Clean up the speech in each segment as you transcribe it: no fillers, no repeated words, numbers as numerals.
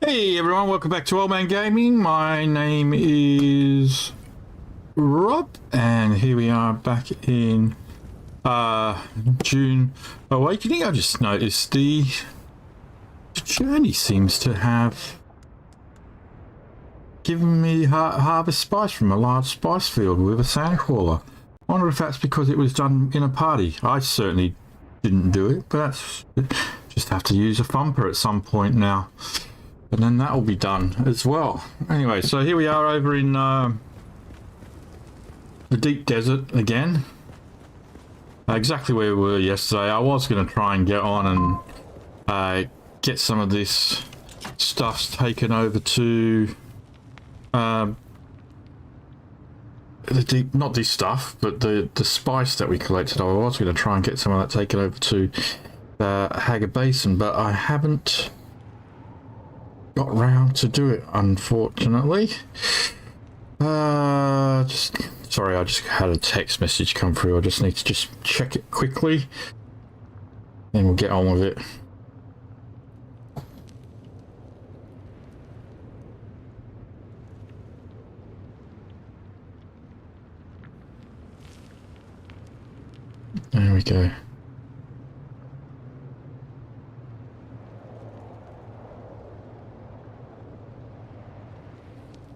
Hey everyone, welcome back to Old Man Gaming. My name is Rob, and here we are back in Dune Awakening. I just noticed the journey seems to have given me harvest spice from a large spice field with a sandcrawler. I wonder if that's because it was done in a party. I certainly didn't do it, but that's just have to use a thumper at some point now. And then that'll be done as well. Anyway, so here we are over in the deep desert again. Exactly where we were yesterday. I was going to try and get on and get some of this stuff taken over to the deep, not this stuff, but the spice that we collected. I was going to try and get some of that taken over to Hager Basin, but I haven't got round to do it, unfortunately. Sorry, I just had a text message come through. I just need to check it quickly, and we'll get on with it. There we go.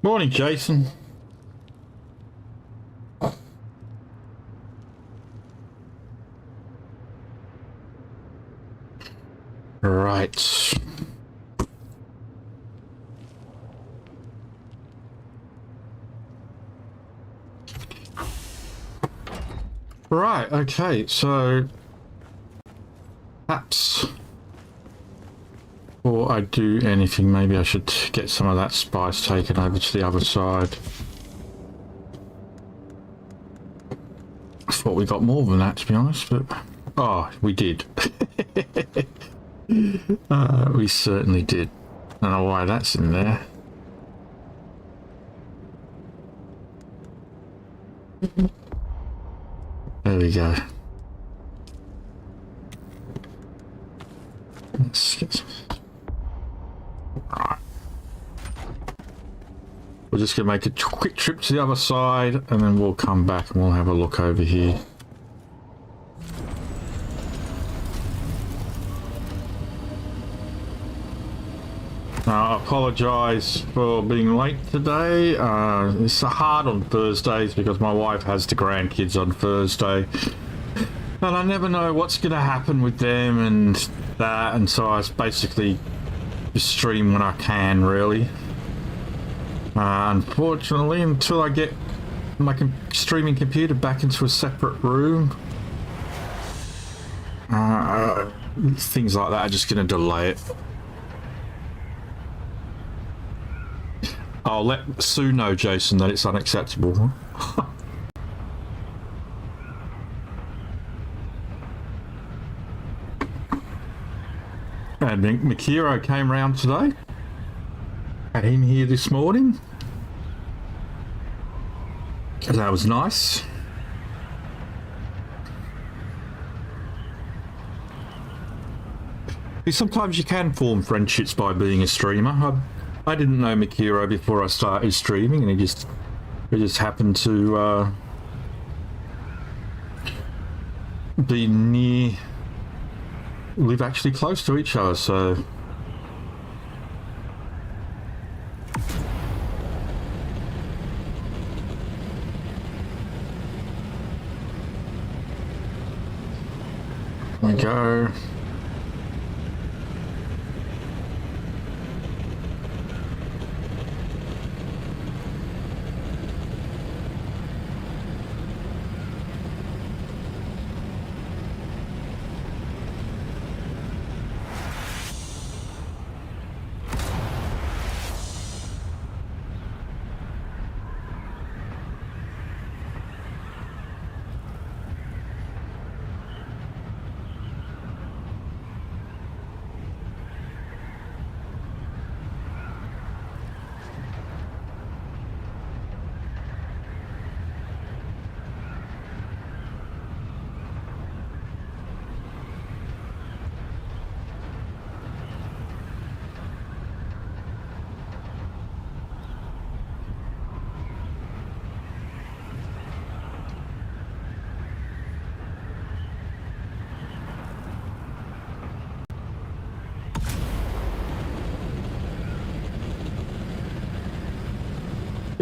Morning, Jason. Right. Right, okay, so perhaps before I do anything, maybe I should get some of that spice taken over to the other side. I thought we got more than that, to be honest, but oh, we did. We certainly did. I don't know why that's in there. There we go. Let's get some. Right. We're just going to make a quick trip to the other side, and then we'll come back and we'll have a look over here. Now, I apologise for being late today. It's hard on Thursdays because my wife has the grandkids on Thursday. And I never know what's going to happen with them and that, and so I basically just stream when I can, really. Unfortunately, until I get my streaming computer back into a separate room, things like that are just going to delay it. I'll let Sue know, Jason, that it's unacceptable. And Mikiro came round today. Had him here this morning. That was nice. Sometimes you can form friendships by being a streamer. I didn't know Mikiro before I started streaming, and he just happened to live actually close to each other, so there we go.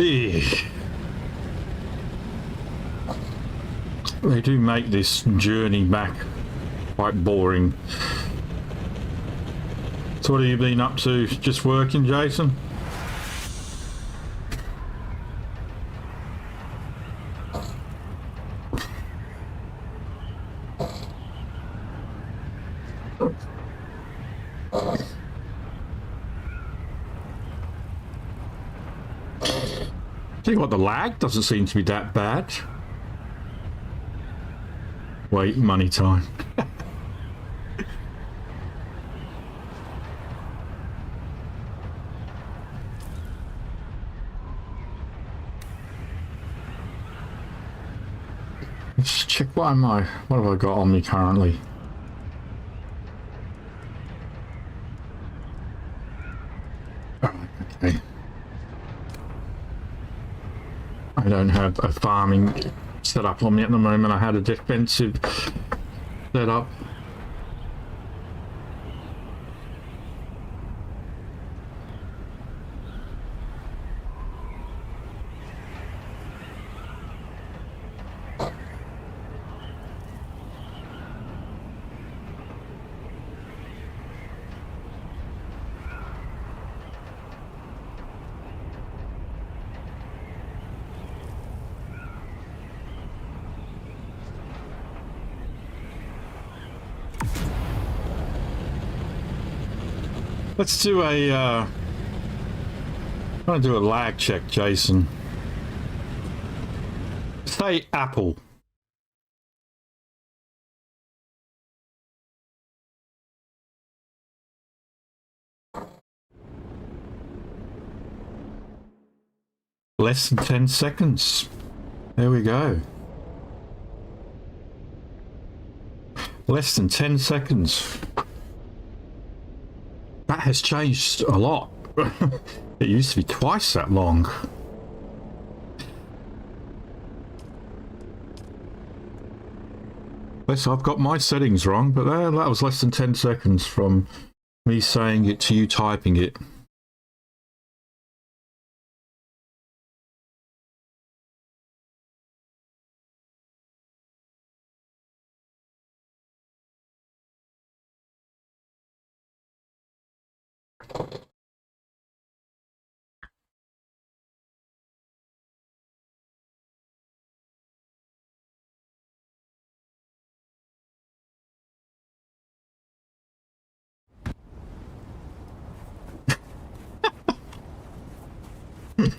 They do make this journey back quite boring. So what have you been up to? Just working, Jason? Tell you what, the lag doesn't seem to be that bad. Wait, money time. Let's check what have I got on me currently? Okay. I don't have a farming set up on me at the moment. I had a defensive set up. Let's do I'm gonna do a lag check, Jason. Say Apple. Less than 10 seconds. There we go. Less than 10 seconds. That has changed a lot. It used to be twice that long. Yes, I've got my settings wrong, but that was less than 10 seconds from me saying it to you typing it.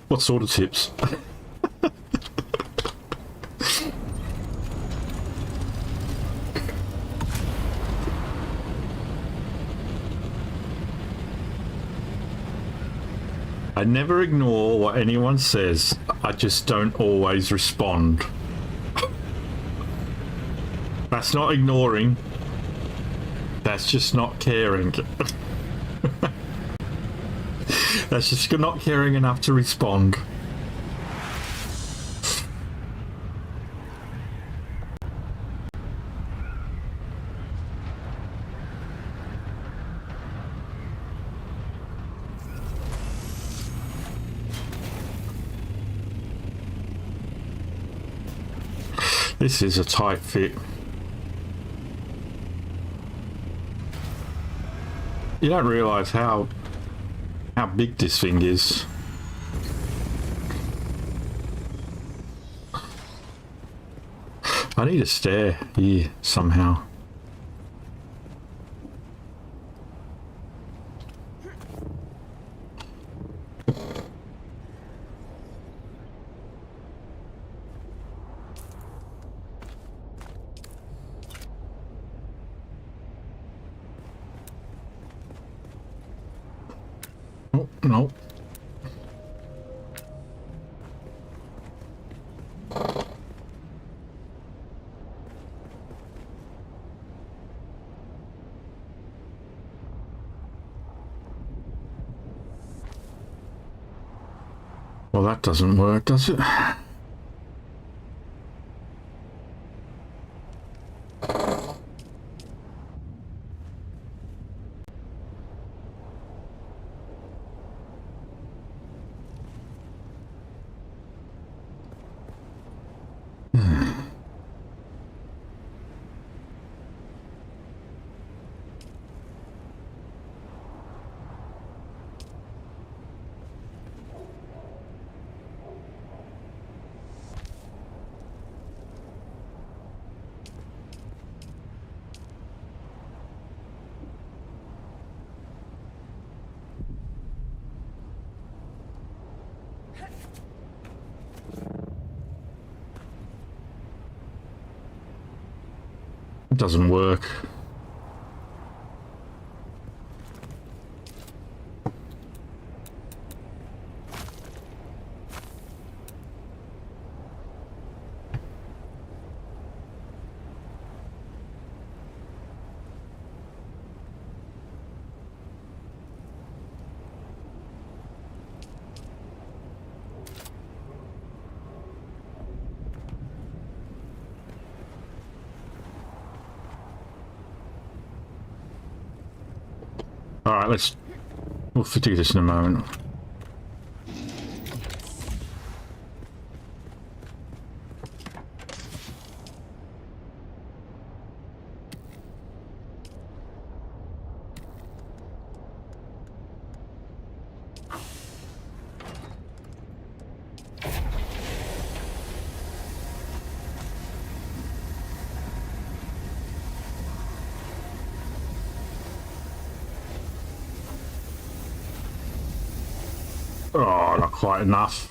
What sort of tips? I never ignore what anyone says. I just don't always respond. That's not ignoring. That's just not caring. That's just not caring enough to respond. This is a tight fit. You don't realise how big this thing is. I need a stair here somehow. Oh, no. Well, that doesn't work, does it? It doesn't work. All right, we'll do this in a moment. Oh, not quite enough.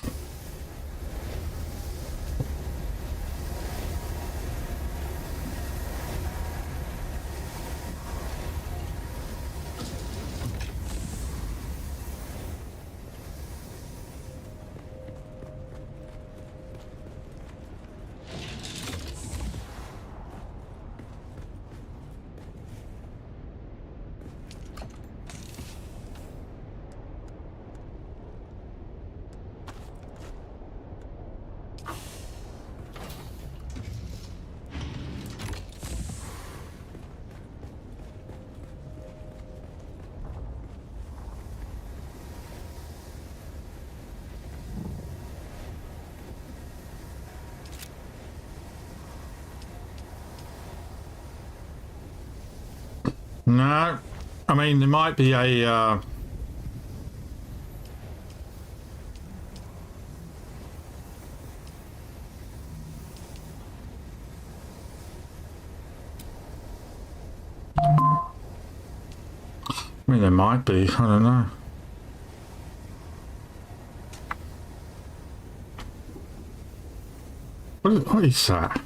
No, I mean, there might be a... I mean, there might be, I don't know. What is that?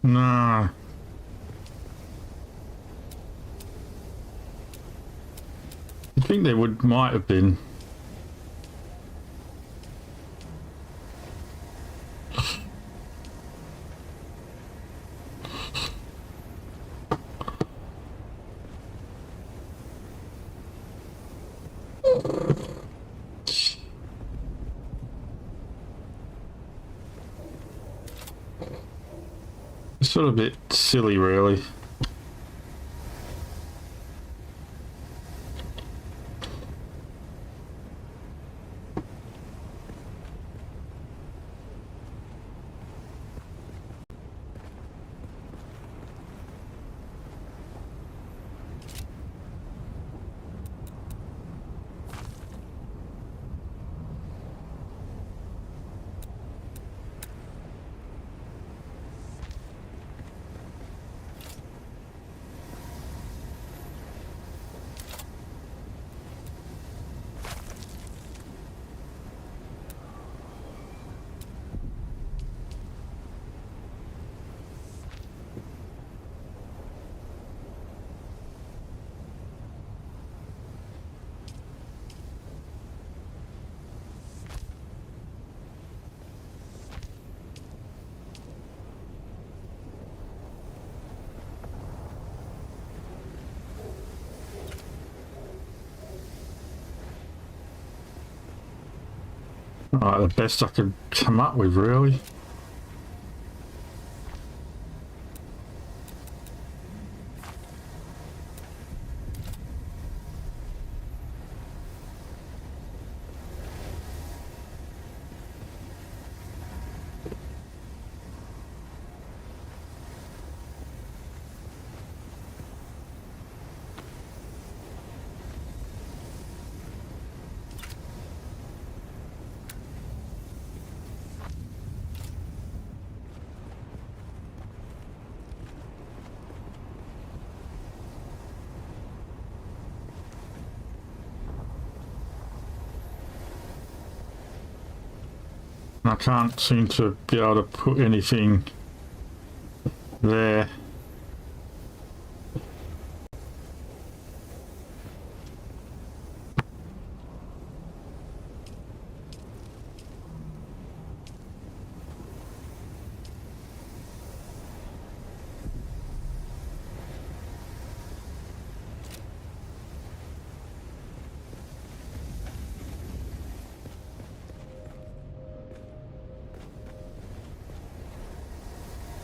No. I think they might have been. It's sort of a bit silly, really. The best I could come up with, really. I can't seem to be able to put anything there.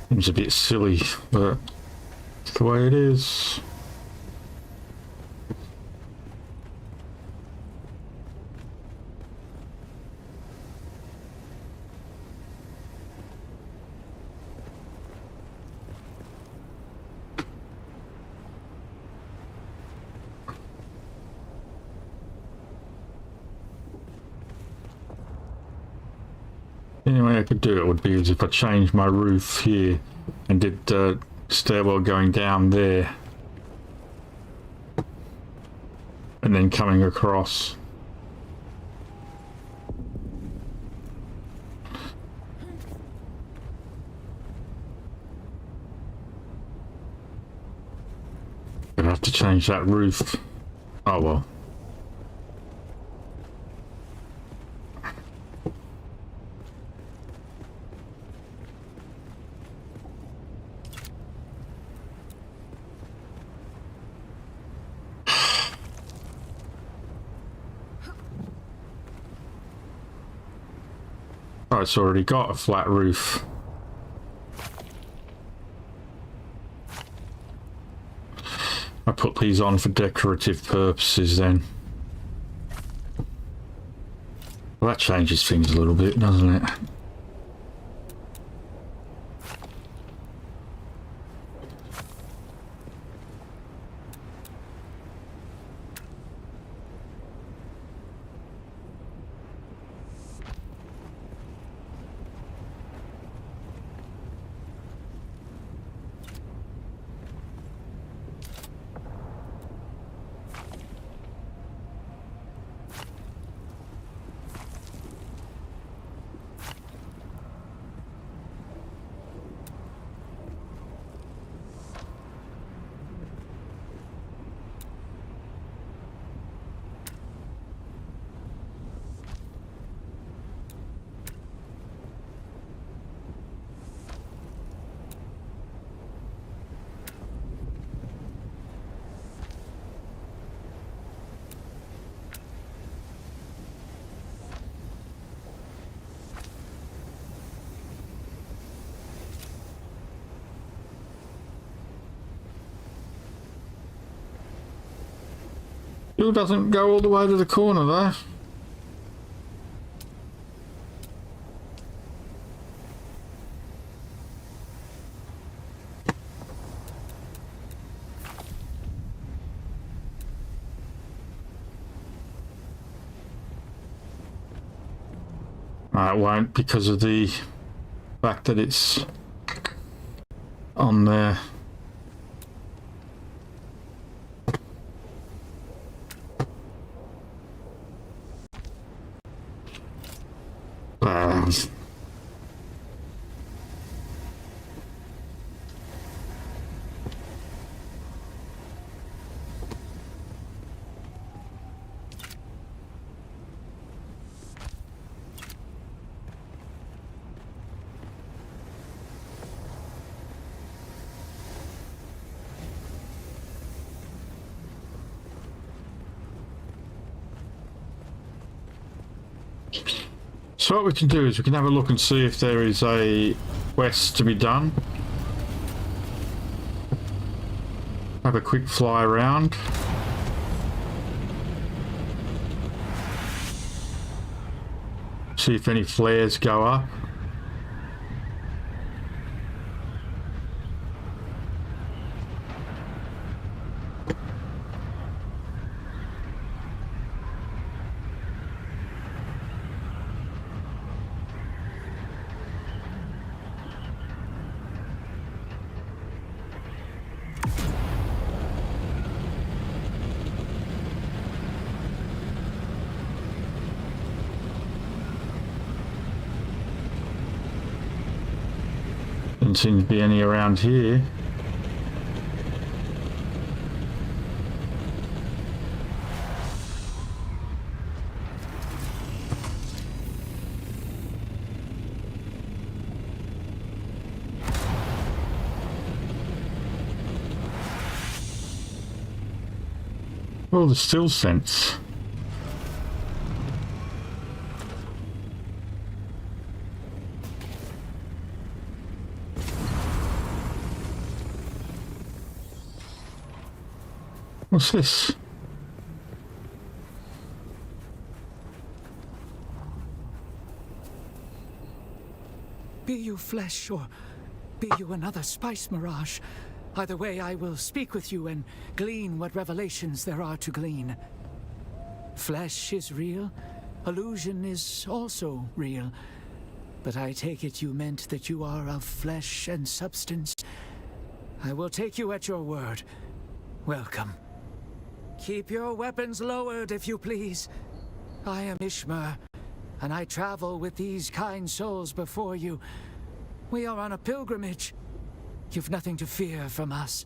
Seems a bit silly, but it's the way it is. The only way I could do it would be as if I changed my roof here and did the stairwell going down there and then coming across. I'd have to change that roof. Oh well. Oh, it's already got a flat roof. I put these on for decorative purposes then. Well, that changes things a little bit, doesn't it? Still doesn't go all the way to the corner though. It won't because of the fact that it's on there. So what we can do is we can have a look and see if there is a quest to be done. Have a quick fly around. See if any flares go up. Doesn't seem to be any around here. Oh, the still sense. What's this? Be you flesh, or be you another spice mirage, either way I will speak with you and glean what revelations there are to glean. Flesh is real, illusion is also real, but I take it you meant that you are of flesh and substance. I will take you at your word. Welcome. Keep your weapons lowered, if you please. I am Ishmer, and I travel with these kind souls before you. We are on a pilgrimage. You've nothing to fear from us.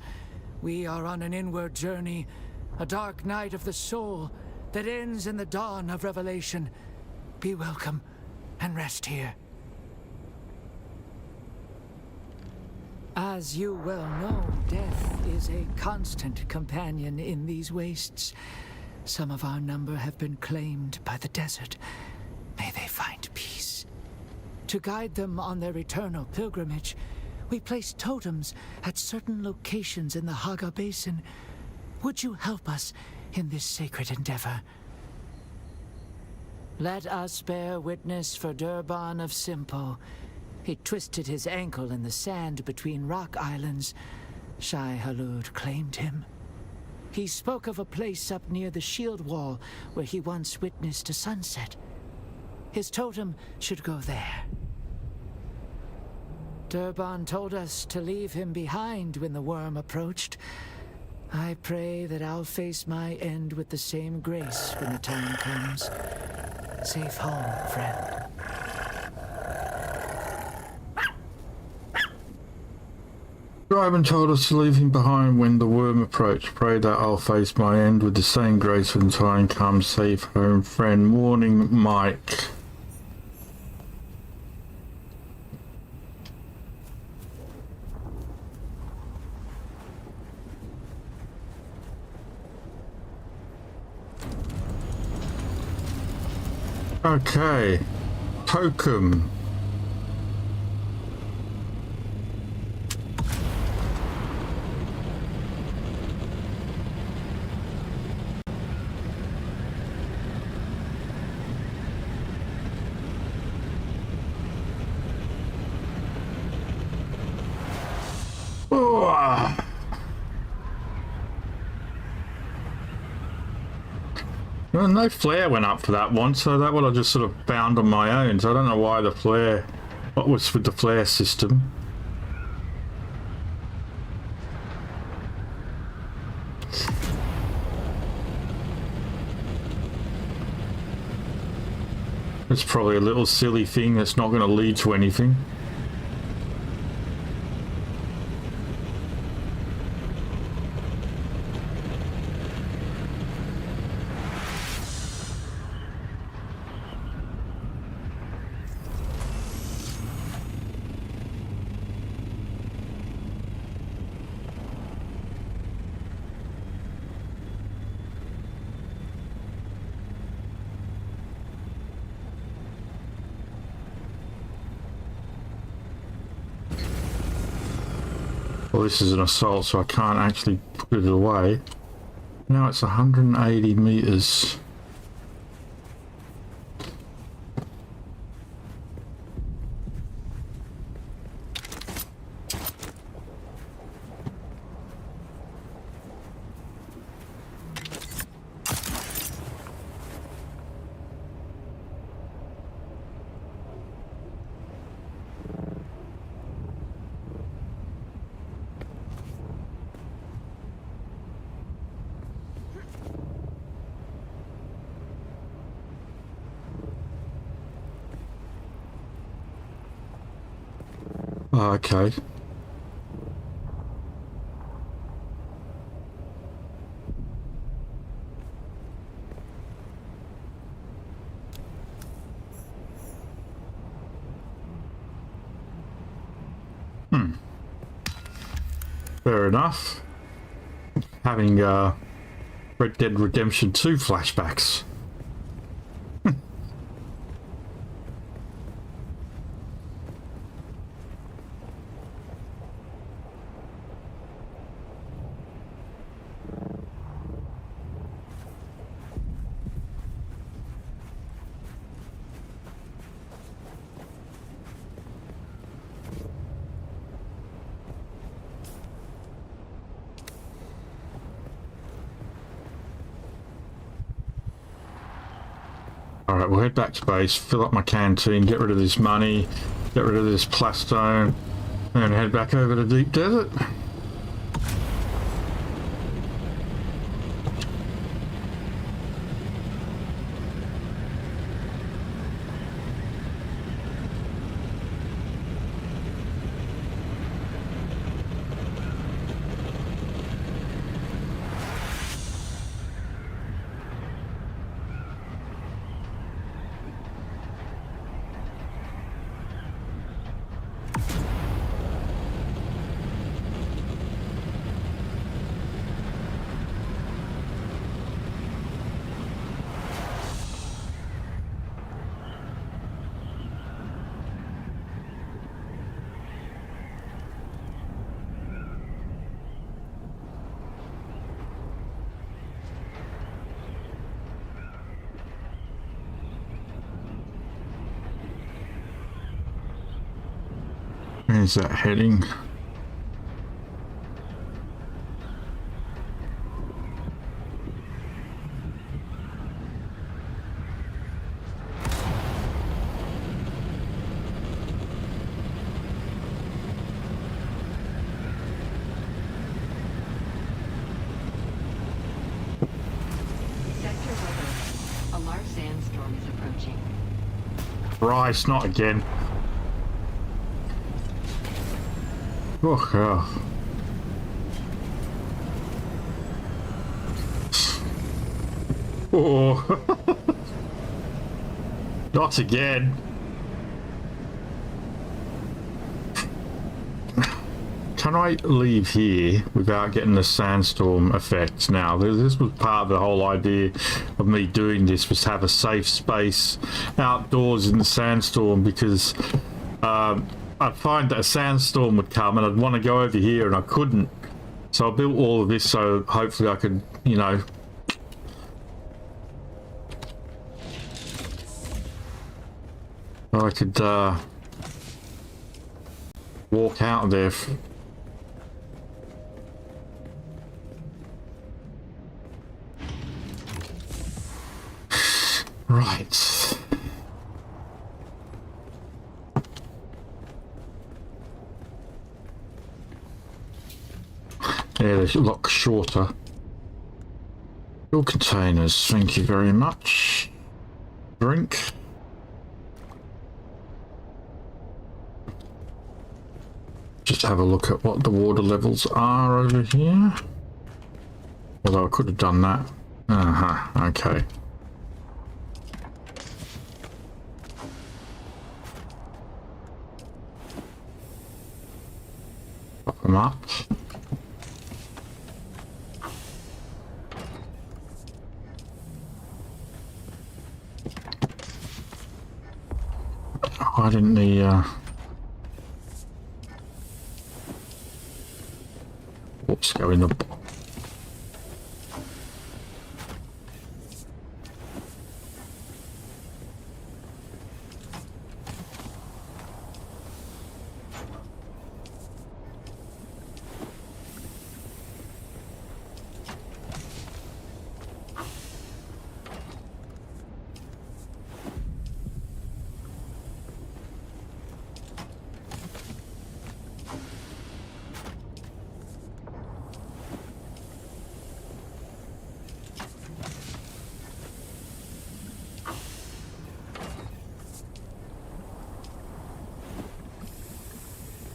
We are on an inward journey, a dark night of the soul that ends in the dawn of revelation. Be welcome, and rest here. As you well know, death is a constant companion in these wastes. Some of our number have been claimed by the desert. May they find peace. To guide them on their eternal pilgrimage, we place totems at certain locations in the Haga Basin. Would you help us in this sacred endeavor? Let us bear witness for Durban of Simpo. He twisted his ankle in the sand between rock islands. Shai Halud claimed him. He spoke of a place up near the shield wall where he once witnessed a sunset. His totem should go there. Durban told us to leave him behind when the worm approached. I pray that I'll face my end with the same grace when the time comes. Safe home, friend. Dryman told us to leave him behind when the worm approached. Pray that I'll face my end with the same grace when the time comes. Safe home, friend. Morning, Mike. Okay. Tokum. Well, no flare went up for that one, so that would have just sort of found on my own. So I don't know why the flare, what was with the flare system. It's probably a little silly thing that's not going to lead to anything. Well, this is an assault, so I can't actually put it away. Now it's 180 meters. Oh, okay. Fair enough. Having Red Dead Redemption 2 flashbacks. Alright, we'll head back to base, fill up my canteen, get rid of this money, get rid of this plastone, and head back over to Deep Desert. Where's that heading? Sector weather. A large sandstorm is approaching. Christ, not again. Oh, God. Oh. Not again. Can I leave here without getting the sandstorm effects now? This was part of the whole idea of me doing this, was to have a safe space outdoors in the sandstorm, because I'd find that a sandstorm would come and I'd want to go over here and I couldn't. So I built all of this so hopefully I could, you know, walk out of there. Right. Yeah, they look shorter. Fuel containers, thank you very much. Drink. Just have a look at what the water levels are over here. Although I could have done that. Okay. Pop them up. Why didn't the Let's go in the...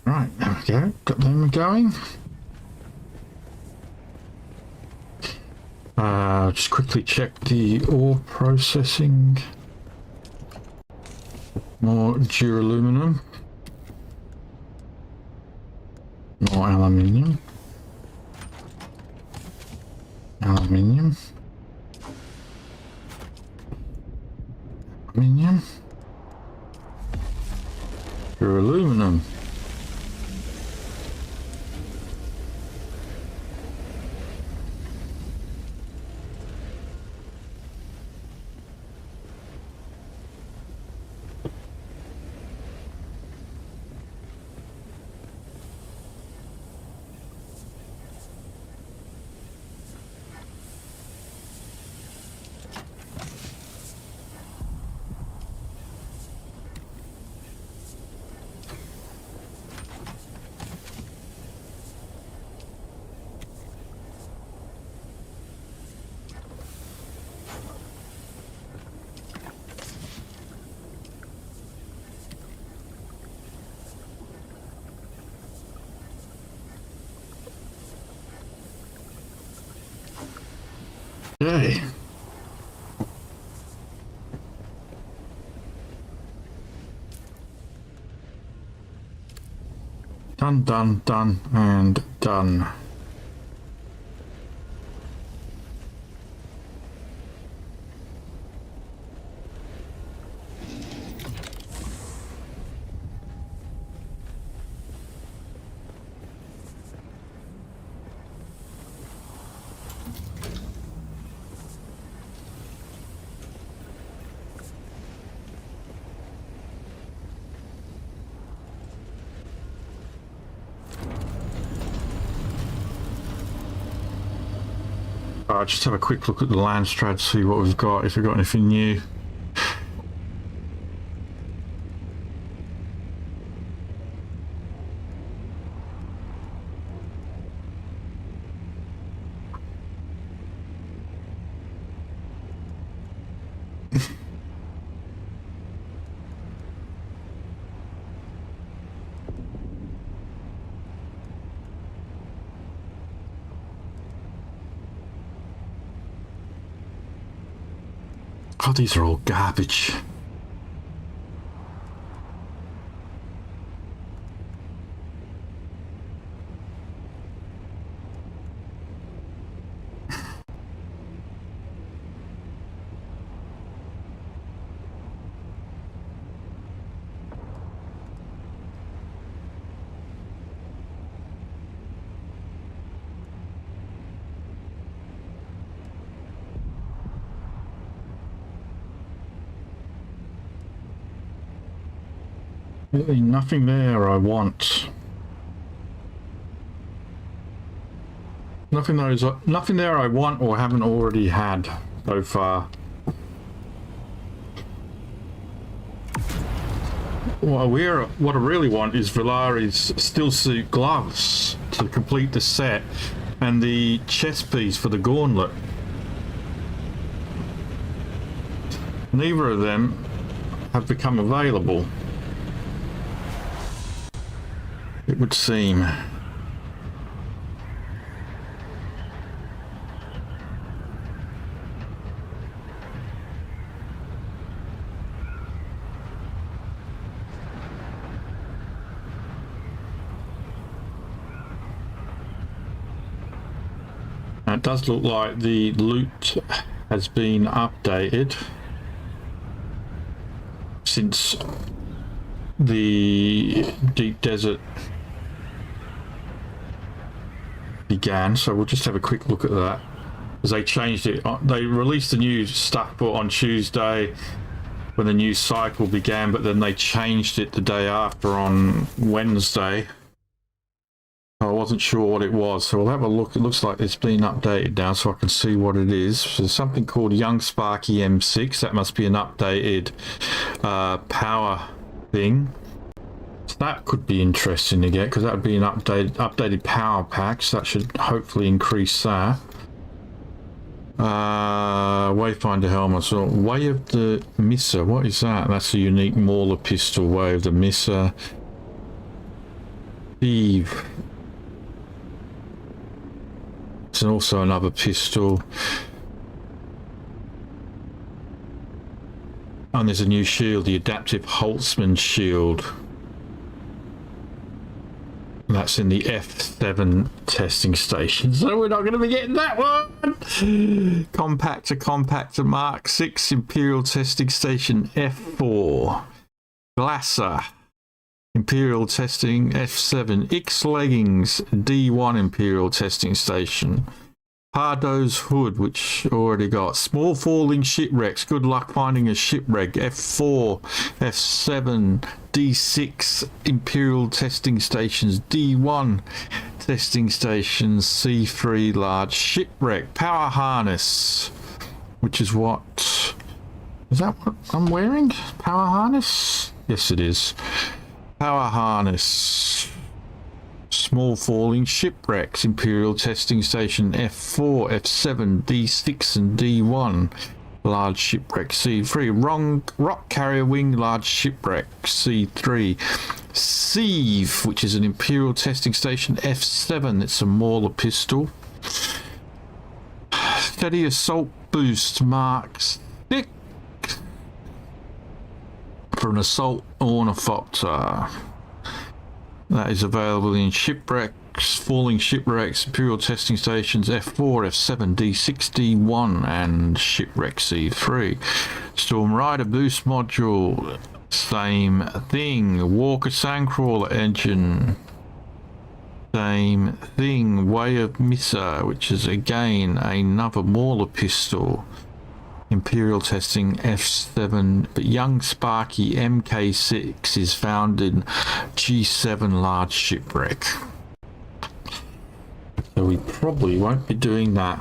Right, there we go. Got them going. Just quickly check the ore processing. More duraluminum. More aluminium. Aluminium. Aluminium. Duraluminum. Okay. Done, done, done, and done. Just have a quick look at the land strat, see what we've got, if we've got anything new. Oh, these are all garbage. Really nothing there I want. Nothing there I want or haven't already had so far. What I really want is Valari's stillsuit gloves to complete the set and the chest piece for the gauntlet. Neither of them have become available, it would seem. It does look like the loot has been updated since the deep desert, the began, so we'll just have a quick look at that. Because they changed it. They released the new stuff on Tuesday when the new cycle began, but then they changed it the day after on Wednesday. I wasn't sure what it was, so we'll have a look. It looks like it's been updated now, so I can see what it is. There's something called Young Sparky M6. That must be an updated power thing. So that could be interesting to get, because that would be an updated power pack. So that should hopefully increase that. Wayfinder helmet. So Way of the Misser. What is that? That's a unique Mauler pistol. Way of the Misser. Eve. It's also another pistol. And there's a new shield, the adaptive Holtzman shield. That's in the F7 testing station, so we're not going to be getting that one. Compactor Mark 6 Imperial testing station F4. Glasser Imperial testing F7. X leggings D1 Imperial testing station. Pardo's hood, which already got. Small falling shipwrecks. Good luck finding a shipwreck. F4, F7, D6 Imperial testing stations. D1 testing stations. C3 large shipwreck. Power harness, which is what? Is that what I'm wearing? Power harness? Yes, it is. Power harness. Small falling shipwrecks, Imperial testing station F4, F7, D6 and D1. Large shipwreck C3. Rock carrier wing, large shipwreck C3. Sieve, which is an Imperial testing station F7. It's a Mauler pistol. Steady assault boost Mark 6 for an assault ornithopter. That is available in shipwrecks, falling shipwrecks, Imperial testing stations F4, F7, D6, D1, and shipwreck C3. Storm Rider boost module, same thing. Walker Sandcrawler engine, same thing. Way of Misser, which is again another Mauler pistol. Imperial testing F7, but Young Sparky MK6 is found in G7 large shipwreck. So we probably won't be doing that.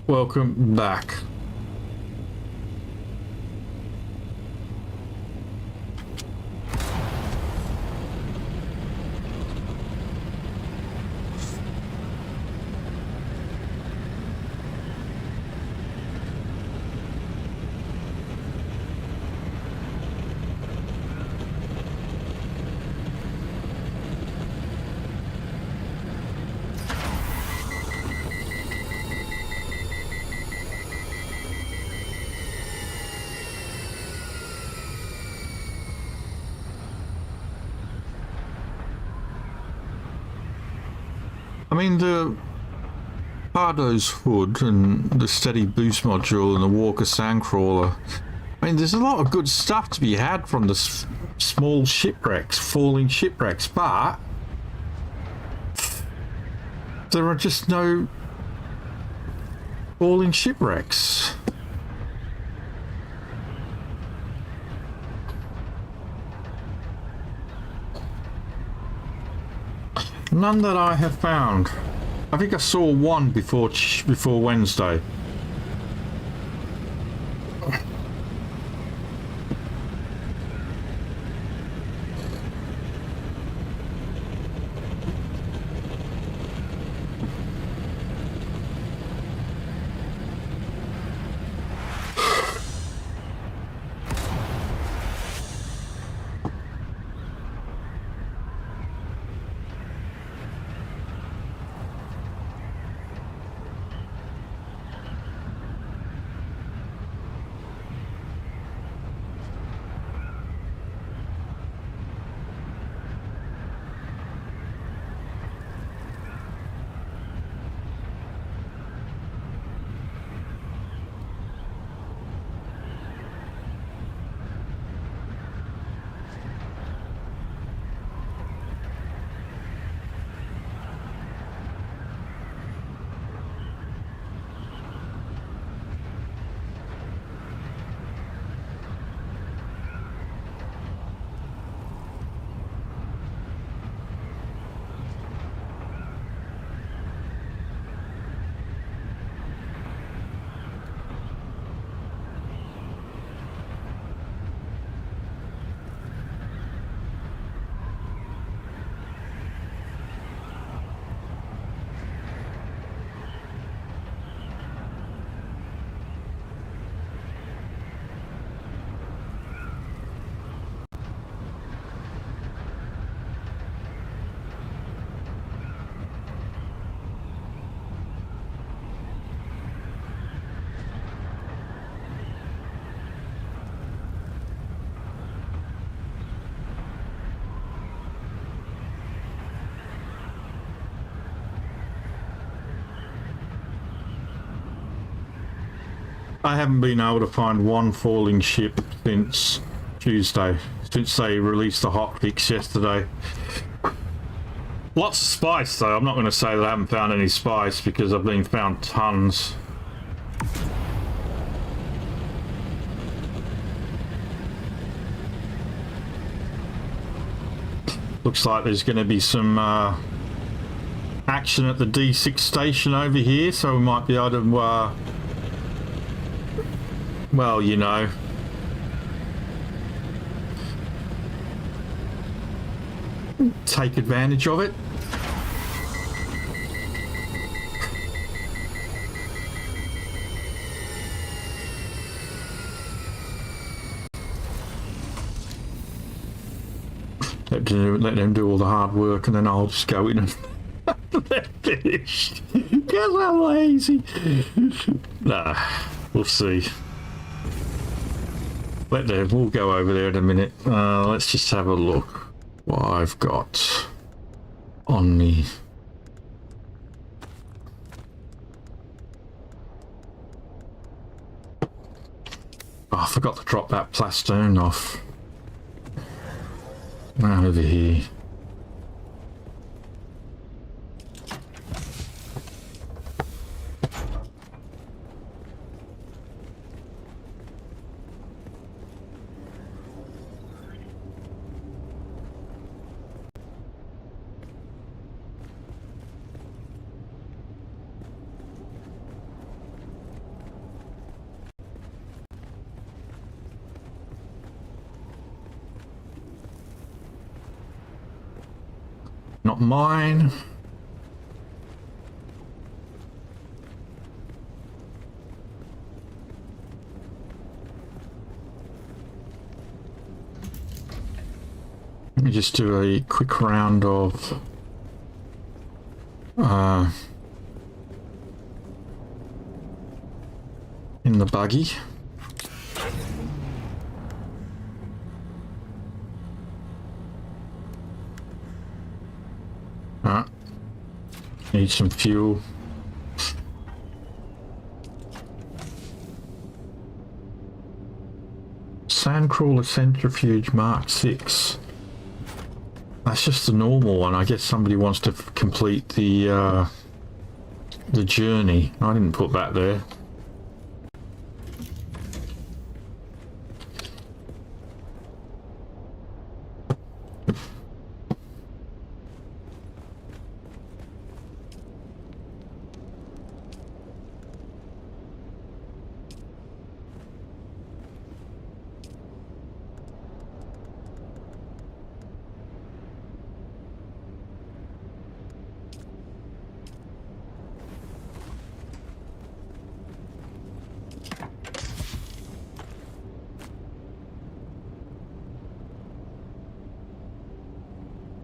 Welcome back. I mean, the Pardo's hood and the steady boost module and the Walker Sandcrawler. I mean, there's a lot of good stuff to be had from the small shipwrecks, falling shipwrecks, but there are just no falling shipwrecks. None that I have found. I think I saw one before Wednesday. I haven't been able to find one falling ship since Tuesday, since they released the hotfix yesterday. Lots of spice though. I'm not going to say that I haven't found any spice because I've been found tons. Looks like there's going to be some action at the D6 station over here, so we might be able to well, you know, take advantage of it. Let them do all the hard work and then I'll just go in and they're finished because I'm lazy. Nah, we'll see. We'll go over there in a minute. Let's just have a look what I've got on me. Oh, I forgot to drop that plastone off. Now over here. Not mine. Let me just do a quick round of in the buggy. Need some fuel. Sandcrawler Centrifuge Mark 6. That's just the normal one. I guess somebody wants to complete the journey. I didn't put that there.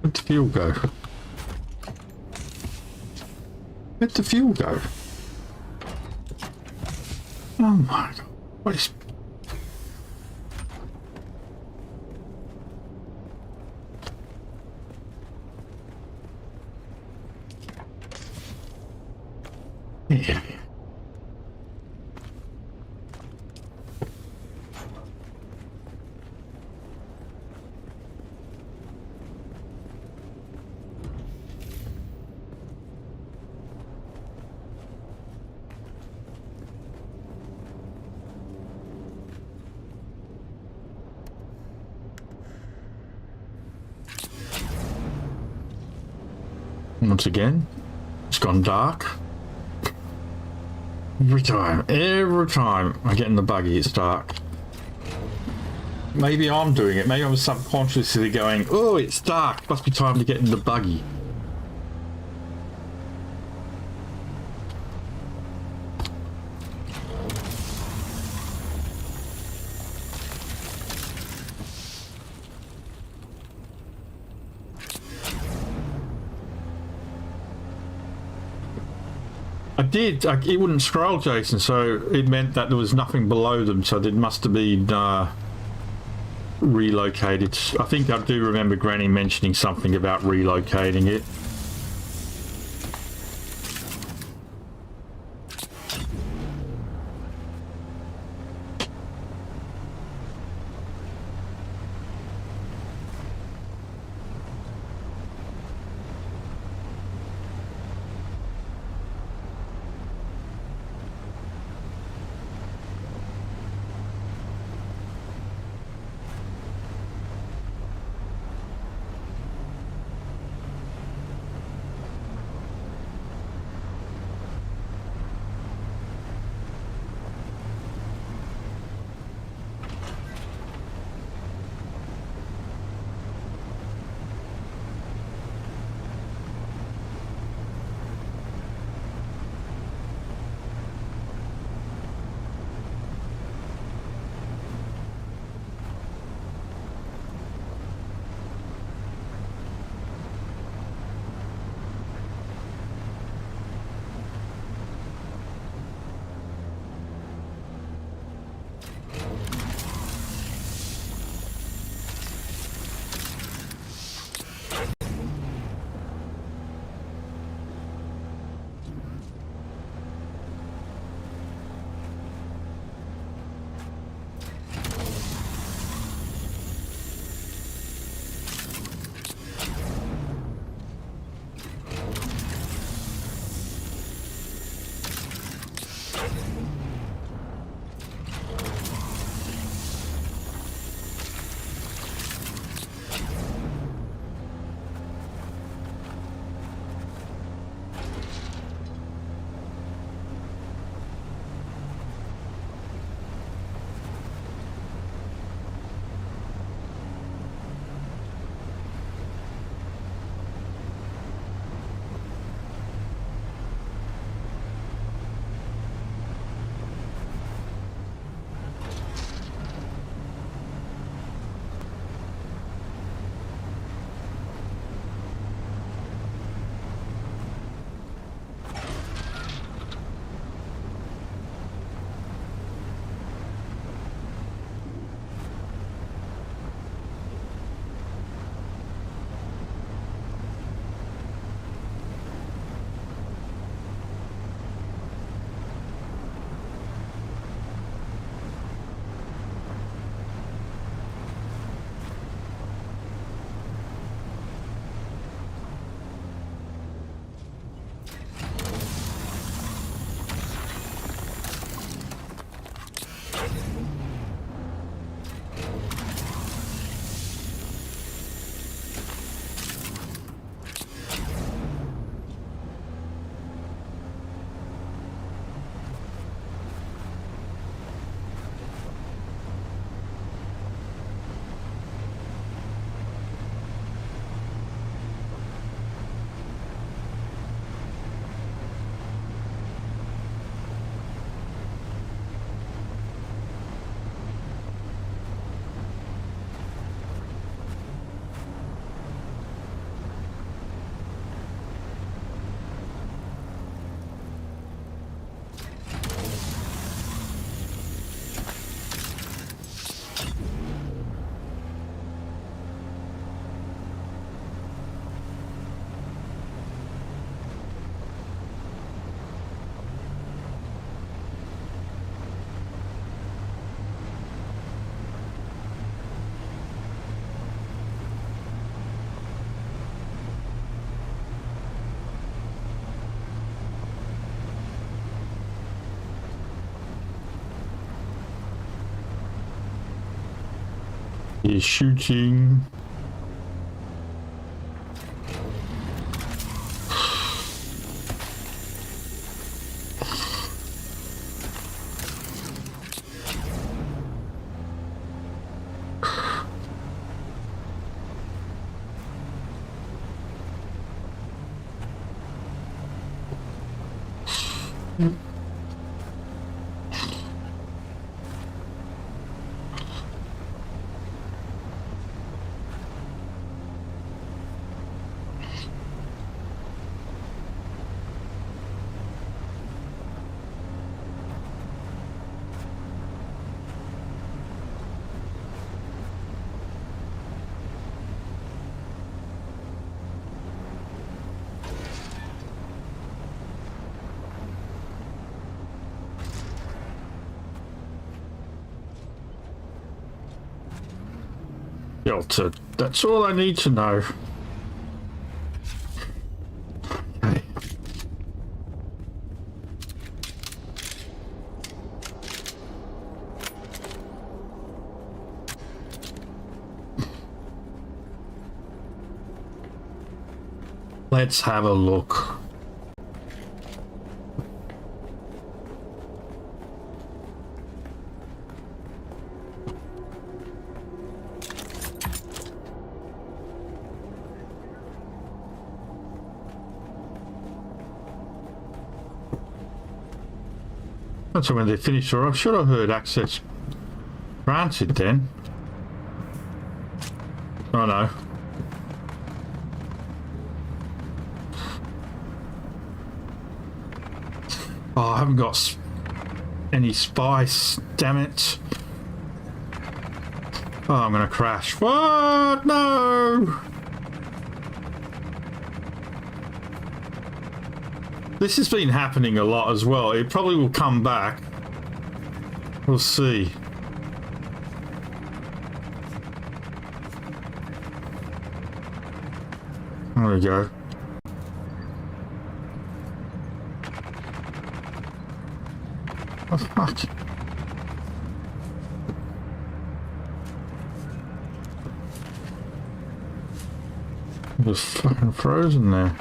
Where'd the fuel go? Where'd the fuel go? Oh my god. What is... Yeah. Once again, it's gone dark. Every time I get in the buggy, it's dark. Maybe I'm doing it. Maybe I'm subconsciously going, oh, it's dark. Must be time to get in the buggy. It wouldn't scroll, Jason, so it meant that there was nothing below them, so it must have been relocated. I think I do remember Granny mentioning something about relocating it. He's shooting. Filtered. That's all I need to know. Okay. Let's have a look. So when they finish, or I should have heard access granted then. Oh no. Oh, I haven't got any spice, damn it. Oh, I'm gonna crash. What? No! This has been happening a lot as well. It probably will come back. We'll see. There we go. Oh, fuck. It was fucking frozen there.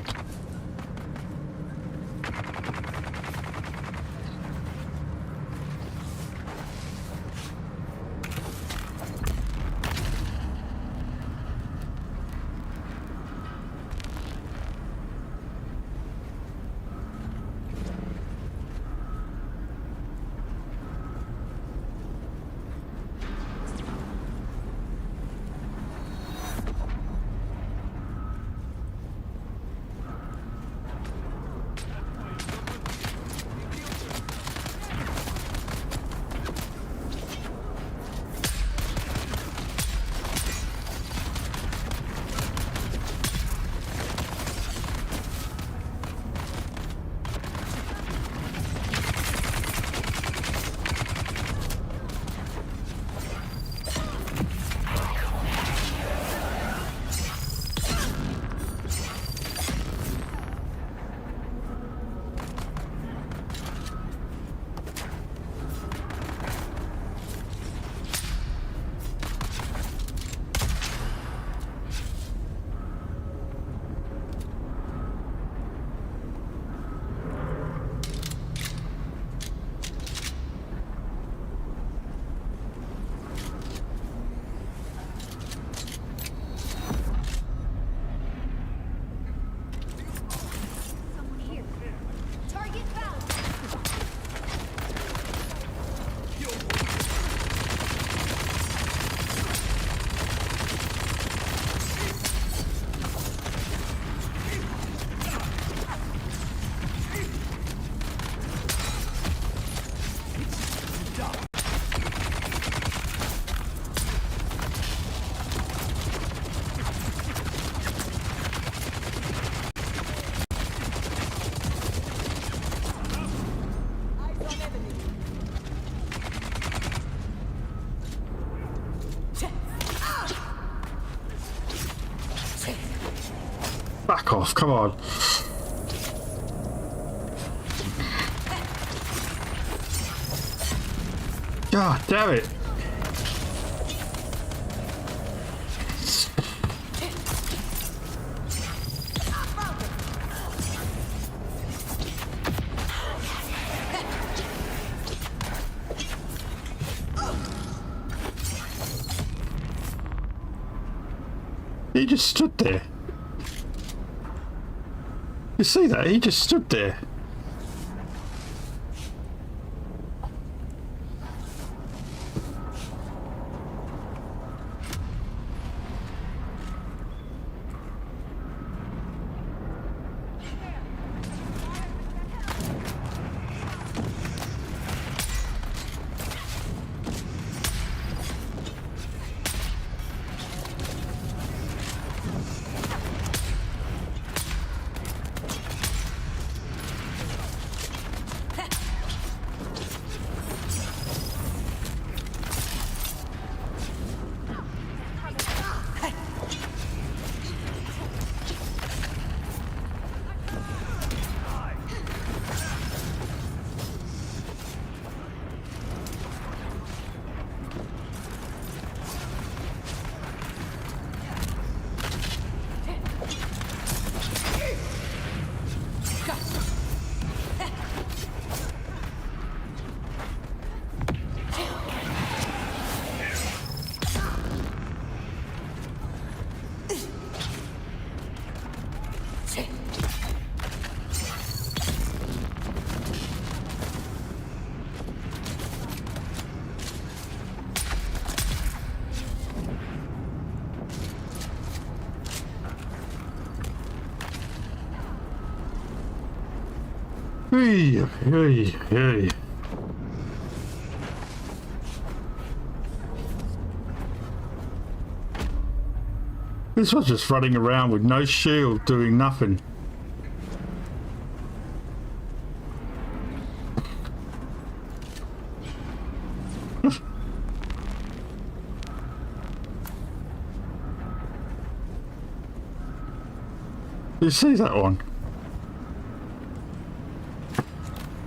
Back off, come on. God damn it. He just stood there. You see that? He just stood there. Hey, hey, hey. This was just running around with no shield, doing nothing. You see that one?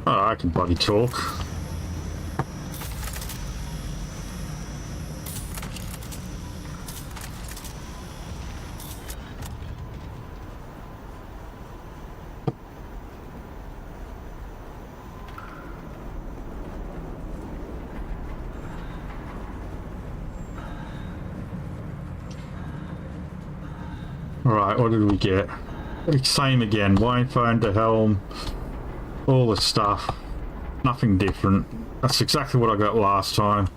Oh, I can bloody talk. Alright, what did we get? Same again, wine phone to helm, all the stuff. Nothing different. That's exactly what I got last time.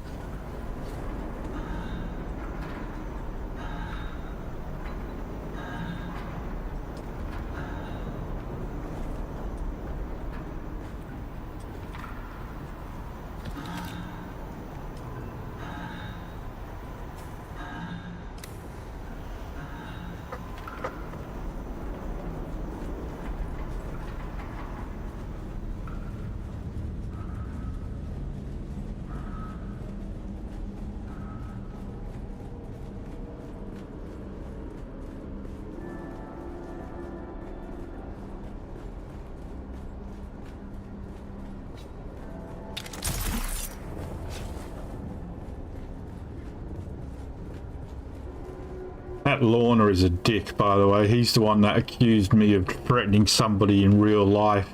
That Lorna is a dick, by the way. He's the one that accused me of threatening somebody in real life.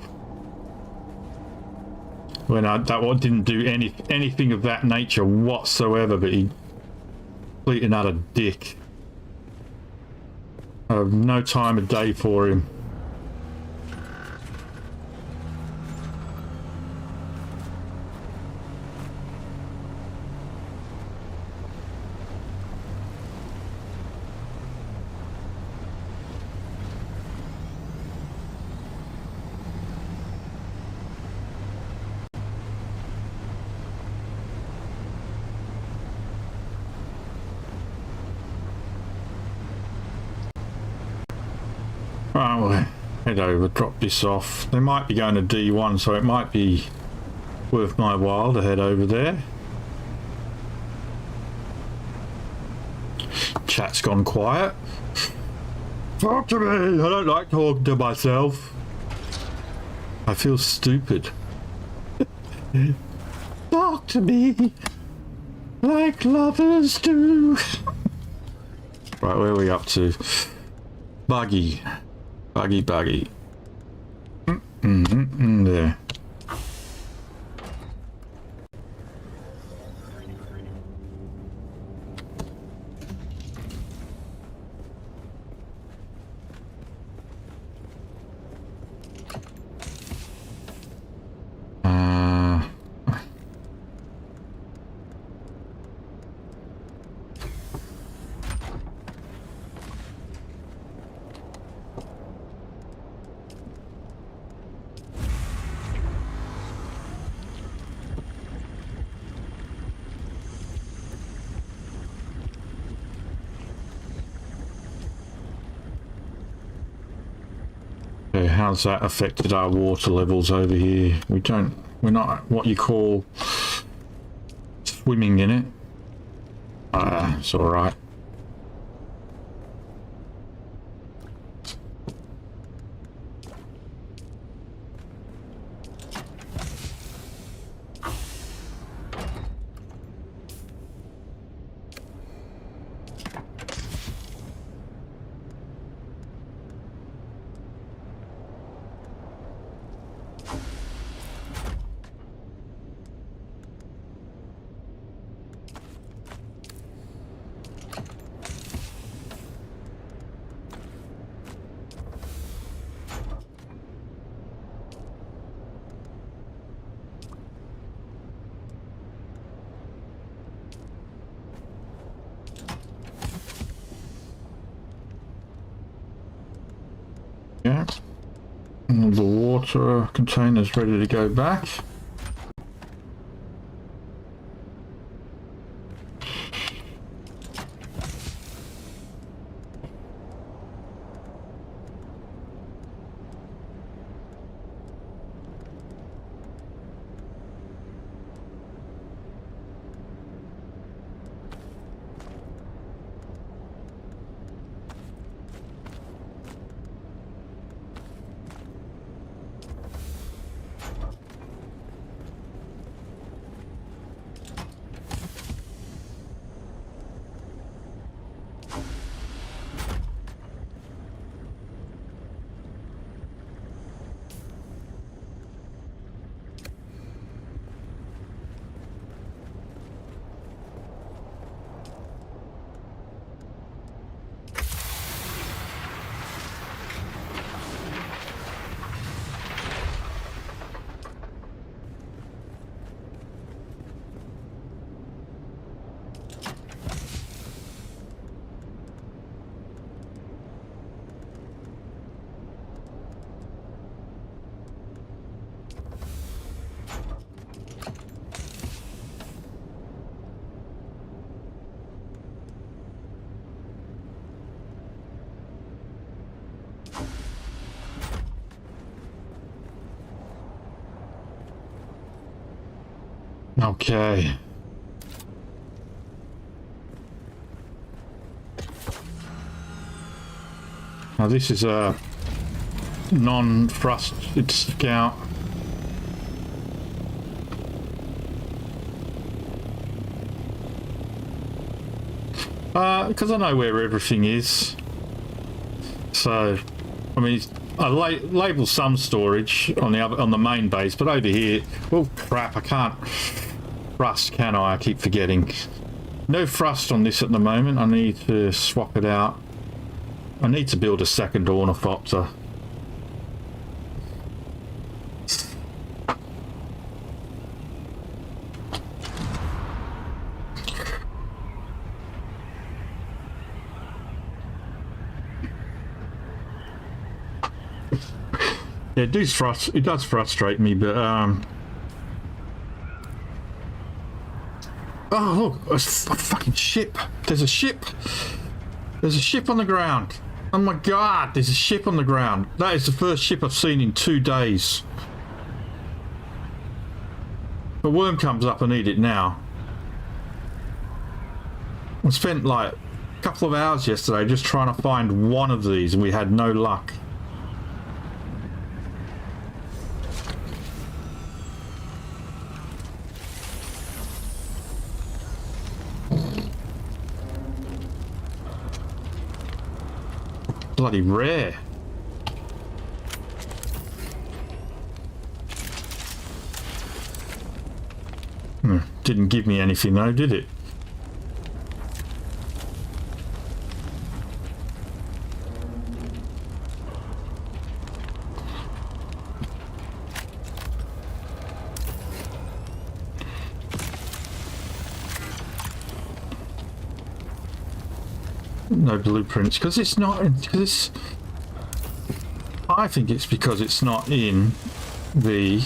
When that one didn't do anything of that nature whatsoever, but he complete and utter dick. I have no time of day for him. Right, we'll head over, drop this off. They might be going to D1, so it might be worth my while to head over there. Chat's gone quiet. Talk to me! I don't like talking to myself. I feel stupid. Talk to me like lovers do. Right, where are we up to? Buggy. Buggy. There. how's that affected our water levels over here? We're not what you call swimming in it. It's all right. Yeah, and the water container's ready to go back. Okay. Now this is a non-thrusted scout. Because I know where everything is. So, I mean, I label some storage on the main base, but over here, oh crap! I can't thrust, can I? I keep forgetting. No thrust on this at the moment. I need to swap it out. I need to build a second ornithopter. Yeah, it does frustrate me, but oh look, it's a fucking ship. There's a ship on the ground. Oh my god, there's a ship on the ground. That is the first ship I've seen in 2 days. The worm comes up and eat it now. I spent like a couple of hours yesterday just trying to find one of these and we had no luck. Bloody rare. Didn't give me anything though, did it? No blueprints because it's not. I think it's because it's not in the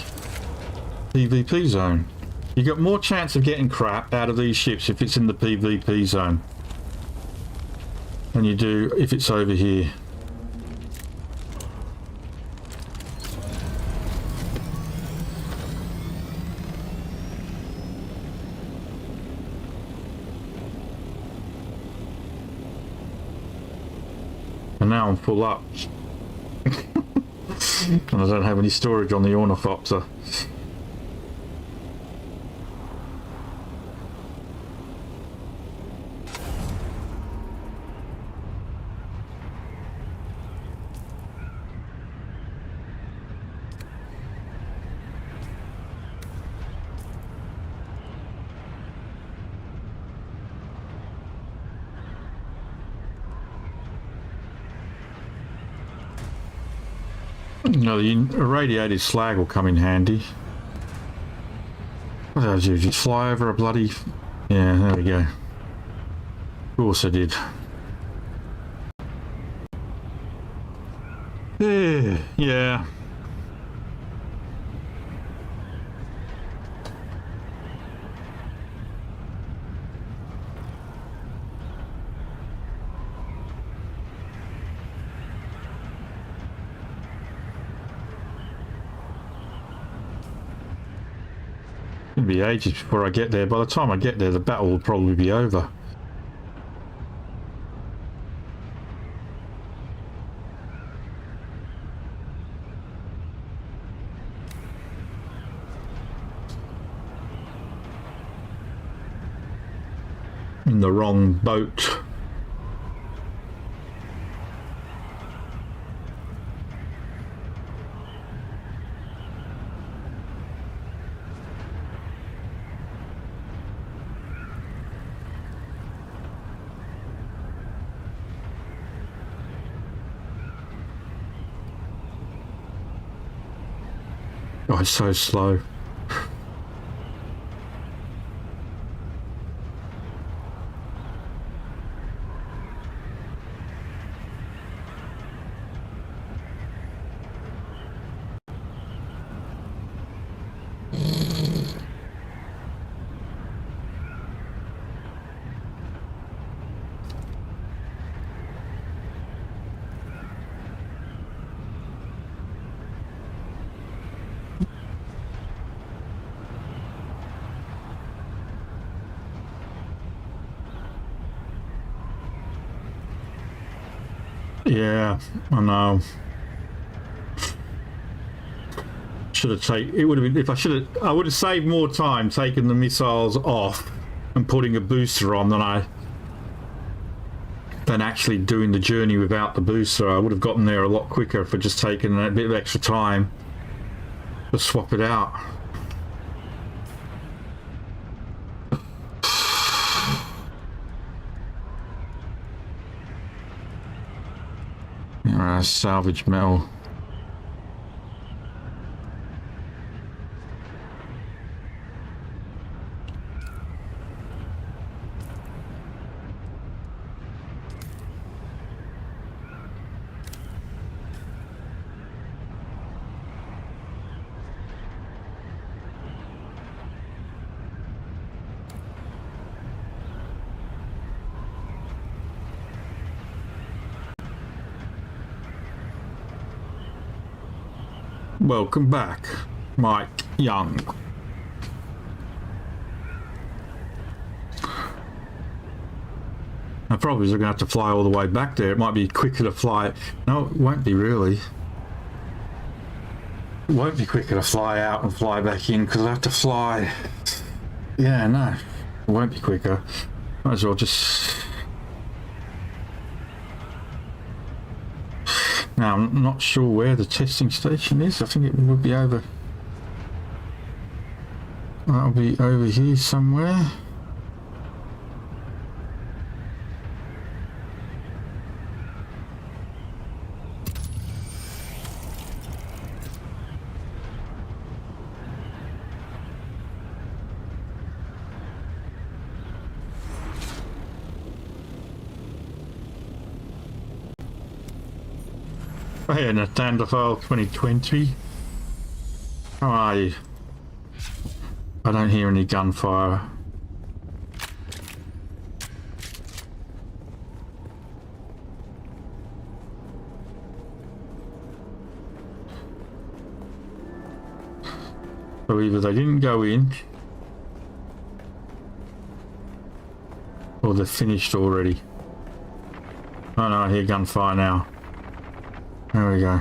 PvP zone. You got more chance of getting crap out of these ships if it's in the PvP zone than you do if it's over here. now I'm full up. And I don't have any storage on the ornithopter. No, the irradiated slag will come in handy. What did I do? Just fly over a bloody... Yeah, there we go. Of course I did. Yeah. It'll be ages before I get there. By the time I get there, the battle will probably be over. In the wrong boat. Oh, it's so slow. Yeah, I know. Should have taken. It would have been if I should have. I would have saved more time taking the missiles off and putting a booster on than actually doing the journey without the booster. I would have gotten there a lot quicker if I'd just taken a bit of extra time to swap it out. Salvage metal. Welcome back, Mike Young. I probably was going to have to fly all the way back there. It might be quicker to fly. No, it won't be really. It won't be quicker to fly out and fly back in because I have to fly. Yeah, no, it won't be quicker. Might as well just... Now, I'm not sure where the testing station is. I think it would be over... That'll be over here somewhere. Hey, Nathaniel 2020. How are you? I don't hear any gunfire. So either they didn't go in, or they're finished already. Oh no, I hear gunfire now. There we go.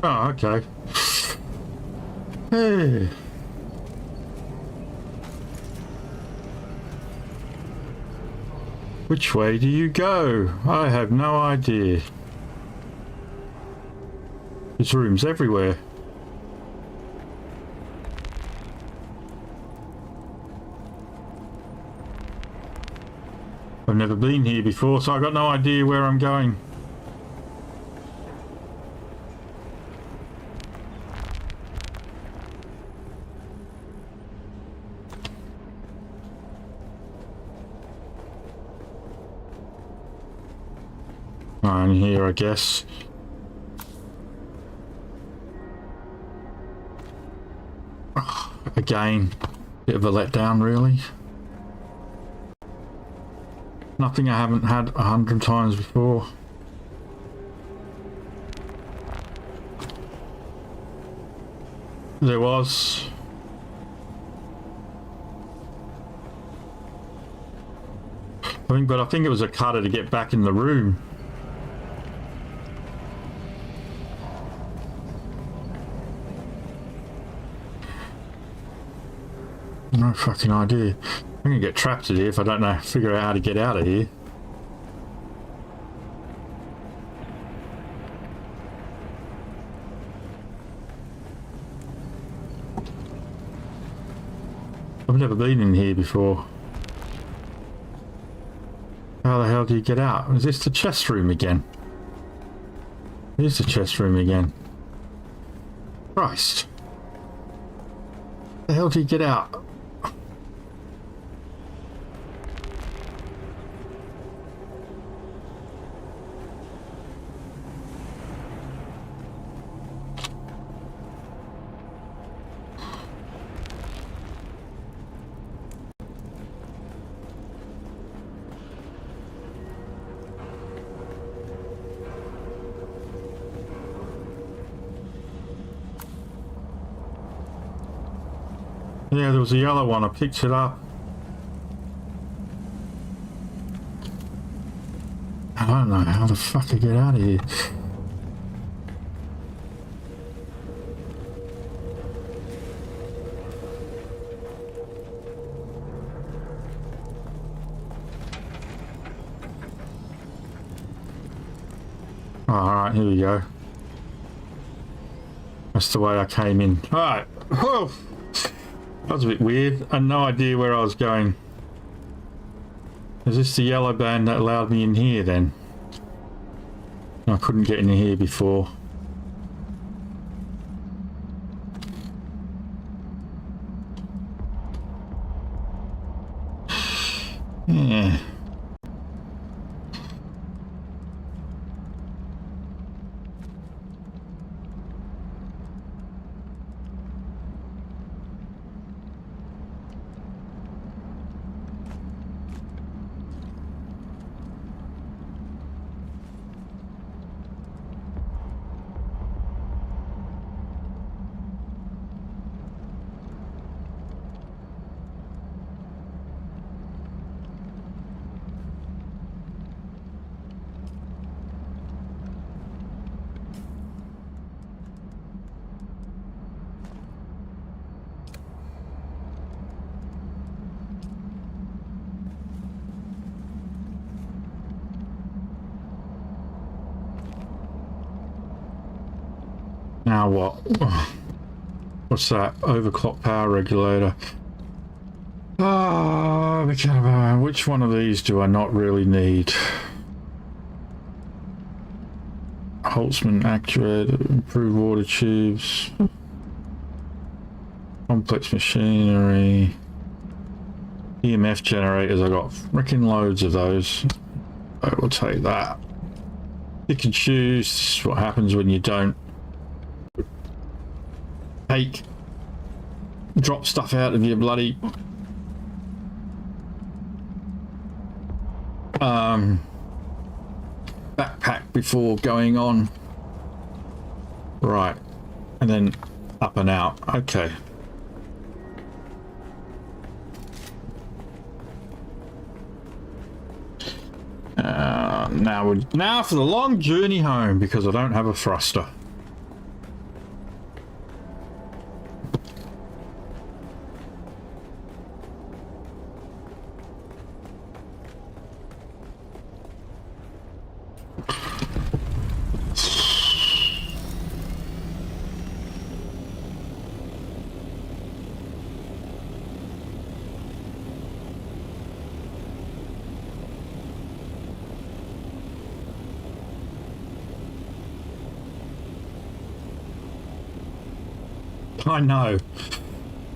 Oh, okay. Hey. Which way do you go? I have no idea. There's rooms everywhere. I've never been here before, so I've got no idea where I'm going. In here, I guess. Again, bit of a letdown, really. Nothing I haven't had 100 times before. There was. But I think it was a cutter to get back in the room. No fucking idea. I'm gonna get trapped in here if I don't know, figure out how to get out of here. I've never been in here before. How the hell do you get out? Is this the chest room again? It is the chest room again. Christ. How the hell do you get out? Yeah, there was a yellow one. I picked it up. I don't know how the fuck I get out of here. Alright, here we go. That's the way I came in. Alright. Whoa! That was a bit weird. I had no idea where I was going. Is this the yellow band that allowed me in here then? I couldn't get in here before. Yeah. Now what? What's that? Overclock power regulator. Which one of these do I not really need? Holtzman actuator, improved water tubes, complex machinery, EMF generators. I got freaking loads of those. I will take that. You can choose what happens when you don't drop stuff out of your bloody backpack before going on. Right, and then up and out. Okay. Now for the long journey home, because I don't have a thruster.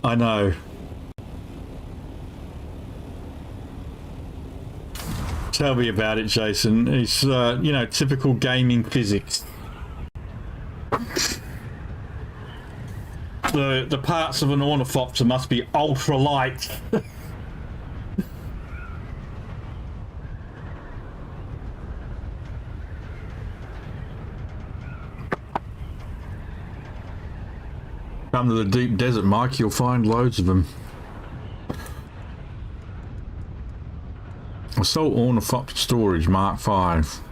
I know. Tell me about it, Jason. It's, you know, typical gaming physics. The parts of an ornithopter must be ultra light. Come to the deep desert, Mike, you'll find loads of them. Assault ornithopter storage, Mark 5.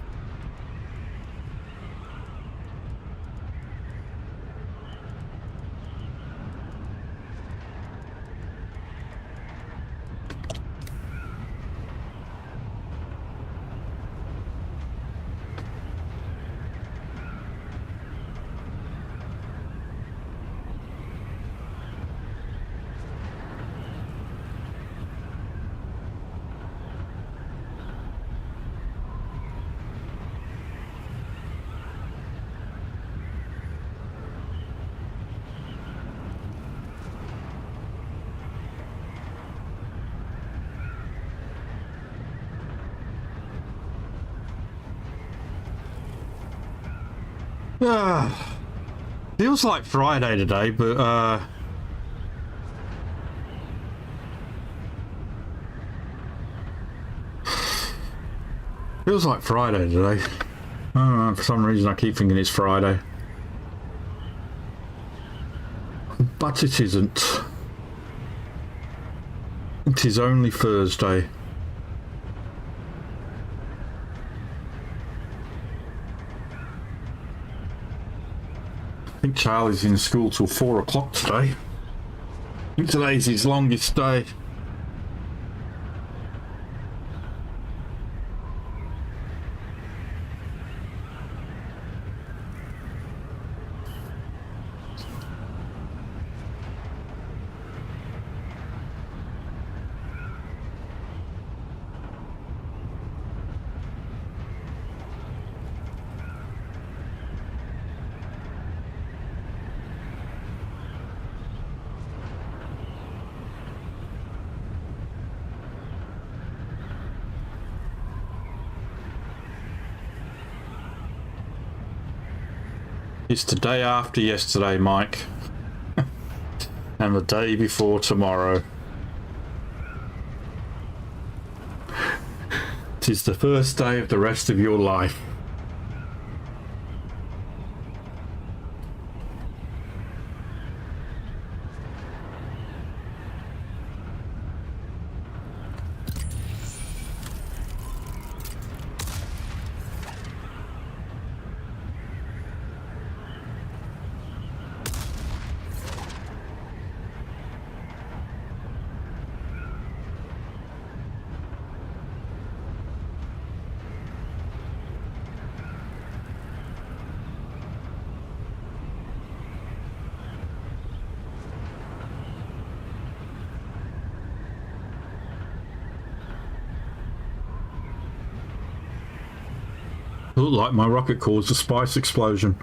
Feels like Friday today, but feels like Friday today. I don't know, for some reason I keep thinking it's Friday. But it isn't. It is only Thursday. I think Charlie's in school till 4 o'clock today. I think today's his longest day. It's the day after yesterday, Mike. And the day before tomorrow. It is the first day of the rest of your life. Looked like my rocket caused a spice explosion.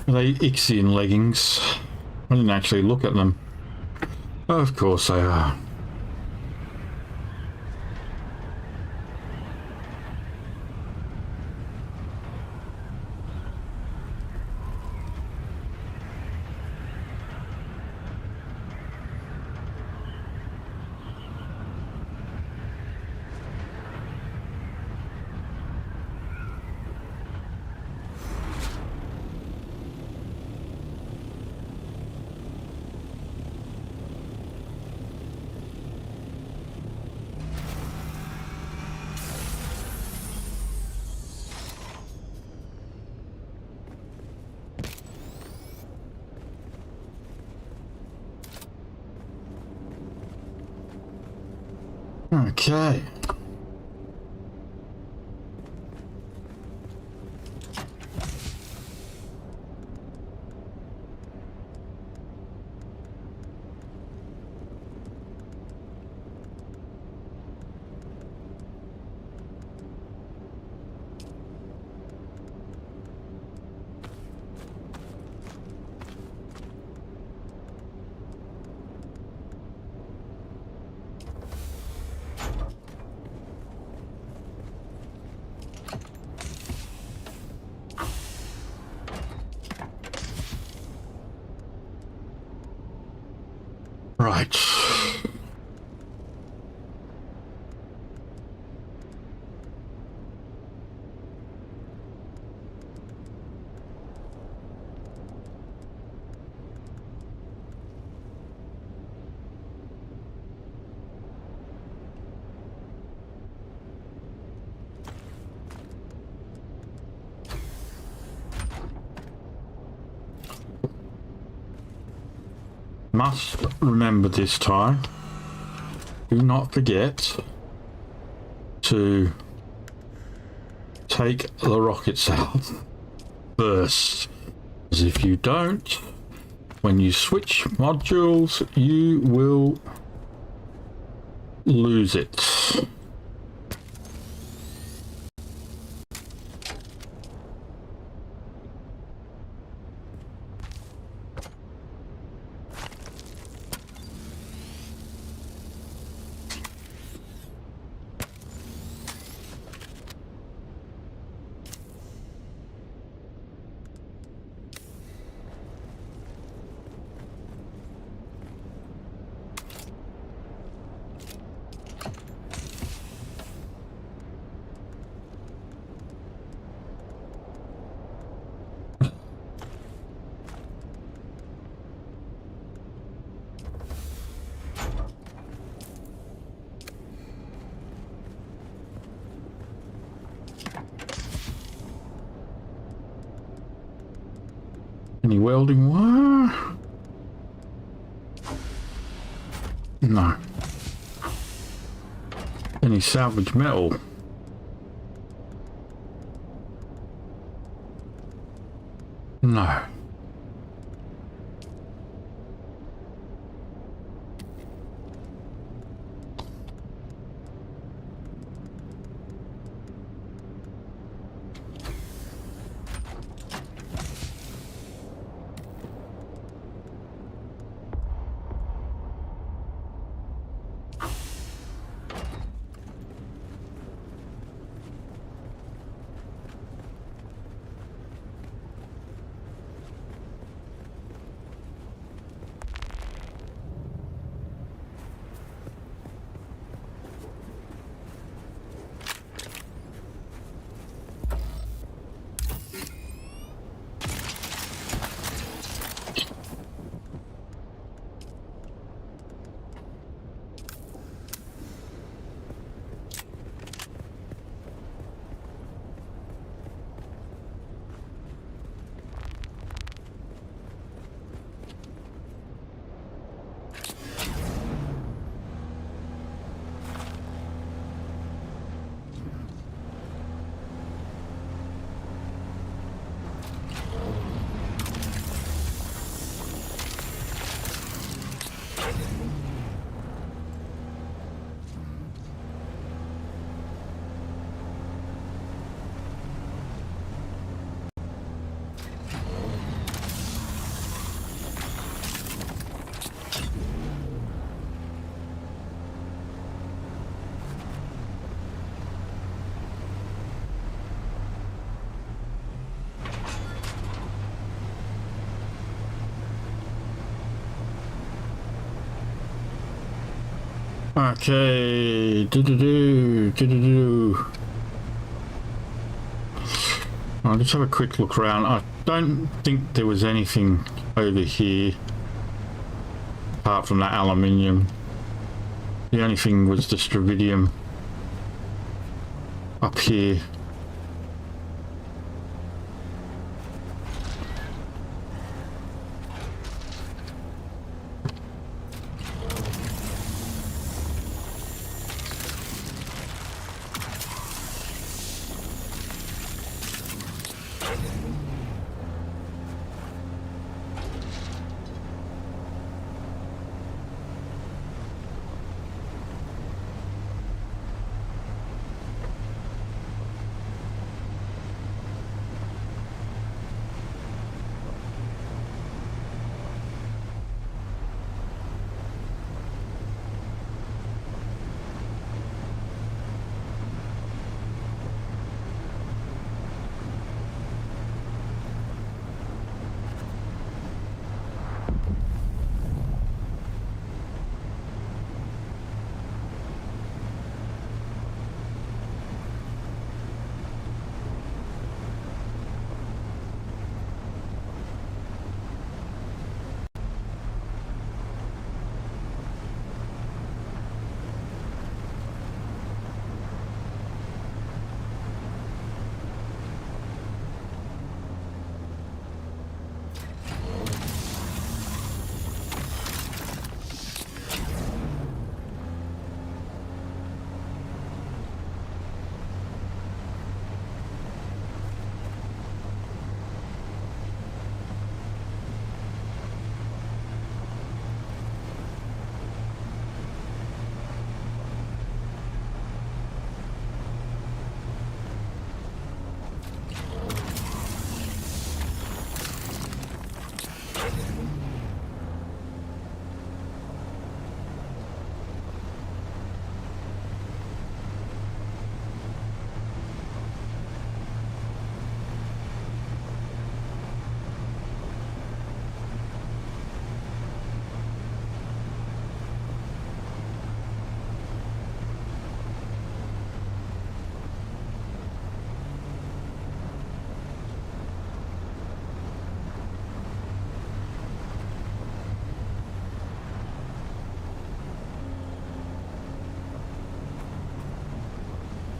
Are they Ixian leggings? I didn't actually look at them. Of course they are. Okay. Right. Must remember this time. Do not forget to take the rockets out first. Because if you don't, when you switch modules, you will lose it. Any welding wire? No. Any salvage metal? No. Okay, I'll just have a quick look around. I don't think there was anything over here apart from that aluminium. The only thing was the stravidium up here.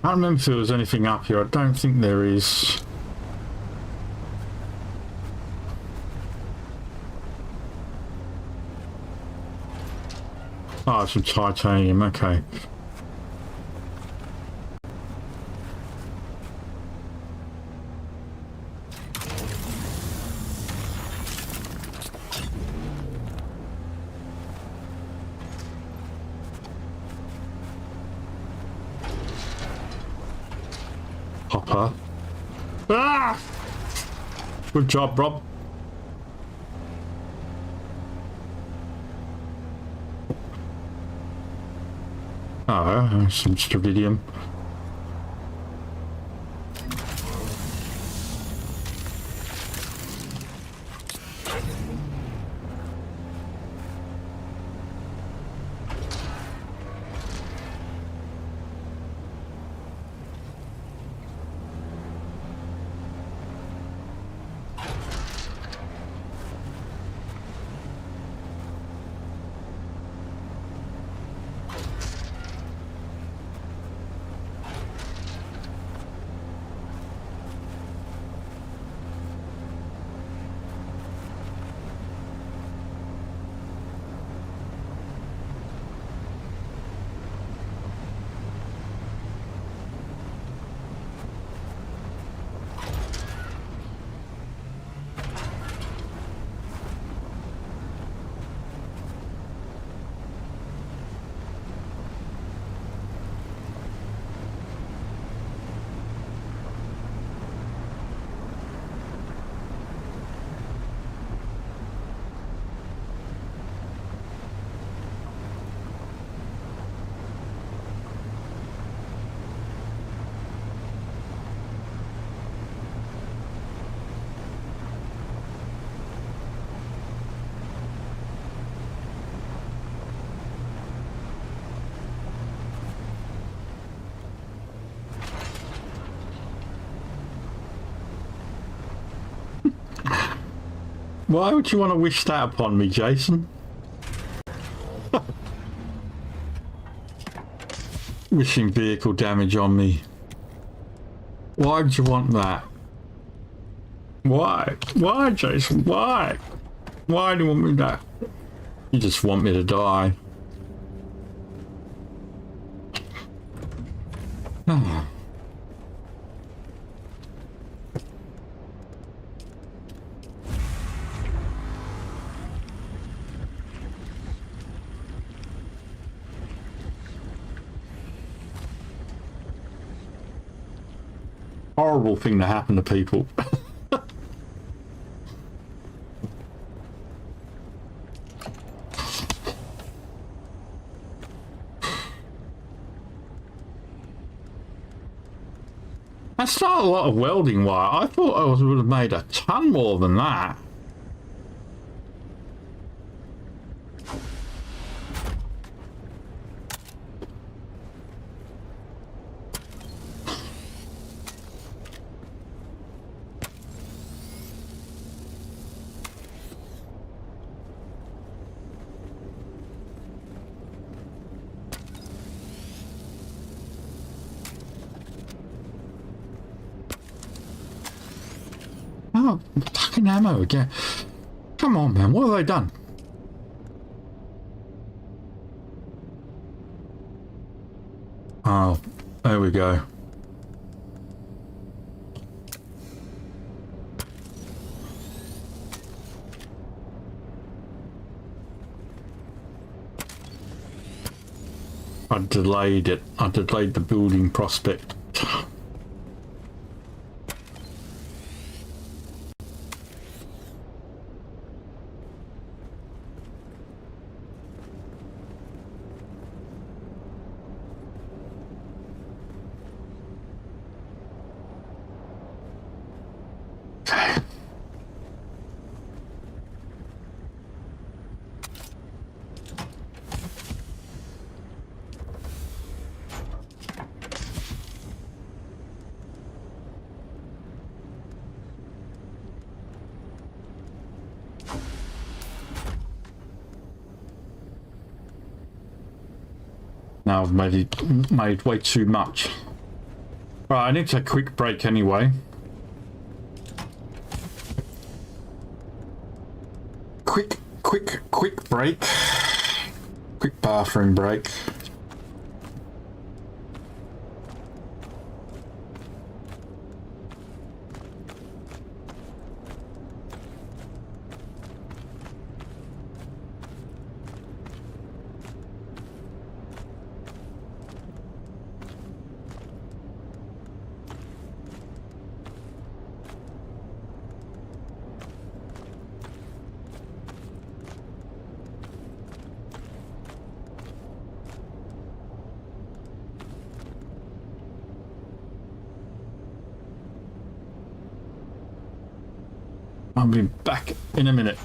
I don't remember if there was anything up here. I don't think there is. Oh, some titanium, okay. Hopper. Ah! Good job, Rob. Oh, some strontium. Why would you want to wish that upon me, Jason? Wishing vehicle damage on me. Why would you want that? Why? Why, Jason? Why? Why do you want me that? You just want me to die. Oh. Horrible thing to happen to people. That's not a lot of welding wire. I thought I would have made a ton more than that. Oh, fucking ammo again. Come on, man. What have they done? Oh, there we go. I delayed it. I delayed the building prospect. Now I've made way too much. Right, I need to take a quick break anyway. Quick break. Quick bathroom break. I'll be back in a minute.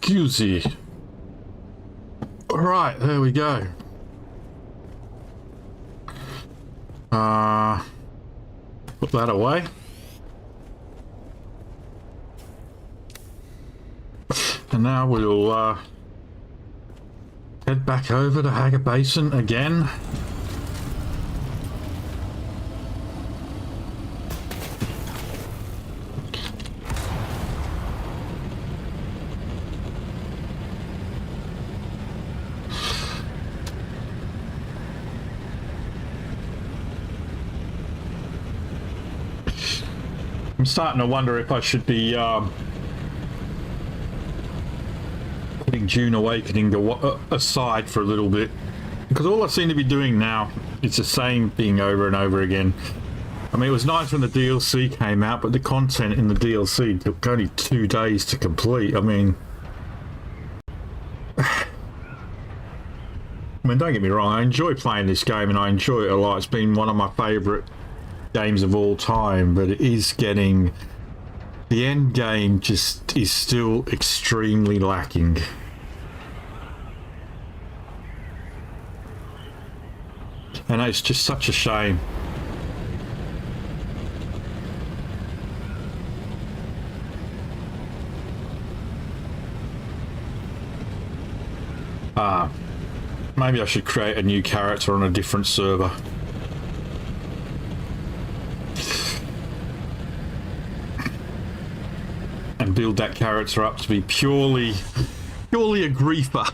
Excusey. Right, there we go. Put that away. And now we'll head back over to Hager Basin again. I'm starting to wonder if I should be putting Dune Awakening aside for a little bit, because all I seem to be doing now is the same thing over and over again. I mean, it was nice when the DLC came out, but the content in the DLC took only 2 days to complete. I mean, don't get me wrong, I enjoy playing this game and I enjoy it a lot. It's been one of my favourite games of all time, but it is getting, the end game just is still extremely lacking. And it's just such a shame. Maybe I should create a new character on a different server. And build that character up to be purely a griefer.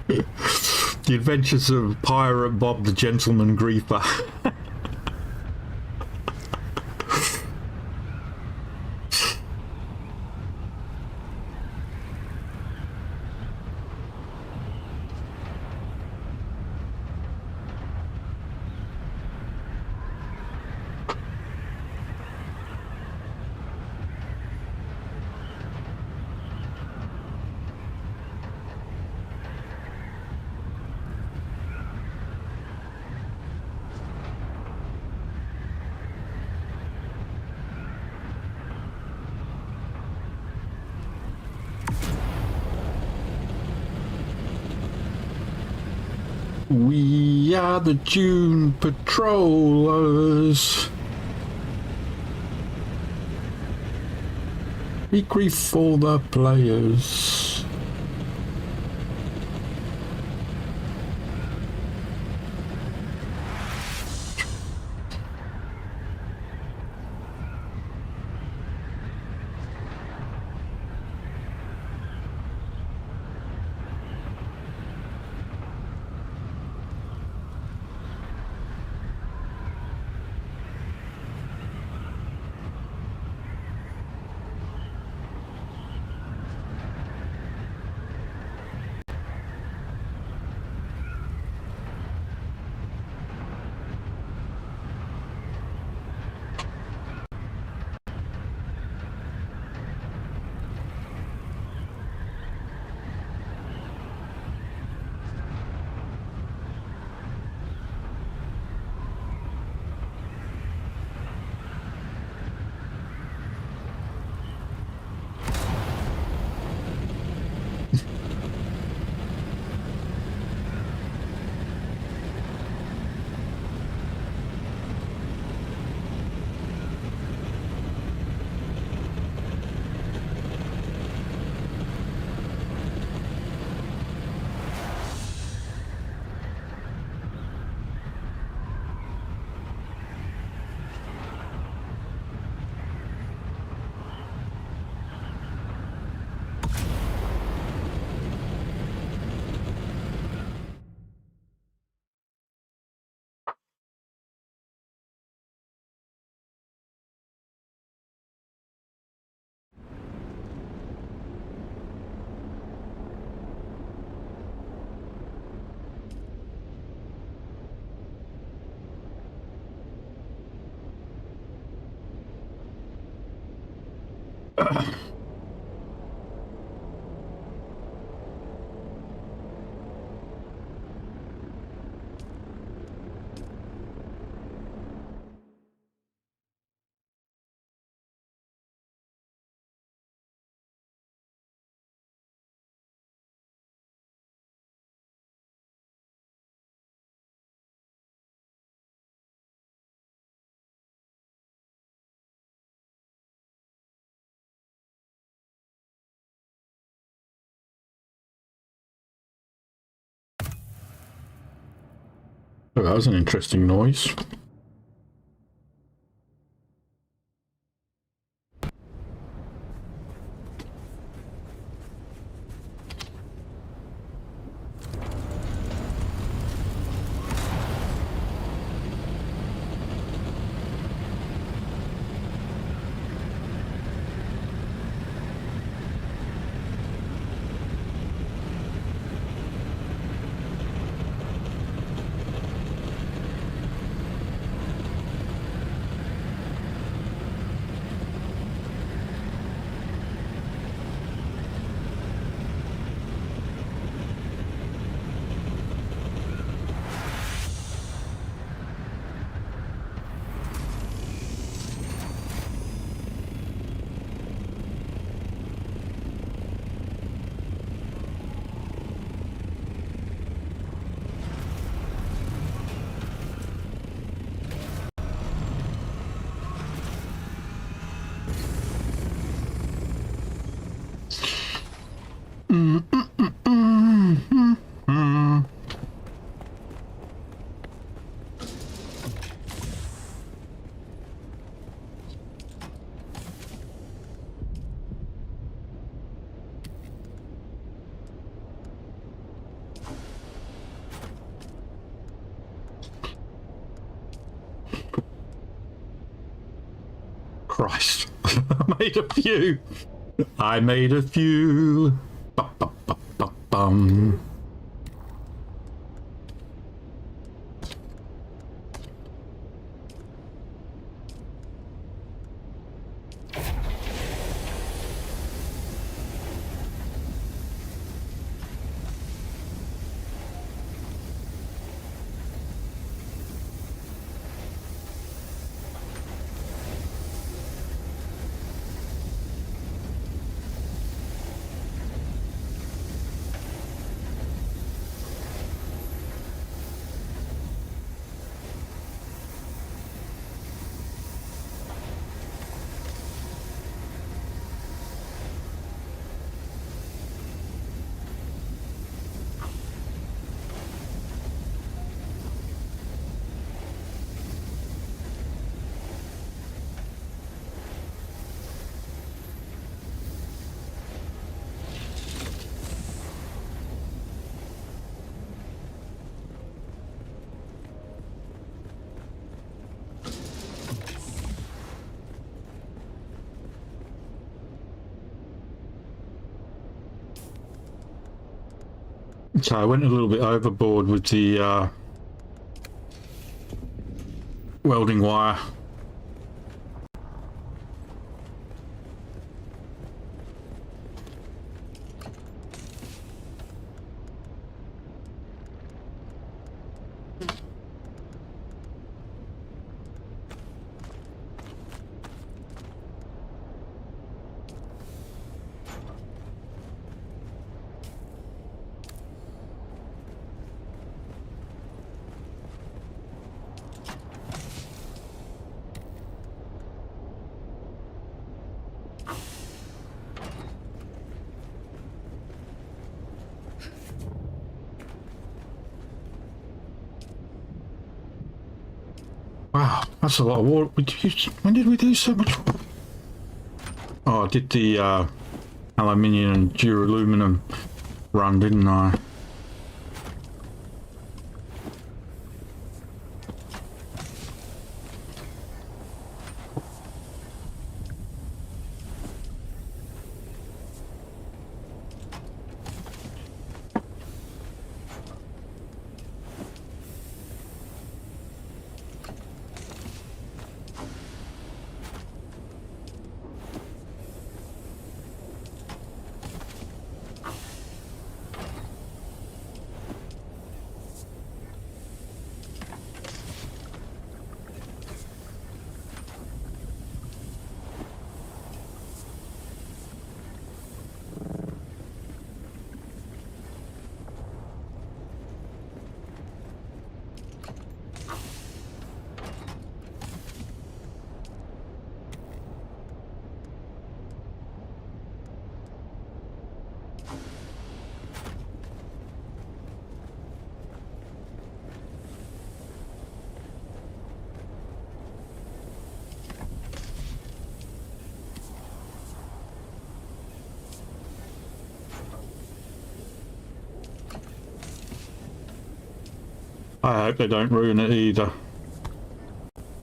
The Adventures of Pirate Bob the Gentleman Griefer. We are the Dune Patrollers. We grieve for the players. Oh, that was an interesting noise. Christ. I made a few. I made a few. Bum. So I went a little bit overboard with the welding wire. Wow, that's a lot of water. When did we do so much? Oh, I did the aluminium and duraluminum run, didn't I? I hope they don't ruin it either.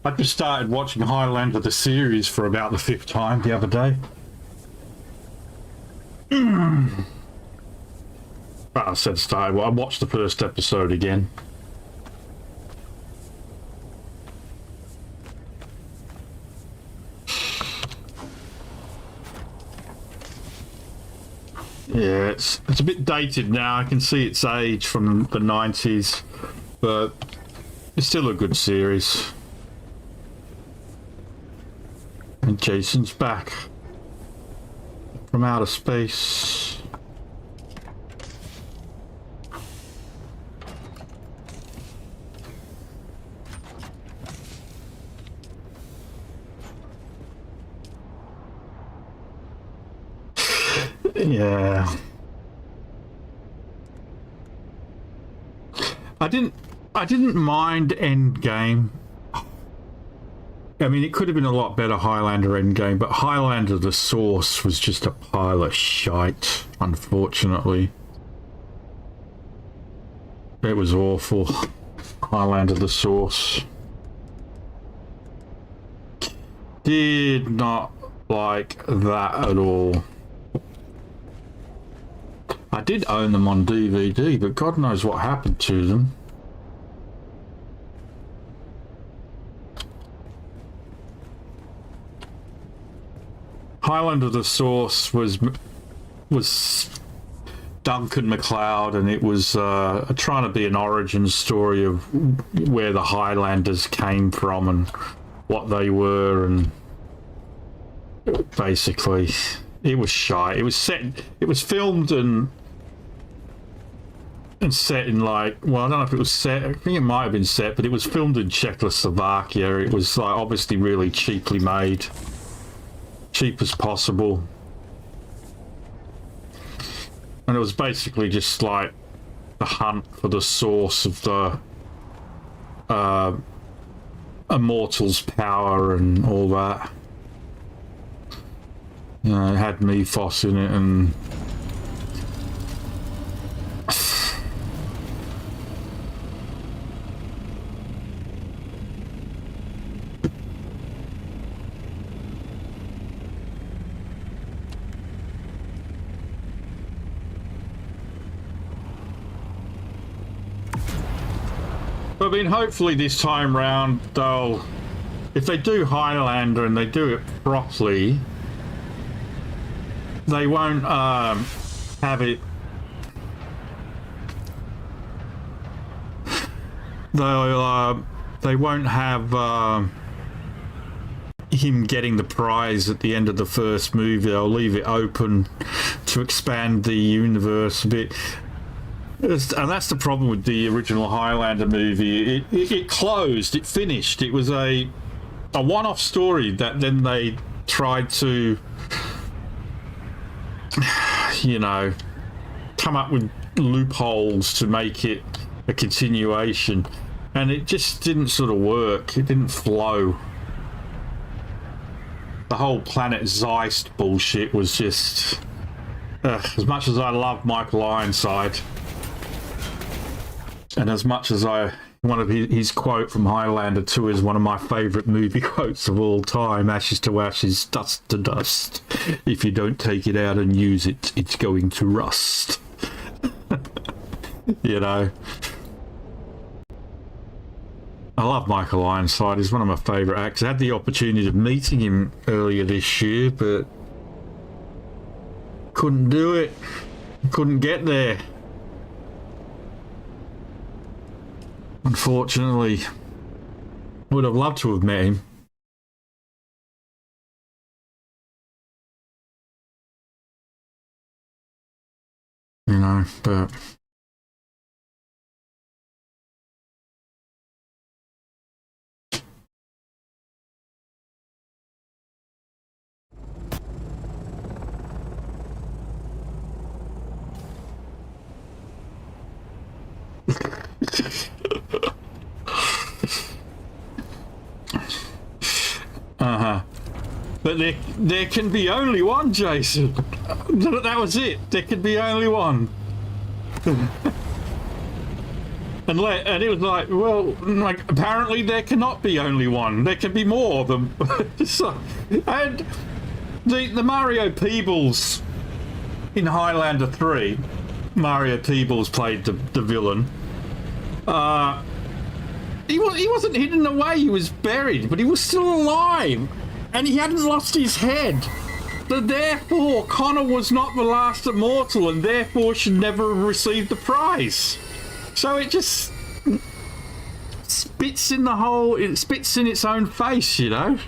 I just started watching Highlander the series for about the 5th time the other day. Well, I said started. Well, I watched the first episode again. Yeah, it's a bit dated now. I can see its age from the 90s, but it's still a good series. And Jason's back from outer space. Yeah. I didn't mind Endgame. I mean, it could have been a lot better, Highlander Endgame, but Highlander the Source was just a pile of shite, unfortunately. It was awful. Highlander the Source. Did not like that at all. I did own them on DVD, but God knows what happened to them. Highlander the Source was Duncan MacLeod, and it was trying to be an origin story of where the Highlanders came from and what they were, and basically it was shite. It was filmed and set in, like, well, I don't know if it was set, I think it might have been set, but it was filmed in Czechoslovakia. It was like obviously really cheaply made, cheap as possible, and it was basically just like the hunt for the source of the immortal's power and all that. You know, it had Mythos in it, and I mean, hopefully this time round they'll, if they do Highlander and they do it properly, they won't have it. They won't have him getting the prize at the end of the first movie. They'll leave it open to expand the universe a bit. And that's the problem with the original Highlander movie. It closed, it finished. It was a one-off story that then they tried to, you know, come up with loopholes to make it a continuation. And it just didn't sort of work. It didn't flow. The whole Planet Zeist bullshit was just... as much as I love Michael Ironside, and as much as one of his quote from Highlander 2 is one of my favourite movie quotes of all time: ashes to ashes, dust to dust. If you don't take it out and use it, it's going to rust. You know, I love Michael Ironside. He's one of my favourite actors. I had the opportunity of meeting him earlier this year, but couldn't do it. Couldn't get there. Unfortunately, would have loved to have met him. You know, but... But there can be only one, Jason. That was it. There can be only one. And it was like, well, like apparently there cannot be only one. There can be more of them. So, and the Mario Peebles in Highlander 3, Mario Peebles played the villain. He wasn't hidden away. He was buried, but he was still alive, and he hadn't lost his head. So therefore, Connor was not the last immortal, and therefore should never have received the prize. So it just spits in its own face, you know?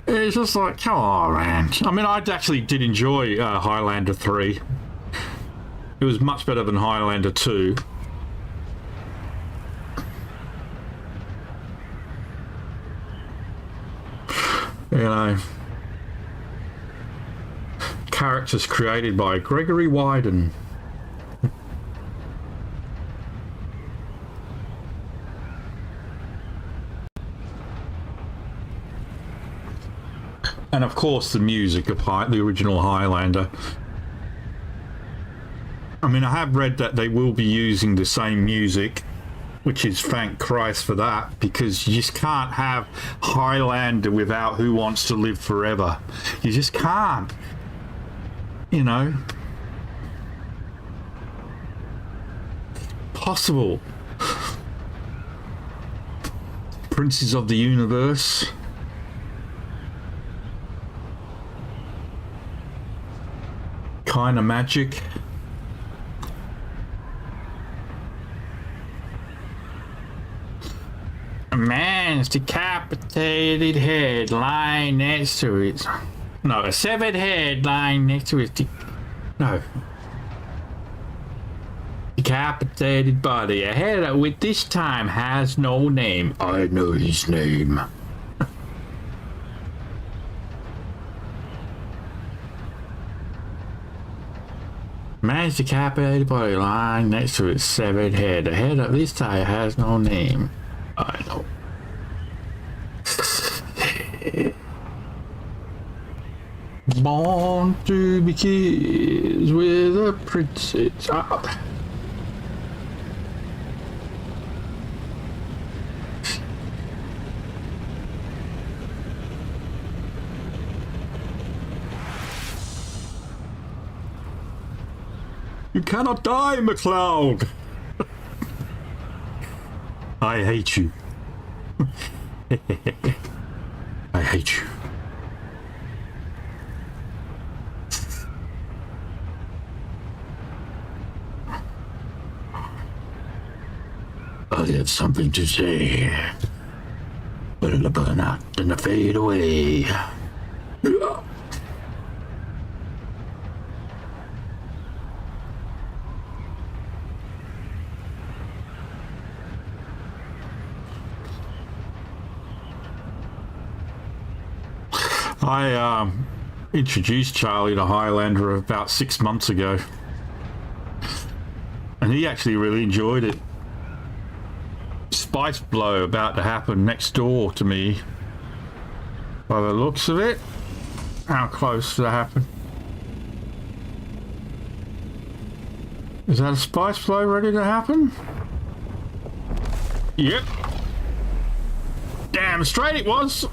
It's just like, come on, man. I mean, I actually did enjoy Highlander 3. It was much better than Highlander 2. You know, characters created by Gregory Wyden. And of course the music of the original Highlander. I mean, I have read that they will be using the same music, which is thank Christ for that, because you just can't have Highlander without Who Wants to Live Forever. You just can't. You know? Possible. Princes of the Universe. Kind of magic. A man's decapitated head lying next to it. No, a severed head lying next to it. No. Decapitated body. A head that with this time has no name. I know his name. Man's decapitated body lying next to its severed head. A head that this time has no name. I know. Born to be kissed with a princess. Ah. You cannot die, MacLeod. I hate you. I hate you. I have something to say, but it'll burn out and fade away. I introduced Charlie to Highlander about 6 months ago, and he actually really enjoyed it. Spice blow about to happen next door to me. By the looks of it, how close to happen? Is that a spice blow ready to happen? Yep. Damn straight it was.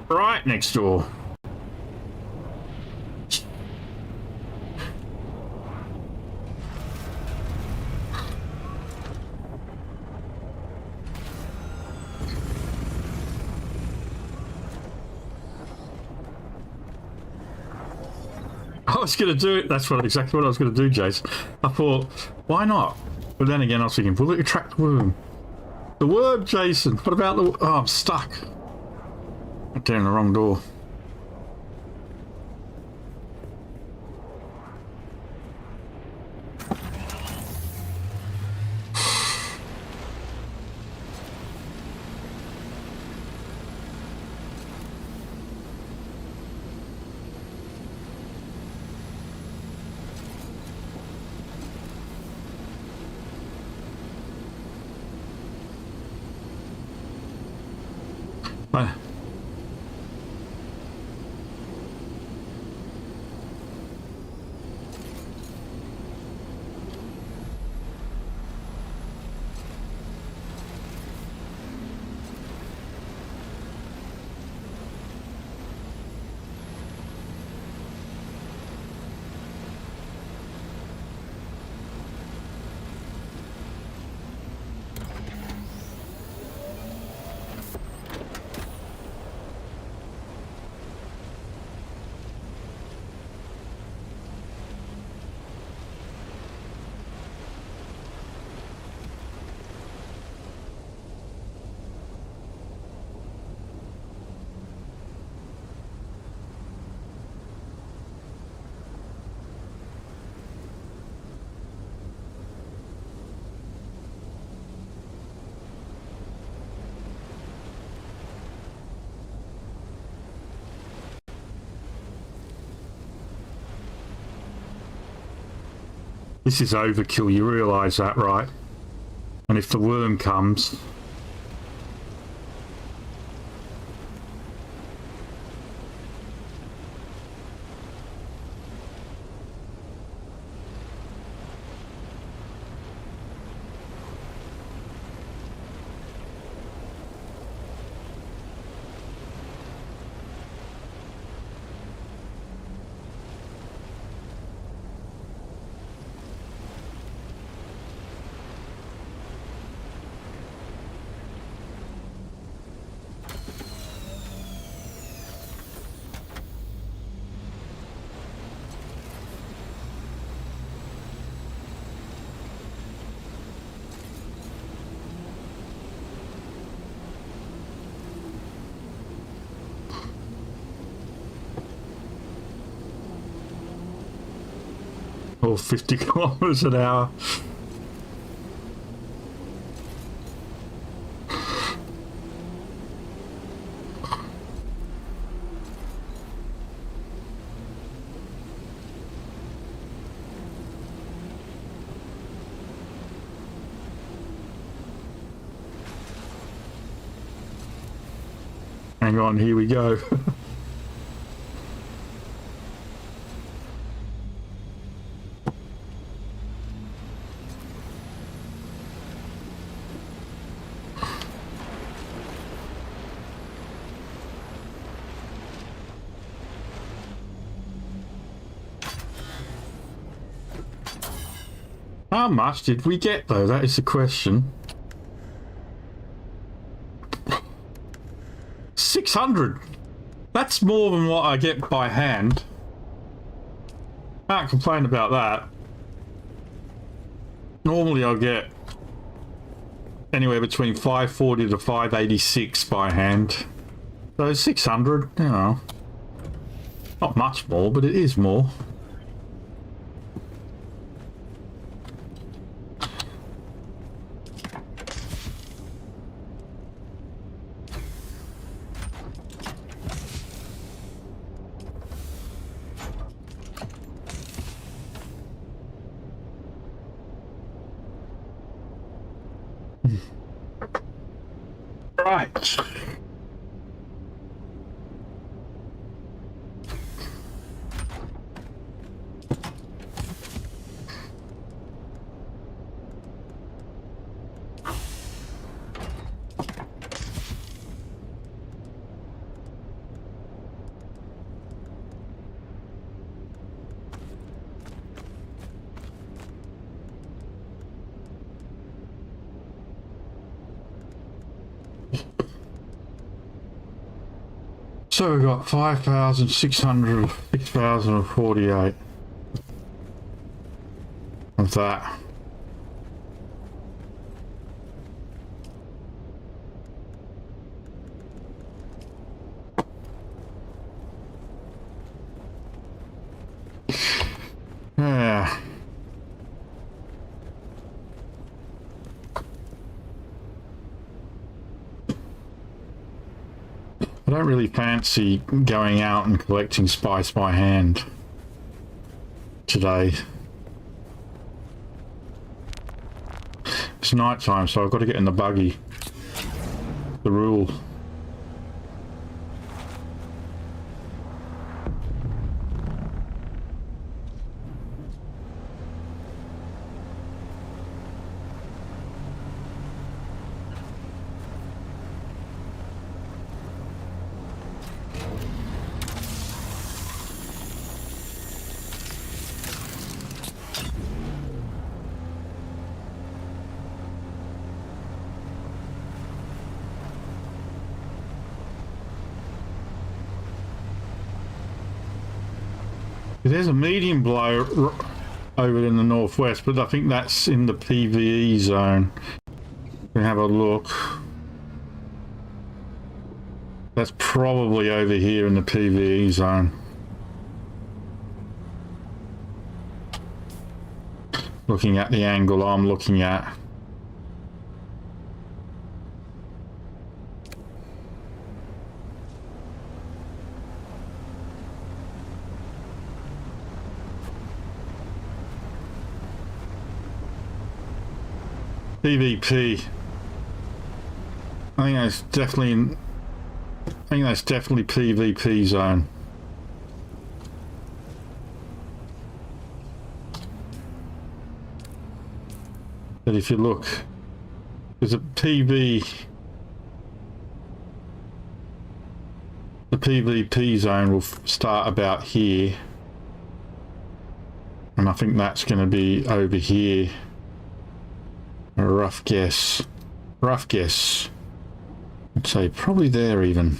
Right next door. I was going to do it. That's exactly what I was going to do, Jason. I thought, why not? But then again, I was thinking, will it attract the worm? The worm, Jason. What about the... Oh, I'm stuck. I'm down the wrong door. This is overkill, you realise that, right? And if the worm comes... or 50 kilometers an hour. Hang on, here we go. How much did we get though? That is the question. 600. That's more than what I get by hand. Can't complain about that. Normally I'll get anywhere between 540 to 586 by hand. So 600, you know. Not much more, but it is more. Right. So we've got 5,600, 6,048 of that. Yeah. I don't really fancy going out and collecting spice by hand today. It's night time, so I've got to get in the buggy. The rule. There's a medium blow over in the northwest, but I think that's in the PvE zone. We have a look. That's probably over here in the PvE zone. Looking at the angle I'm looking at. PvP. I think that's definitely PvP zone. But if you look, there's a the PvP zone will start about here, and I think that's going to be over here. A rough guess. I'd say probably there even.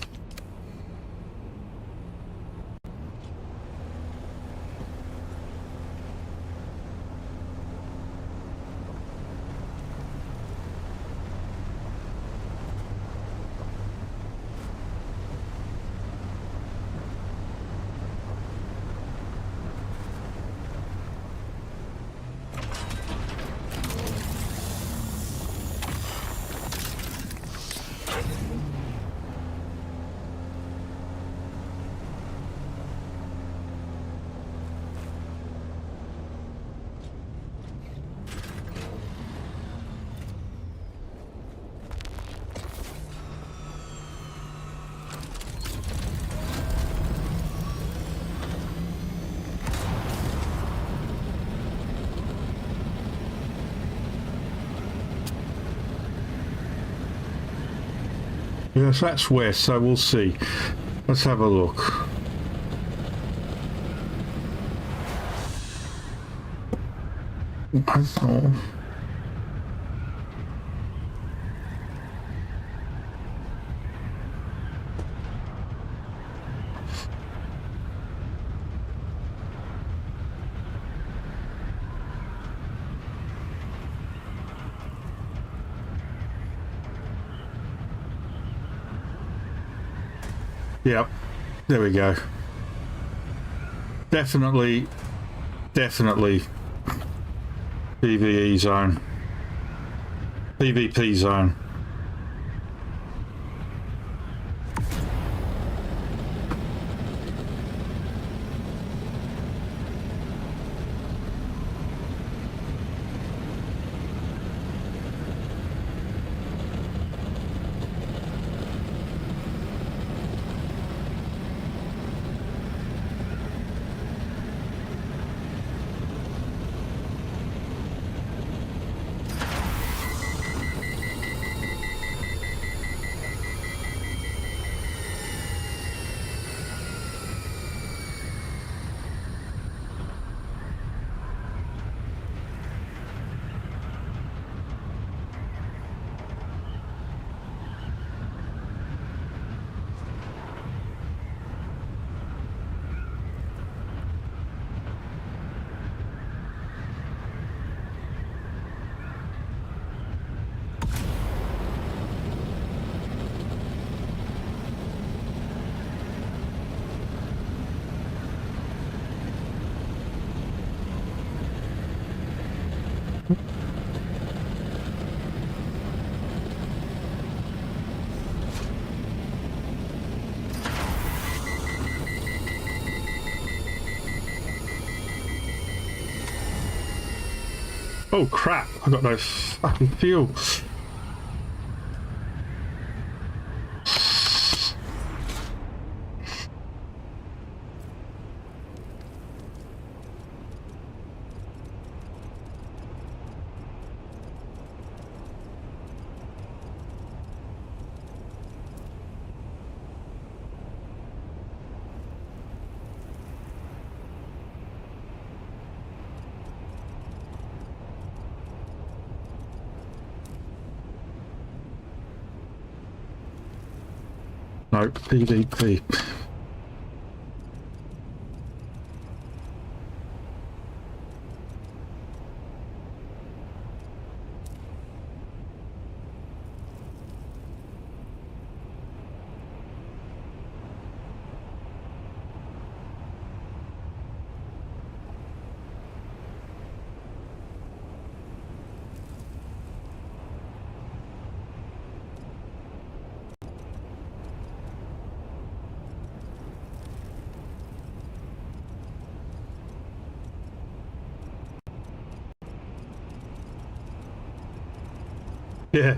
Yes, that's west, so we'll see. Let's have a look. I thought... Yep, there we go. Definitely PvE zone. PvP zone. Oh crap, I got no fucking fuel. No, PvP. Yeah.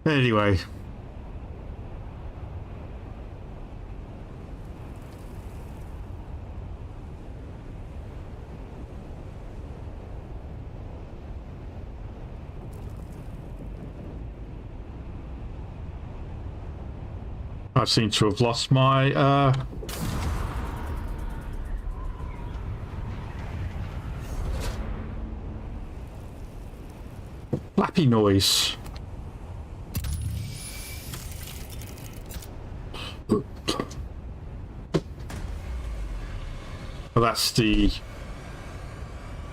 Anyway. I seem to have lost my flappy noise. Well, that's the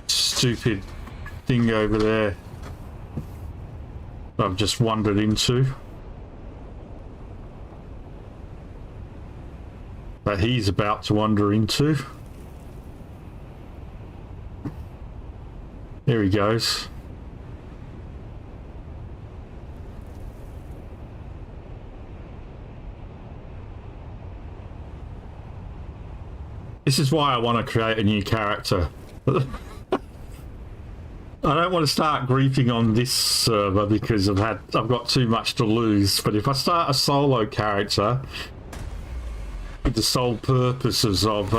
stupid thing over there I've just wandered into. That he's about to wander into. There he goes. This is why I want to create a new character. I don't want to start griefing on this server because I've got too much to lose. But if I start a solo character with the sole purposes of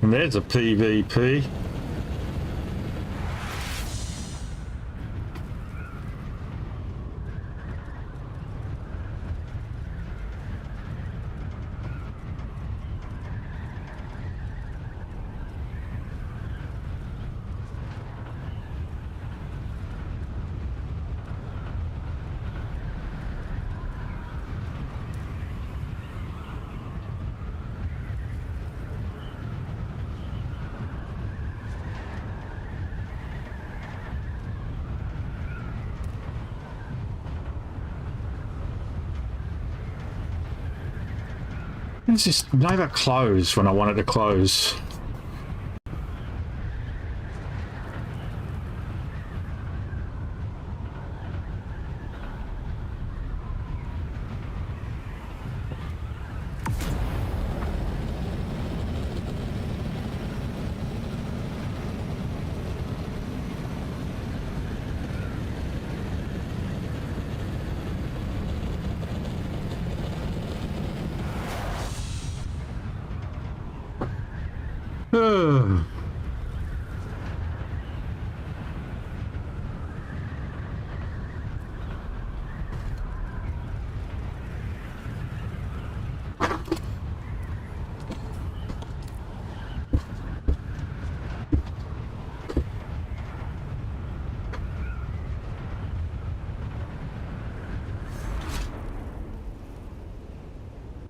and there's a PvP. It's just never close when I want it to close.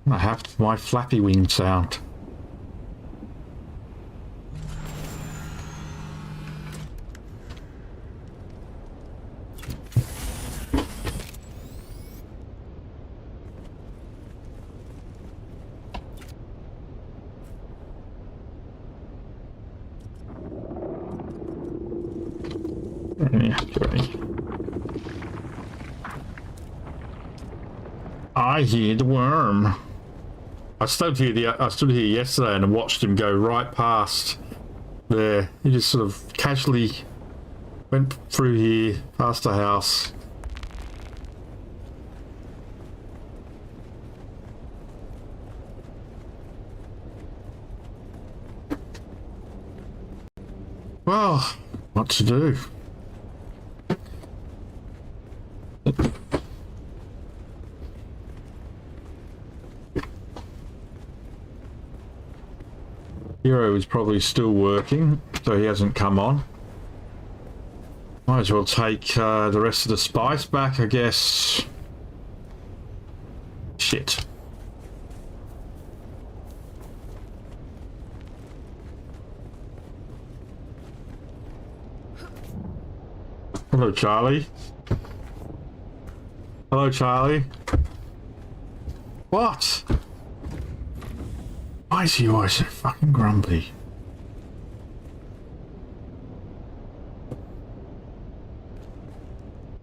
I have my flappy wing sound. I hear the worm. I stood here yesterday and watched him go right past there. He just sort of casually went through here, past the house. Well, what to do? Hero is probably still working, so he hasn't come on. Might as well take the rest of the spice back, I guess. Shit. Hello, Charlie. Hello, Charlie. What? Why is he always so fucking grumpy?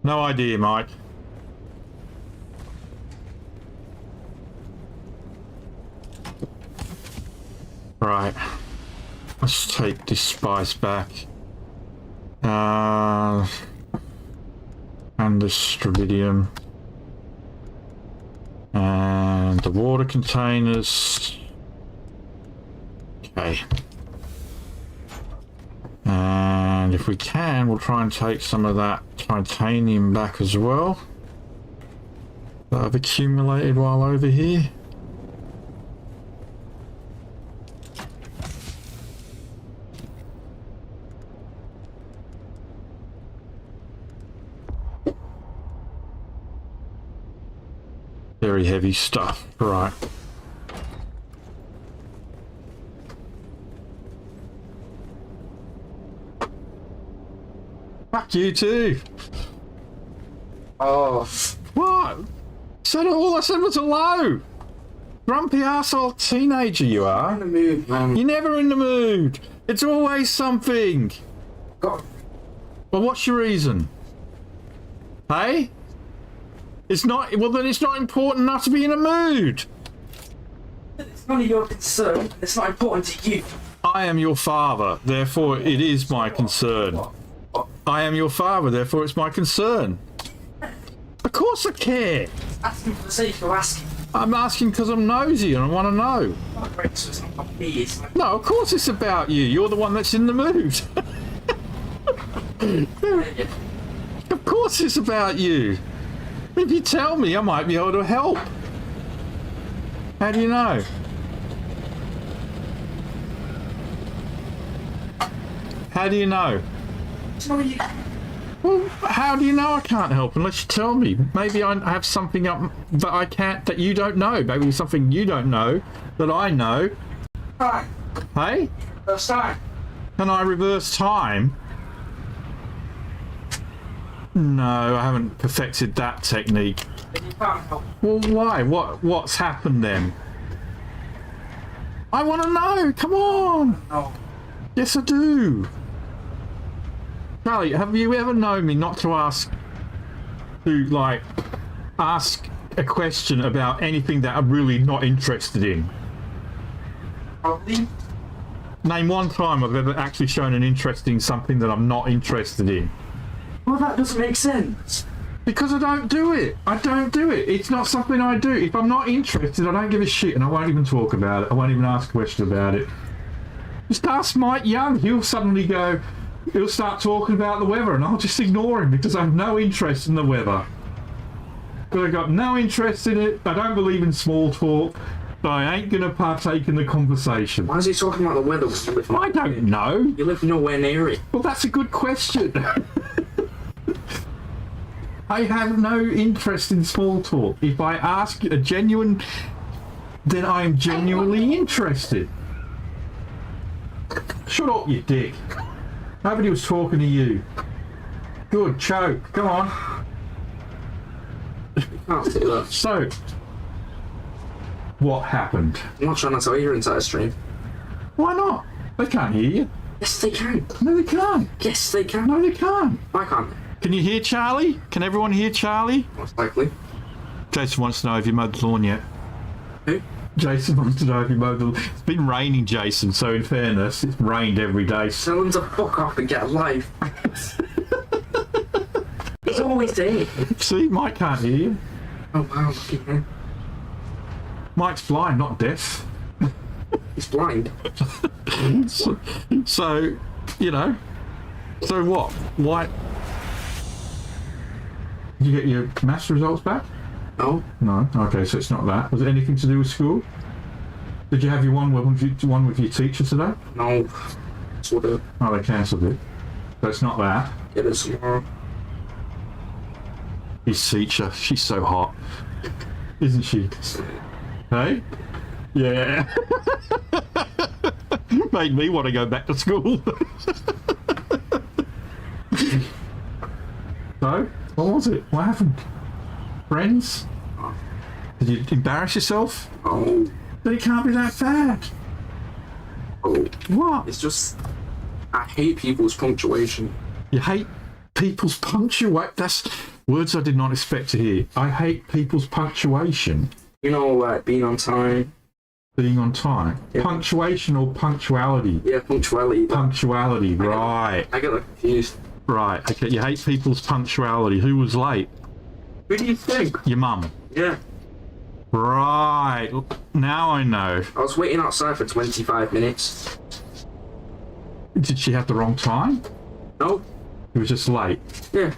No idea, Mike. Right. Let's take this spice back. And the stridinium. And the water containers. Okay. And if we can, we'll try and take some of that titanium back as well that I've accumulated while over here. Very heavy stuff, right. Fuck you too. Oh. What? Said all I said was hello. Grumpy arsehole teenager you are. In the mood, man. You're never in the mood. It's always something. God. Well, what's your reason? Hey? It's not, well then it's not important enough to be in a mood. It's none of your concern. It's not important to you. I am your father, therefore it is my concern. I am your father, therefore it's my concern. Of course I care. Asking for the sake of asking. I'm asking because I'm nosy and I want to know. Oh, great, so it's not about me, it's like, No, of course it's about you. You're the one that's in the mood. Of course it's about you. If you tell me, I might be able to help. How do you know? How do you know? no, you. Well, how do you know I can't help unless you tell me? Maybe I have something up that I can't, that you don't know. Maybe there's something you don't know that I know. Right. Hey? First time. Can I reverse time? No, I haven't perfected that technique. Then you can't help. Well, why? What's happened then? I want to know. Come on. No. Yes, I do. Charlie, have you ever known me not to ask a question about anything that I'm really not interested in? Probably. Name one time I've ever actually shown an interest in something that I'm not interested in. Well, that doesn't make sense. Because I don't do it. I don't do it. It's not something I do. If I'm not interested, I don't give a shit and I won't even talk about it. I won't even ask a question about it. Just ask Mike Young. He'll suddenly go, he'll start talking about the weather and I'll just ignore him because I have no interest in the weather. But I've got no interest in it. I don't believe in small talk. I ain't going to partake in the conversation. Why is he talking about the weather when you live I don't know. You live nowhere near it. Well, that's a good question. I have no interest in small talk. If I ask a genuine, then I am genuinely interested. Shut up, you dick. Nobody was talking to you. Good, choke. Come on. You can't do that. So, what happened? I'm not trying to tell you your entire stream. Why not? They can't hear you. Yes, they can. No, they can't. Yes, they can. No, they can't. I can't. Can you hear Charlie? Can everyone hear Charlie? Most likely. Jason wants to know if you mowed the lawn yet. Who? Jason wants to know if you mowed the lawn. It's been raining, Jason, so in fairness, it's rained every day. Tell them to fuck off and get a life. He's always there. See, Mike can't hear you. Oh wow, lucky him. Mike's blind, not deaf. He's blind. So, you know. So what? Why? Did you get your maths results back? No. No. Okay, so it's not that. Was it anything to do with school? Did you have your one with your teacher today? No. Sort of. Oh, they cancelled it. So it's not that. Get it tomorrow. His teacher, she's so hot, isn't she? Hey? Yeah. Made me want to go back to school. So, what was it? What happened? Friends? Did you embarrass yourself? Oh, But it can't be that bad. oh. What? It's just, I hate people's punctuation. You hate people's punctuation? That's words I did not expect to hear. I hate people's punctuation. You know, like being on time. Being on time. Yeah. Punctuation or punctuality? Yeah, punctuality. Punctuality, right. I get that confused. Right, okay. You hate people's punctuality. Who was late? Who do you think? Your mum. Yeah. Right. Now I know. I was waiting outside for 25 minutes. Did she have the wrong time? No. It was just late. Yeah.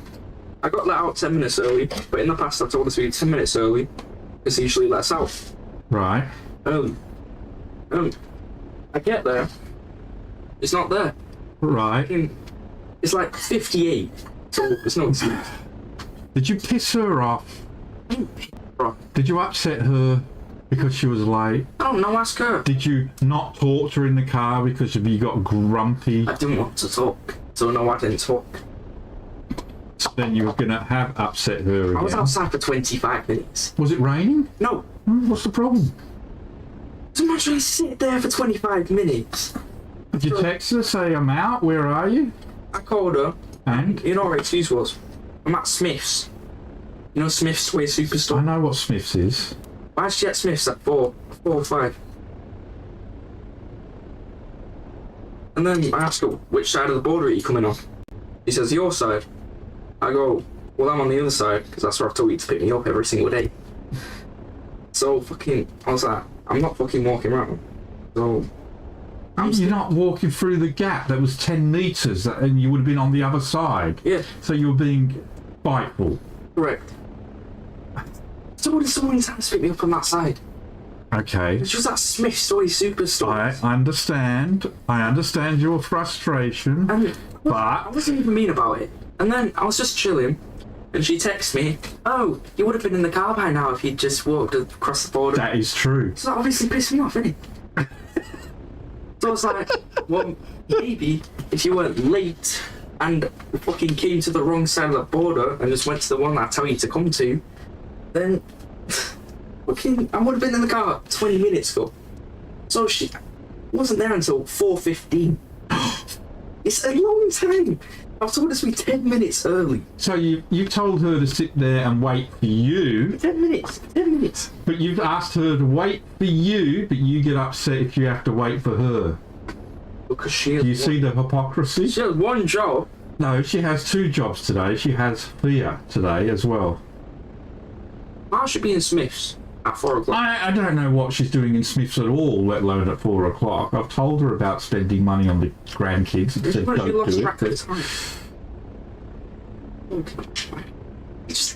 I got let out 10 minutes early, but in the past I told us to be 10 minutes early, because he usually lets out Right. early. I get there. It's not there. Right. It's like 58, so it's no excuse. Did you piss her off? Bro, Did you upset her because she was late? I don't know, ask her. Did you not talk to her in the car because you got grumpy? I didn't want to talk, so no, I didn't talk. So then you were going to have upset her again. I was outside for 25 minutes. Was it raining? No, What's the problem? so imagine I sit there for 25 minutes. Did you text her, say, I'm out, where are you? I called her, And? you know her excuse was, I'm at Smith's. You know Smith's Way I Superstore? know what Smith's is. Why is she at Smith's at 4 or 5? And then I asked her, which side of the border are you coming on? She says, your side. I go, well, I'm on the other side, because that's where I've told you to pick me up every single day. So I was like, I'm not fucking walking around. So, You're not walking through the gap that was 10 metres and you would have been on the other side. yeah, So you were being spiteful. correct. So someone's had to pick me up on that side. Okay. She was at Smith's Way Superstore. I understand. I understand your frustration. And I But wasn't even mean about it. And then I was just chilling, and she texts me, oh, you would have been in the car by now if you'd just walked across the border. that is true. So that obviously pissed me off, innit? So I was like, well, maybe if you weren't late and fucking came to the wrong side of the border and just went to the one that I tell you to come to, then fucking I would have been in the car 20 minutes ago. So she wasn't there until 4:15. It's a long time. I was told us to be 10 minutes early. So you told her to sit there and wait for you, 10 minutes. 10 minutes. but you've asked her to wait for you, but you get upset if you have to wait for her. Because she has, Do you see the hypocrisy? she has one job. No, she has two jobs today. She has Thea today as well. I should be in Smith's at 4 o'clock. I don't know what she's doing in Smith's at all, let alone at 4 o'clock. I've told her about spending money on the grandkids and said She don't lost do track of it. time. It's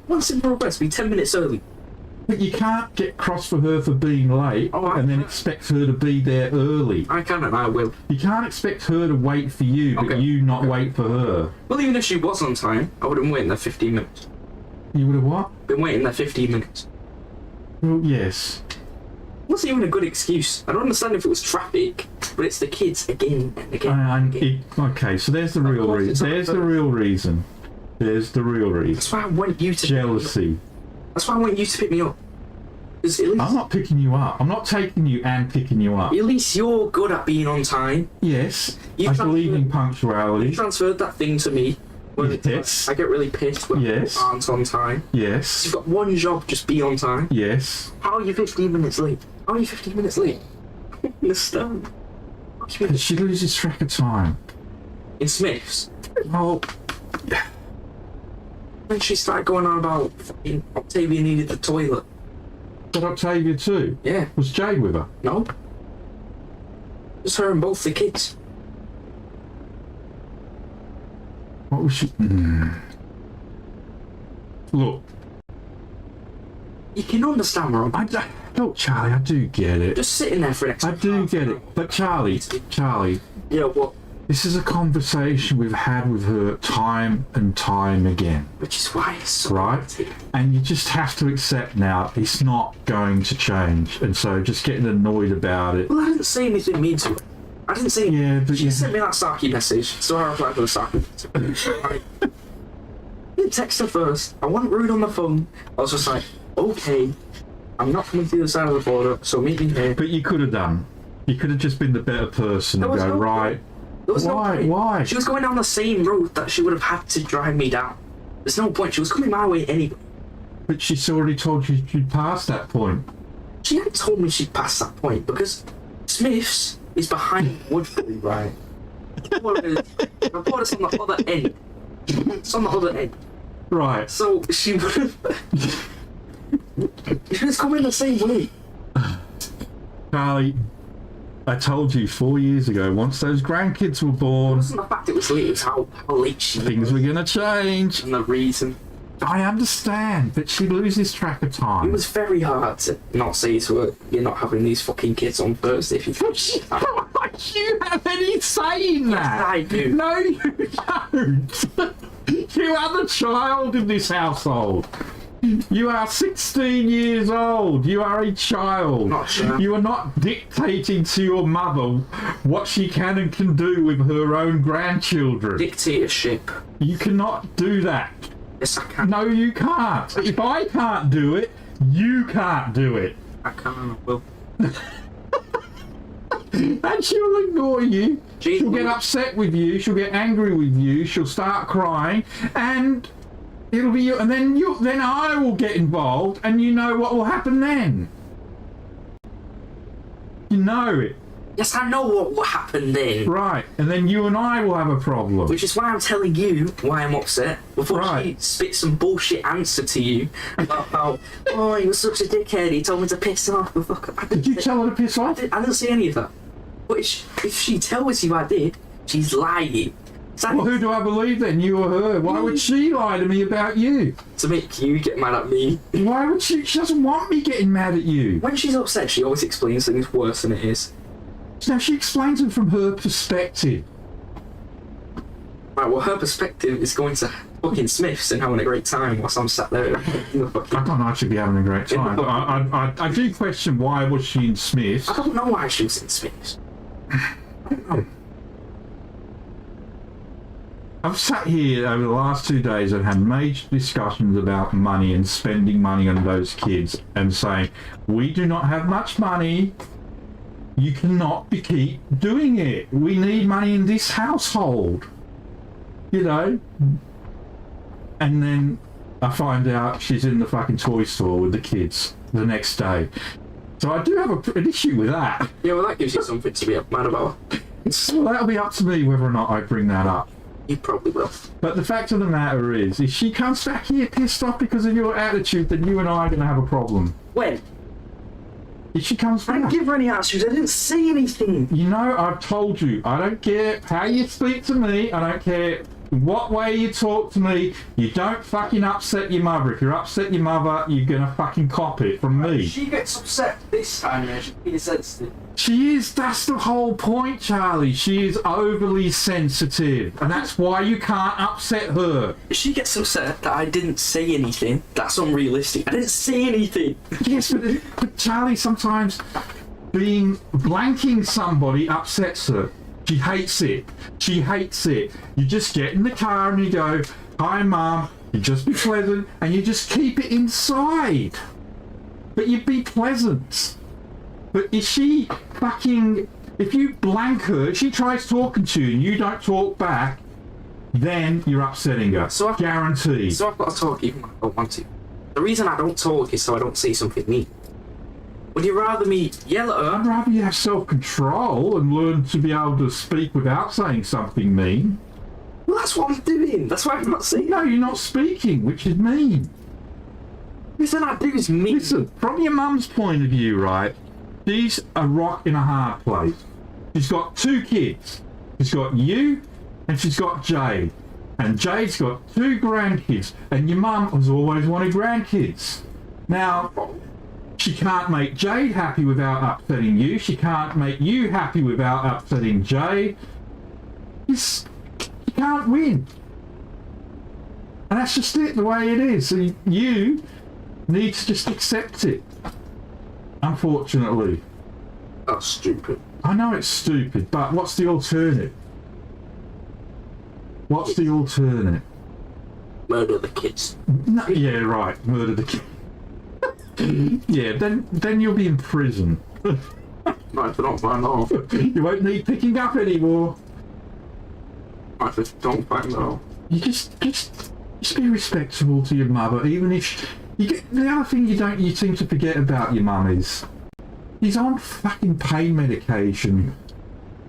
one simple request, be 10 minutes early. But you can't get cross for her for being late Oh, I and then can't. expect her to be there early. I can and I will. You can't expect her to wait for you, but Okay. you not wait for her. Well, even if she was on time, I would have been waiting there 15 minutes. You would have what? Been waiting there 15 minutes. Well, yes. Wasn't even a good excuse. I don't understand if it was traffic, but it's the kids again and again. And okay, so there's the real course reason. it's not There's the fair. real reason. There's the real reason. That's why I want you to. Jealousy. That's why I want you to pick me up. Because at least, I'm not picking you up. I'm not taking you and picking you up. at least you're good at being on time. Yes, You I transferred- believe in You punctuality. transferred that thing to me. When Yes. I get really pissed when Yes. people aren't on time. Yes. You've got one job, just be on time. Yes. How are you 15 minutes late? How are you 15 minutes late? I don't understand. What do you mean? She loses track of time. In Smith's, Well, when she started going on about fucking Octavia needed the toilet. but Octavia too. Yeah, Was Jade with her? no. Just her and both the kids. What was she? Look, You can understand where I'm look, Charlie, I do get it. just sitting there for an extra I do half get an it. hour. But Charlie, Yeah, what? this is a conversation we've had with her time and time again, Which is why it's so right? irritating. And you just have to accept now it's not going to change. And so just getting annoyed about it. Well, I didn't say anything mean to her. I didn't say. Yeah, but she sent me that Saki message, so I replied to the Saki message. I didn't text her first. I wasn't rude on the phone. I was just like, okay, I'm not coming to the other side of the border, so meet me here. But you could have done. You could have just been the better person and go, right. There was no point. Why? She was going down the same road that she would have had to drive me down. There's no point. She was coming my way anyway. But she's already told you she'd passed that point. She hadn't told me she'd passed that point because Smith's is behind Woodbury, right? The border's on the other end. It's on the other end. Right. So she would have. She was coming the same way. Charlie, I told you 4 years ago, once those grandkids were It born, wasn't the fact it was late, it was how late she things was. were going to change. And the reason. I understand, but she loses track of It time. was very hard to not say to her, you're not having these fucking kids on Thursday if you Don't you have any say in that? I do. No, you don't. You are the child in this household. You are 16 years old. You are a child. Not sure. You are not dictating to your mother what she can and can do with her own grandchildren. Dictatorship. You cannot do that. Yes, I can. No, you can't. If I can't do it, you can't do it. I can and I will. And she'll ignore you. Gee, She'll get well- upset with you. She'll get angry with you. She'll start crying, and it'll be you. And then I will get involved, and you know what will happen then. You know it, Yes, I know what will happen then. right? And then you and I will have a problem. Which is why I'm telling you why I'm upset. Before she Right. spits some bullshit answer to you about how, oh, he was such a dickhead, he told me to piss off. Did you tell her to piss off? I didn't say any of that. But if she tells you I did, she's lying. Well, who do I believe then, you or her? Why would she lie to me about you? To make you get mad at me. Why would she? She doesn't want me getting mad at you. When she's upset, she always explains things worse than it is. Now she explains it from her perspective. Right, well, her perspective is going to fucking Smith's and having a great time whilst I'm sat there in the fucking... I don't know, I should be having a great time. But I do question why was she in Smith's. I don't know why she was in Smith's. I don't know. I've sat here over the last 2 days and had major discussions about money and spending money on those kids and saying, we do not have much money. You cannot keep doing it. We need money in this household. You know? And then I find out she's in the fucking toy store with the kids the next day. So I do have an issue with that. Yeah, well, that gives you something to be mad about. Well, that'll be up to me whether or not I bring that up. You probably will. But the fact of the matter is, if she comes back here pissed off because of your attitude, then you and I are going to have a problem. When? If she comes I didn't back, give her any answers. I didn't say anything. you know, I've told you, I don't care how you speak to me, I don't care what way you talk to me, you don't fucking upset your mother. If you upset your mother, you're going to fucking cop it from me. She gets upset this time, yeah. She's being sensitive. She is, that's the whole point, Charlie. She is overly sensitive, and that's why you can't upset her. If she gets upset that I didn't say anything, that's unrealistic. I didn't say anything. Yes, but Charlie, sometimes blanking somebody upsets her. She hates it. She hates it. You just get in the car and you go, hi Mum, you just be pleasant, and you just keep it inside. But you be pleasant. But if you blank her, she tries talking to you and you don't talk back, then you're upsetting her. So Guaranteed. So I've got to talk even when I don't want to. The reason I don't talk is so I don't say something mean. Would you rather me yell at her? I'd rather you have self-control and learn to be able to speak without saying something mean. Well, that's what I'm doing. That's why I'm not saying. No, you're not speaking, which is mean. Everything I do is mean. Listen, from your mum's point of view, right, she's a rock in a hard place. She's got 2 kids. She's got you and she's got Jade. And Jade's got 2 grandkids. And your mum has always wanted grandkids. Now, she can't make Jade happy without upsetting you. She can't make you happy without upsetting Jade. You can't win. And that's just it, the way it is. So you need to just accept it. Unfortunately. That's stupid. I know it's stupid, but what's the alternative? What's the alternative? Murder the kids. No, yeah, right. Murder the kid. Yeah, then you'll be in prison. Right, if I don't find out. You won't need picking up anymore. Right, if I don't find out. You just be respectful to your mother, even if you get. The other thing you seem to forget about your mum is he's on fucking pain medication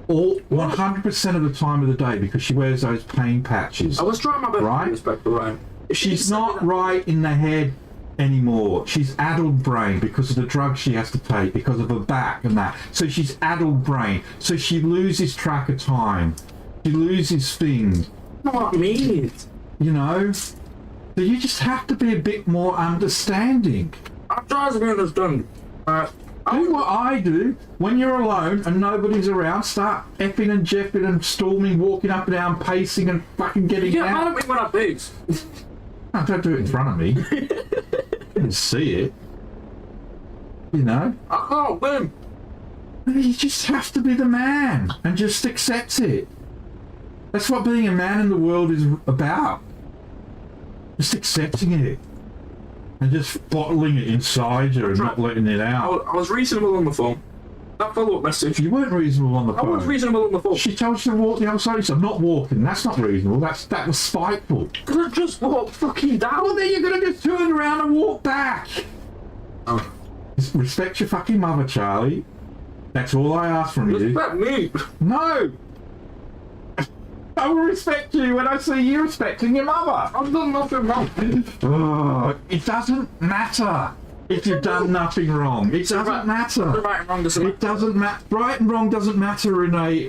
all 100% of the time of the day because she wears those pain patches. I was trying my best Right? to be respectful, right? She's not right in the head anymore. She's addled brain because of the drugs she has to take, because of her back and that. So she's addled brain. So she loses track of time. She loses things. That's not what I mean. You know? So you just have to be a bit more understanding. I'm trying to be understanding. Do what I do when you're alone and nobody's around. Start effing and jeffing and storming, walking up and down, pacing and fucking getting Yeah, I out. don't mean when I pace. No, don't do it in front of me. You can see it. You know? I can't win. You just have to be the man and just accept it. That's what being a man in the world is about. Just accepting it. And just bottling it inside you and not letting it out. I was reasonable on the phone. That follow-up message. You weren't reasonable on the I phone. was reasonable on the phone. She told you to walk the other side. You said, I'm not walking. That's not reasonable. That was spiteful. Because I just walked fucking down. Well, then you're going to just turn around and walk back. Oh. Just respect your fucking mother, Charlie. That's all I ask from you. Respect me. No! I will respect you when I see you respecting your mother. I've done nothing wrong. Oh, it doesn't matter if you've done nothing wrong. It doesn't matter. Right and wrong doesn't It matter. doesn't matter. Right and wrong doesn't matter in a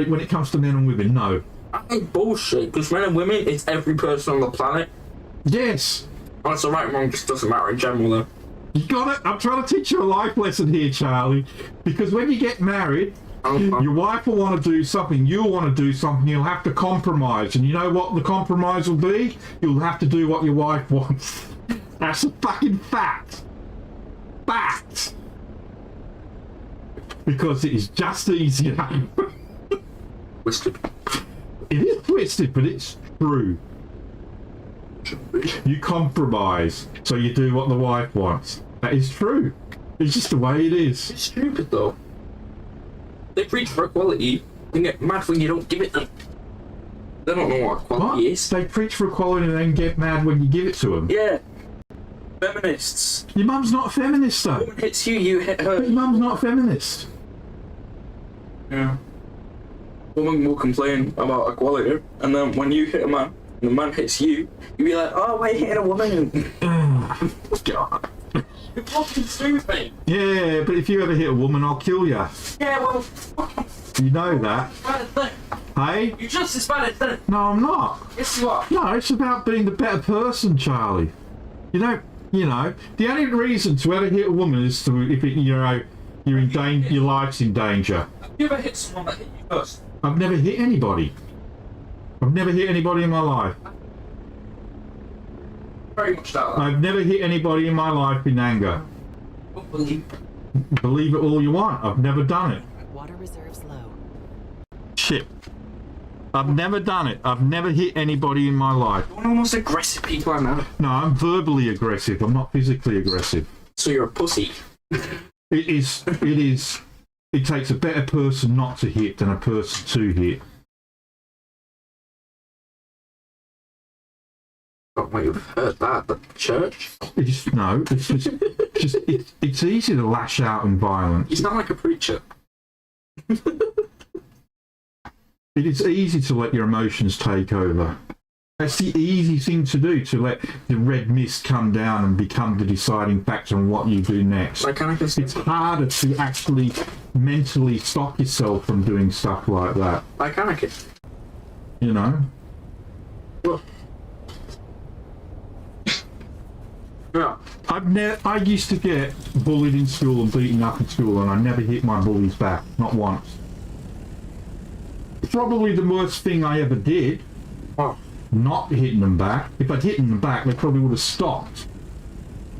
when it comes to men and women. No. I think bullshit, because men and women, it's every person on the planet. Yes. And so right and wrong just doesn't matter in general, though. You got it. I'm trying to teach you a life lesson here, Charlie. Because when you get married, your wife will want to do something, you'll want to do something, you'll have to compromise. And you know what the compromise will be? You'll have to do what your wife wants. That's a fucking fact. Fact. Because it is just easier. Twisted. It is twisted, but it's true. You compromise, so you do what the wife wants. That is true. It's just the way it is. It's stupid, though. They preach for equality and get mad when you don't give it them. They don't know what equality is. They preach for equality and then get mad when you give it to them. Yeah. Feminists. Your mum's not a feminist, though. Woman hits you, you hit her. But your mum's not a feminist. Yeah. Woman will complain about equality, and then when you hit a man, and the man hits you, you'll be like, oh, why are you hitting a woman? God. You're fucking stupid. Yeah, but if you ever hit a woman, I'll kill you. Yeah, well, You know that. bad thing. Hey? You're just as bad as them. No, I'm not. Yes, you are. No, it's about being the better person, Charlie. You know, the only reason to ever hit a woman is to if it, you're in danger, your life's in danger. Have you ever hit someone that hit you first? I've never hit anybody. I've never hit anybody in my life. Very much doubt that. I've never hit anybody in my life in anger. Don't believe. Believe it all you want. I've never done it. Water reserves low. Shit. I've never done it. I've never hit anybody in my life. You're one of the most aggressive people I know. No, I'm verbally aggressive. I'm not physically aggressive. So you're a pussy. It takes a better person not to hit than a person to hit. Oh, well, you've heard that. The church? It's easy to lash out in violence. You sound like a preacher. It is easy to let your emotions take over. That's the easy thing to do, to let the red mist come down and become the deciding factor on what you do next. Like, can I just... It's harder to actually mentally stop yourself from doing stuff like that. Like Arrakeen. You know? Well... Yeah. I used to get bullied in school and beaten up in school, and I never hit my bullies back, not once. Probably the worst thing I ever did, Oh. not hitting them back. If I'd hit them back, they probably would have stopped.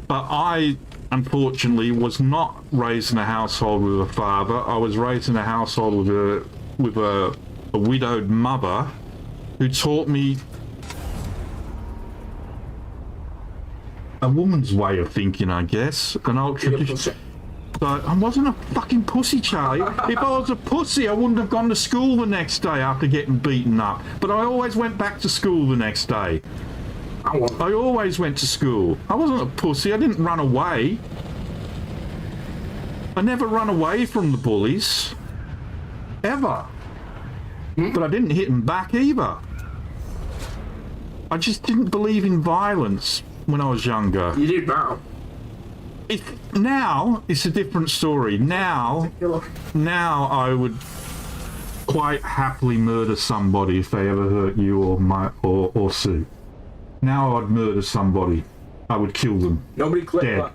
But I unfortunately, was not raised in a household with a father. I was raised in a household with a widowed mother who taught me a woman's way of thinking, I guess. An old tradition. But I wasn't a fucking pussy, Charlie. If I was a pussy, I wouldn't have gone to school the next day after getting beaten up. But I always went back to school the next day. I always went to school. I wasn't a pussy. I didn't run away. I never run away from the bullies. Ever. But I didn't hit them back either. I just didn't believe in violence when I was younger. You did now. Now it's a different story. Now I would quite happily murder somebody if they ever hurt you or Sue. Now I'd murder somebody. I would kill them. Nobody clicked Dead. that.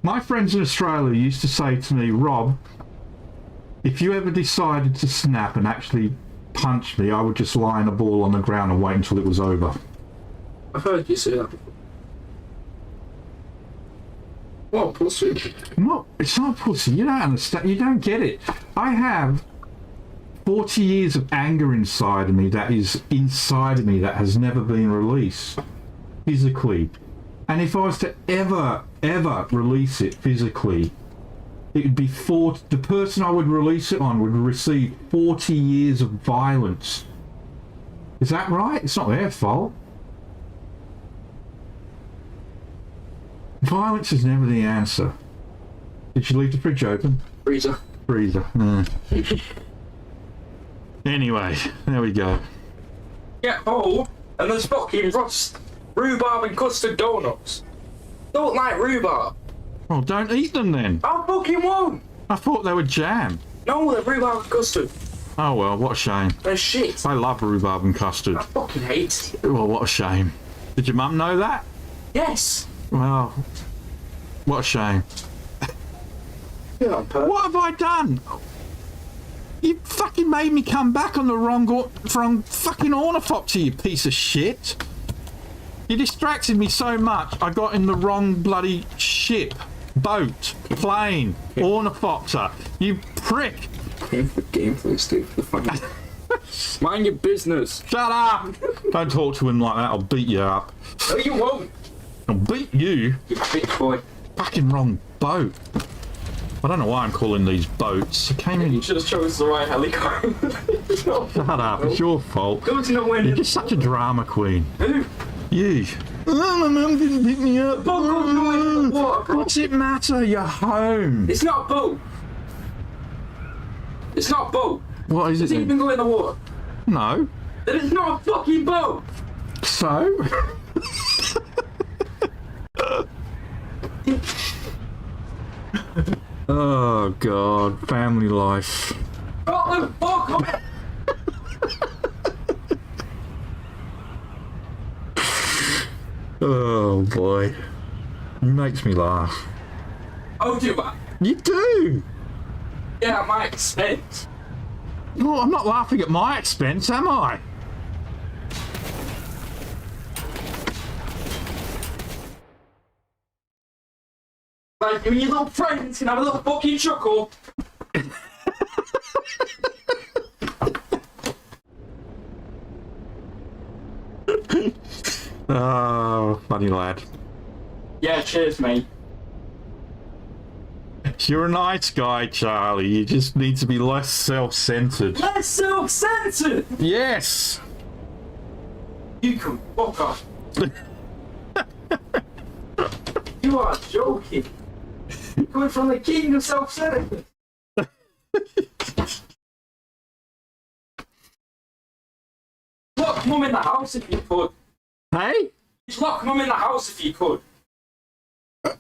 My friends in Australia used to say to me, Rob, if you ever decided to snap and actually punch me, I would just lie in a ball on the ground and wait until it was over. I've heard you say that before. What, pussy? No, it's not pussy. You don't understand. You don't get it. I have 40 years of anger inside of me that is inside of me that has never been released physically. And if I was to ever release it physically, it would be the person I would release it on would receive 40 years of violence. Is that right? It's not their fault. Violence is never the answer. Did you leave the fridge open? Freezer. Freezer. Anyway, there we go. Get home and there's fucking rust. Rhubarb and custard donuts. Don't like rhubarb. Well, don't eat them then. I fucking won't. I thought they were jam. No, they're rhubarb and custard. Oh well, what a shame. They're shit. I love rhubarb and custard. I fucking hate it. Well, what a shame. Did your mum know that? Yes. Well, what a shame. Yeah, on purpose. What have I done? You fucking made me come back on the wrong fucking ornithopter, you piece of shit. You distracted me so much, I got in the wrong bloody ship, boat, plane, ornithopter. You prick. Gameplay, Steve. The fucking. Mind your business. Shut up. Don't talk to him like that, I'll beat you up. No, you won't. I'll beat you. You bitch boy. Fucking wrong boat. I don't know why I'm calling these boats. I came in. You should have chosen the right helicopter. Shut up, it's your fault. Go to nowhere. You're just such a drama queen. Who? You. Oh, my mum didn't pick me up. Boat goes nowhere in the water, bro. What's it matter? You're home. It's not a boat. It's not a boat. What is it Does it then? even go in the water? No. Then it's not a fucking boat. So? Oh God, family life. What the fuck? Oh boy. It makes me laugh. Oh, do I? You do! Yeah, at my expense. No, I'm not laughing at my expense, am I? Like, you and your little friends can have a little fucking chuckle. Oh, funny lad. Yeah, cheers, mate. You're a nice guy, Charlie. You just need to be less self-centered. Less self-centered. Yes! You can fuck off. You are joking. Coming from the king of self-centeredness. Lock mum in the house if you could. Hey? Just lock mum in the house if you could.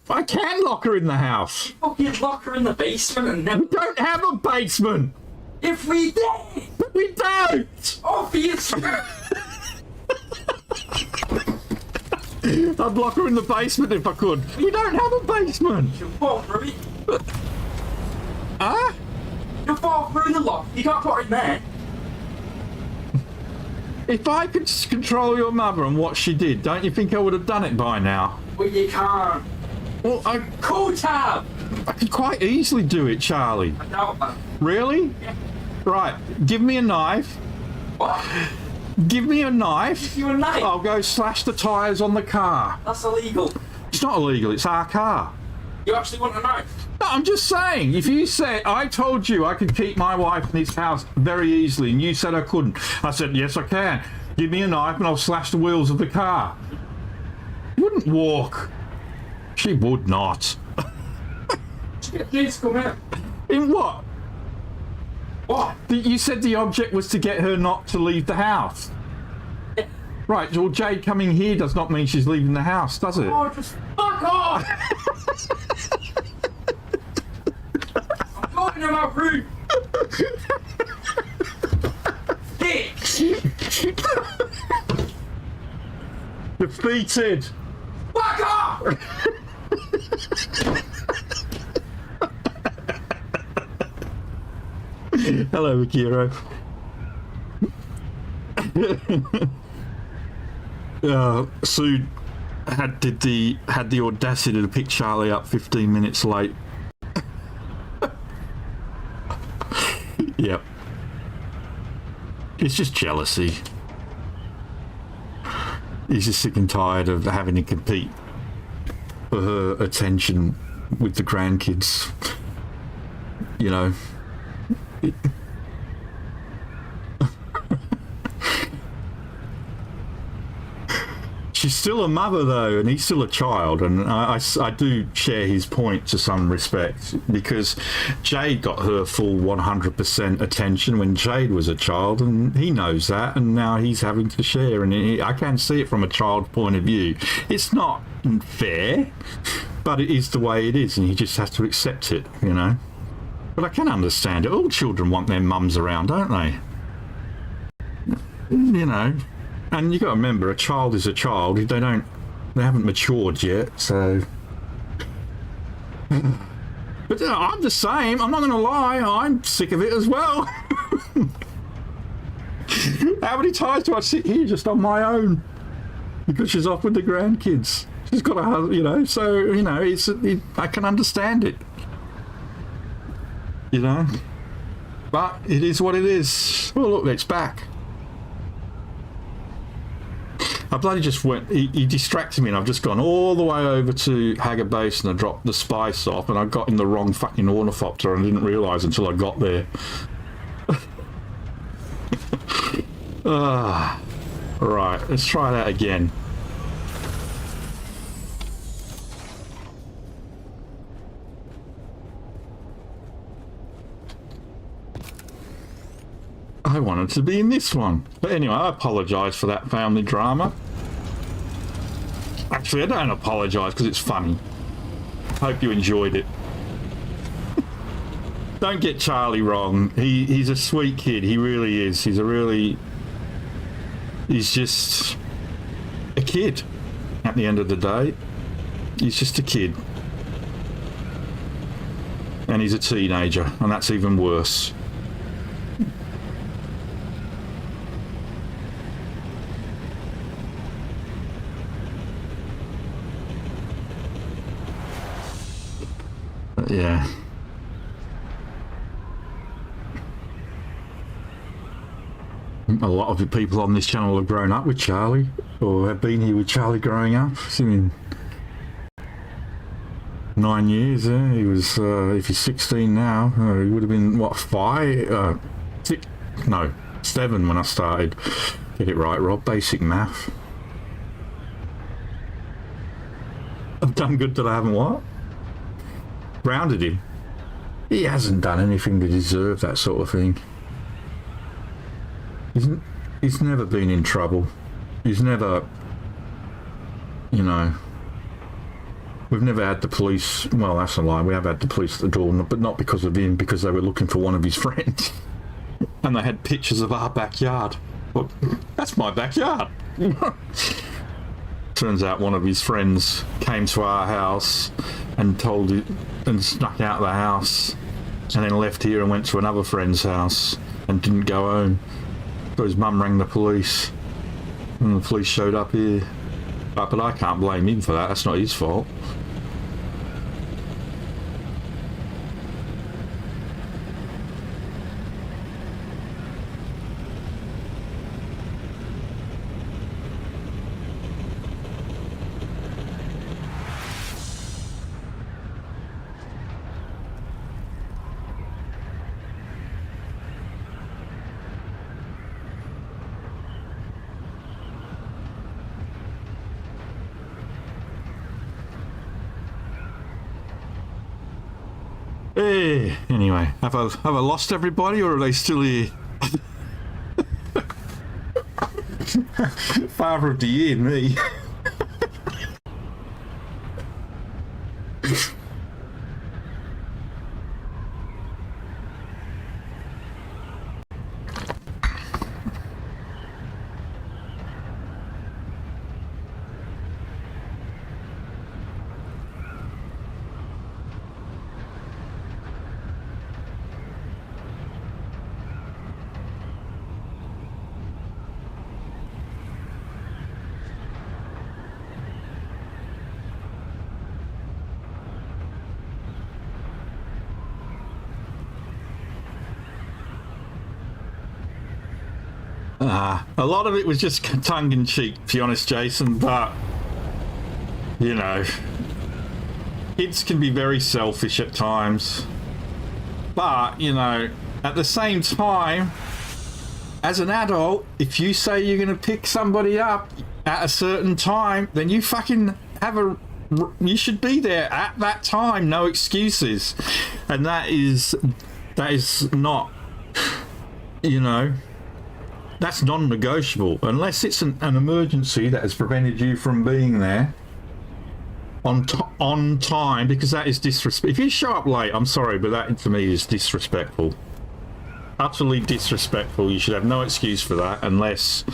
I can lock her in the house. Fucking lock her in the basement and never. We don't have a basement. If we did! We don't. Obviously! I'd lock her in the basement if I could. We don't have a basement. You fall through it. Huh? You fall through the loft. You can't put her in there. If I could control your mother and what she did, don't you think I would have done it by now? Well, you can't. Well, Cool tab! I could quite easily do it, Charlie. I doubt that. Really? Yeah. Right, give me a knife. What? Give me a knife. Give you a knife? I'll go slash the tyres on the car. That's illegal. It's not illegal, it's our car. You actually want a knife? No, I'm just saying, if you said, I told you I could keep my wife in this house very easily, and you said I couldn't. I said, yes, I can. Give me a knife and I'll slash the wheels of the car. You wouldn't walk. She would not. Please come here. In what? What? You said the object was to get her not to leave the house. Right, well, Jade coming here does not mean she's leaving the house, does it? Oh, just fuck off! I'm going to my room. Dick! Defeated. Fuck off! Hello, Akiro. Sue had the audacity to pick Charlie up 15 minutes late. Yep. It's just jealousy. He's just sick and tired of having to compete for her attention with the grandkids. You know. She's still a mother though, and he's still a child, and I do share his point to some respect, because Jade got her full 100% attention when Jade was a child, and he knows that, and now he's having to share, and I can see it from a child's point of view. It's not fair, but it is the way it is, and he just has to accept it, you know. But I can understand it. All children want their mums around, don't they? You know. And you got to remember, a child is a child. They haven't matured yet, so. But I'm the same. I'm not going to lie. I'm sick of it as well. How many times do I sit here just on my own because she's off with the grandkids? She's got a husband, you know. So you know, I can understand it. You know, but it is what it is. Oh look, it's back. I bloody just went, he distracted me, and I've just gone all the way over to Hagger Base, and I dropped the spice off, and I got in the wrong fucking ornithopter and I didn't realise until I got there. Right, let's try that again. I wanted to be in this one. But anyway, I apologise for that family drama. Actually, I don't apologise because it's funny. Hope you enjoyed it. Don't get Charlie wrong. He's a sweet kid. He really is. He's just a kid at the end of the day. He's just a kid. And he's a teenager, and that's even worse. Yeah. A lot of the people on this channel have grown up with Charlie, or have been here with Charlie growing up. I mean, 9 years, he was, if he's 16 now, he would have been, what, 5? 6? No, 7 when I started. Get it right, Rob, basic math. I've done good that I haven't what? Grounded him. He hasn't done anything to deserve that sort of thing. He's never been in trouble. He's never, you know, we've never had the police, well that's a lie, we have had the police at the door, but not because of him, because they were looking for one of his friends. And they had pictures of our backyard. Well, that's my backyard. Turns out one of his friends came to our house and told it, and snuck out of the house, and then left here and went to another friend's house and didn't go home. So his mum rang the police, and the police showed up here. But I can't blame him for that. That's not his fault. Hey, anyway, have I lost everybody or are they still here? Father of the year, me. A lot of it was just tongue-in-cheek, to be honest, Jason, but, you know, kids can be very selfish at times. But, you know, at the same time, as an adult, if you say you're going to pick somebody up at a certain time, then you fucking you should be there at that time, no excuses. And that is not, you know, that's non-negotiable unless it's an emergency that has prevented you from being there on time, because that is disrespect. If you show up late, I'm sorry, but that to me is disrespectful, utterly disrespectful. You should have no excuse for that unless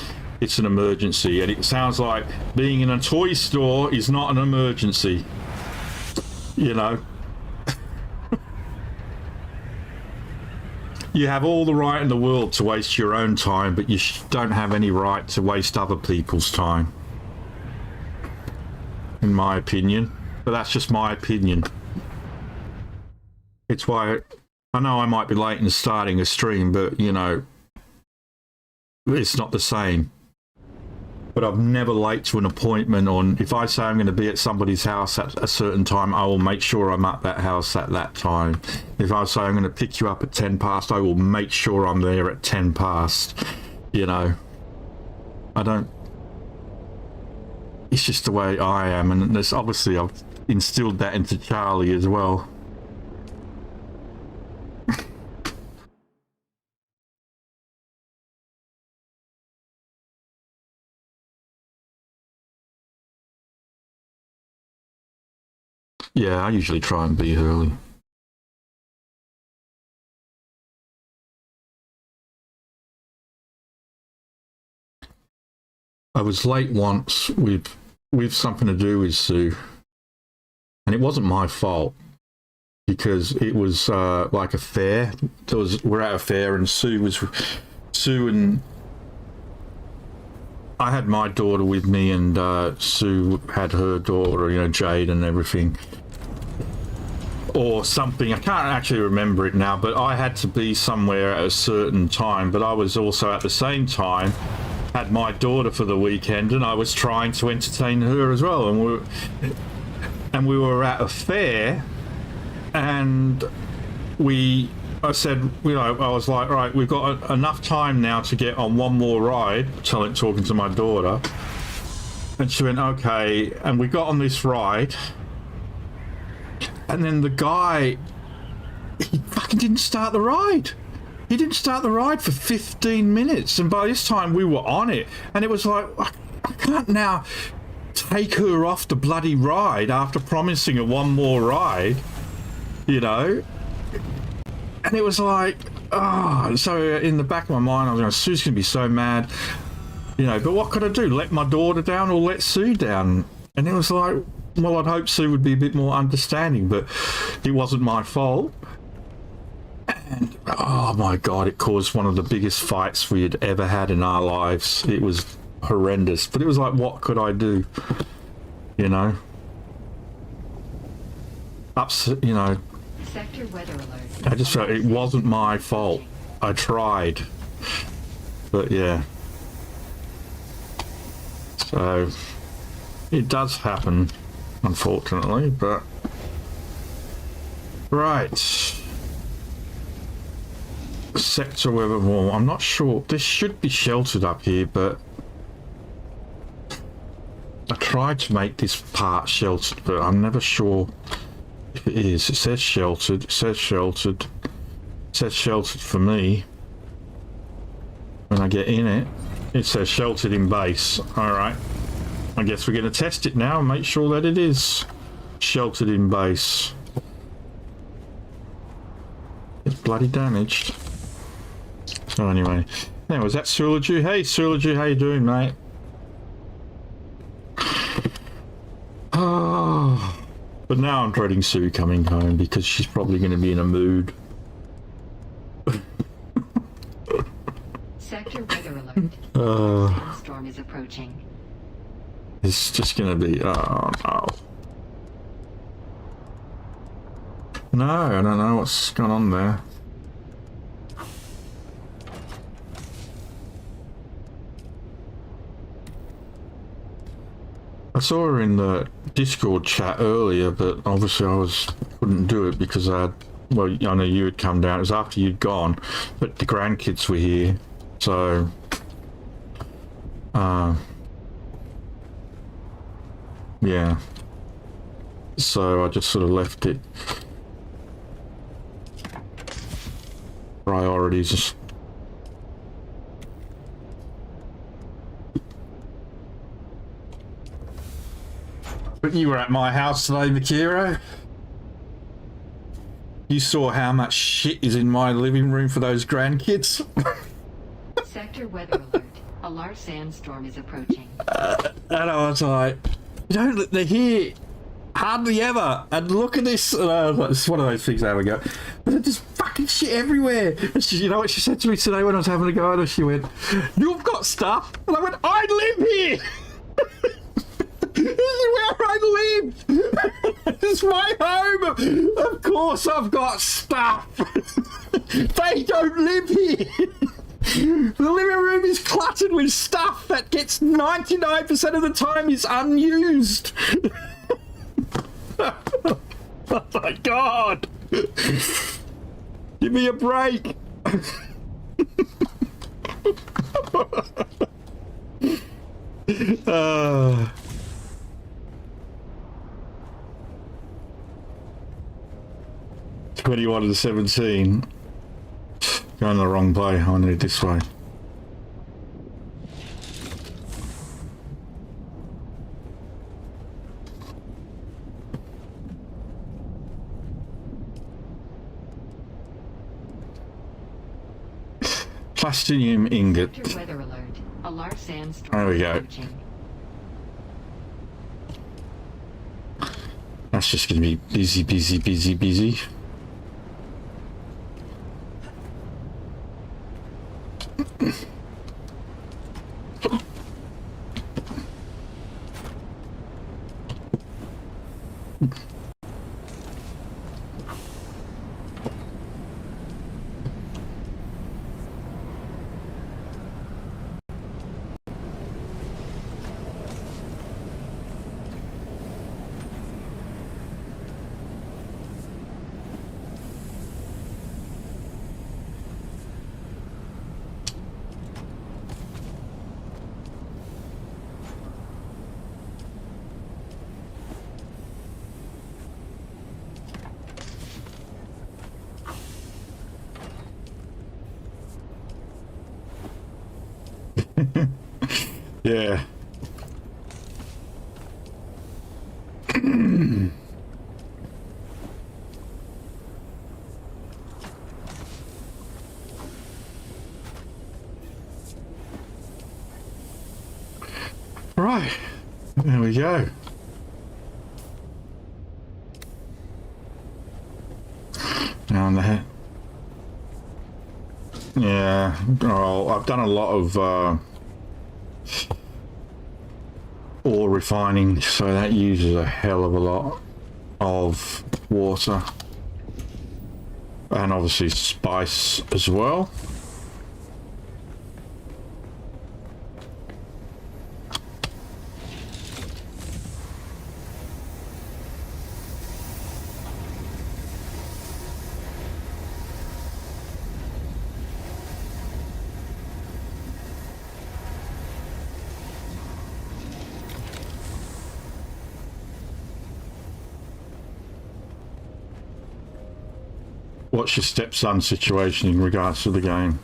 it's an emergency, and it sounds like being in a toy store is not an emergency, you know. You have all the right in the world to waste your own time, but you don't have any right to waste other people's time, in my opinion. But that's just my opinion. It's why I know I might be late in starting a stream, but, you know, it's not the same. But I'm never late to an appointment. On if I say I'm going to be at somebody's house at a certain time, I will make sure I'm at that house at that time. If I say I'm going to pick you up at 10 past, I will make sure I'm there at 10 past. You know, I don't. It's just the way I am, and there's obviously I've instilled that into Charlie as well. Yeah, I usually try and be early. I was late once with something to do with Sue, and it wasn't my fault because it was like a fair. We're at a fair, and Sue and I had my daughter with me, and Sue had her daughter, you know, Jade and everything. Or something, I can't actually remember it now, but I had to be somewhere at a certain time, but I was also at the same time had my daughter for the weekend, and I was trying to entertain her as well, and we were at a fair, and I said, you know, I was like, right, we've got enough time now to get on one more ride, talking to my daughter, and she went, okay, and we got on this ride. And then the guy, he fucking didn't start the ride. He didn't start the ride for 15 minutes. And by this time we were on it. And it was like, I can't now take her off the bloody ride after promising her one more ride, you know? And it was like, oh, so in the back of my mind, I was going, Sue's going to be so mad, you know, but what could I do? Let my daughter down or let Sue down? And it was like, well, I'd hope Sue would be a bit more understanding, but it wasn't my fault. And, oh my God, it caused one of the biggest fights we had ever had in our lives. It was horrendous, but it was like, what could I do? You know? You know, Sector weather alert. I just felt it wasn't my fault. I tried. But yeah. So, it does happen. Unfortunately, but right. Sector weather wall. I'm not sure. This should be sheltered up here, but I tried to make this part sheltered, but I'm never sure It is. It says sheltered. It says sheltered. It says sheltered for me. When I get in it, it says sheltered in base. Alright. I guess we're going to test it now and make sure that it is sheltered in base. It's bloody damaged. So anyway. Now, was that Sulaju? Hey Sulaju, how you doing, mate? Oh. But now I'm dreading Sue coming home because she's probably going to be in a mood. Sector weather alert. Sandstorm is approaching. It's just going to be... Oh, no. No, I don't know what's going on there. I saw her in the Discord chat earlier, but obviously couldn't do it because I had, well, I know you had come down. It was after you'd gone, but the grandkids were here, so yeah. So I just sort of left it. Priorities. But you were at my house today, Makiro. You saw how much shit is in my living room for those grandkids. Sector weather alert. A large sandstorm is approaching. And I was like, they're here hardly ever. And look at this. And I was like, it's one of those things I have a go. But there's just fucking shit everywhere. And she, you know what she said to me today when I was having a go at her? She went, "You've got stuff." And I went, "I live here." This is where I live. This is my home. Of course I've got stuff. They don't live here. The living room is cluttered with stuff that gets 99% of the time is unused. Oh my god. Give me a break. 21 and 17. Going the wrong way. I need this way. Platinum ingot. Sector weather alert. A large sandstorm There we is go. approaching. That's just going to be busy, busy, busy, busy. Yeah. Right. There we go. Down there. Yeah. Oh, I've done a lot of ore refining, so that uses a hell of a lot of water, and obviously spice as well. what's your stepson situation in regards to the game?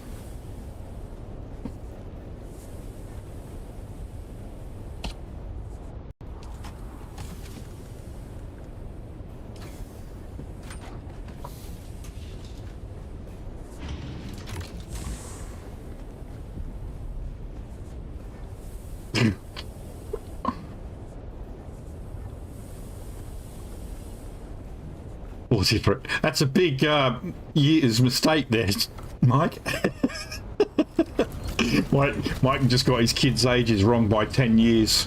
That's a big years mistake there, Mike. Mike just got his kids' ages wrong by 10 years.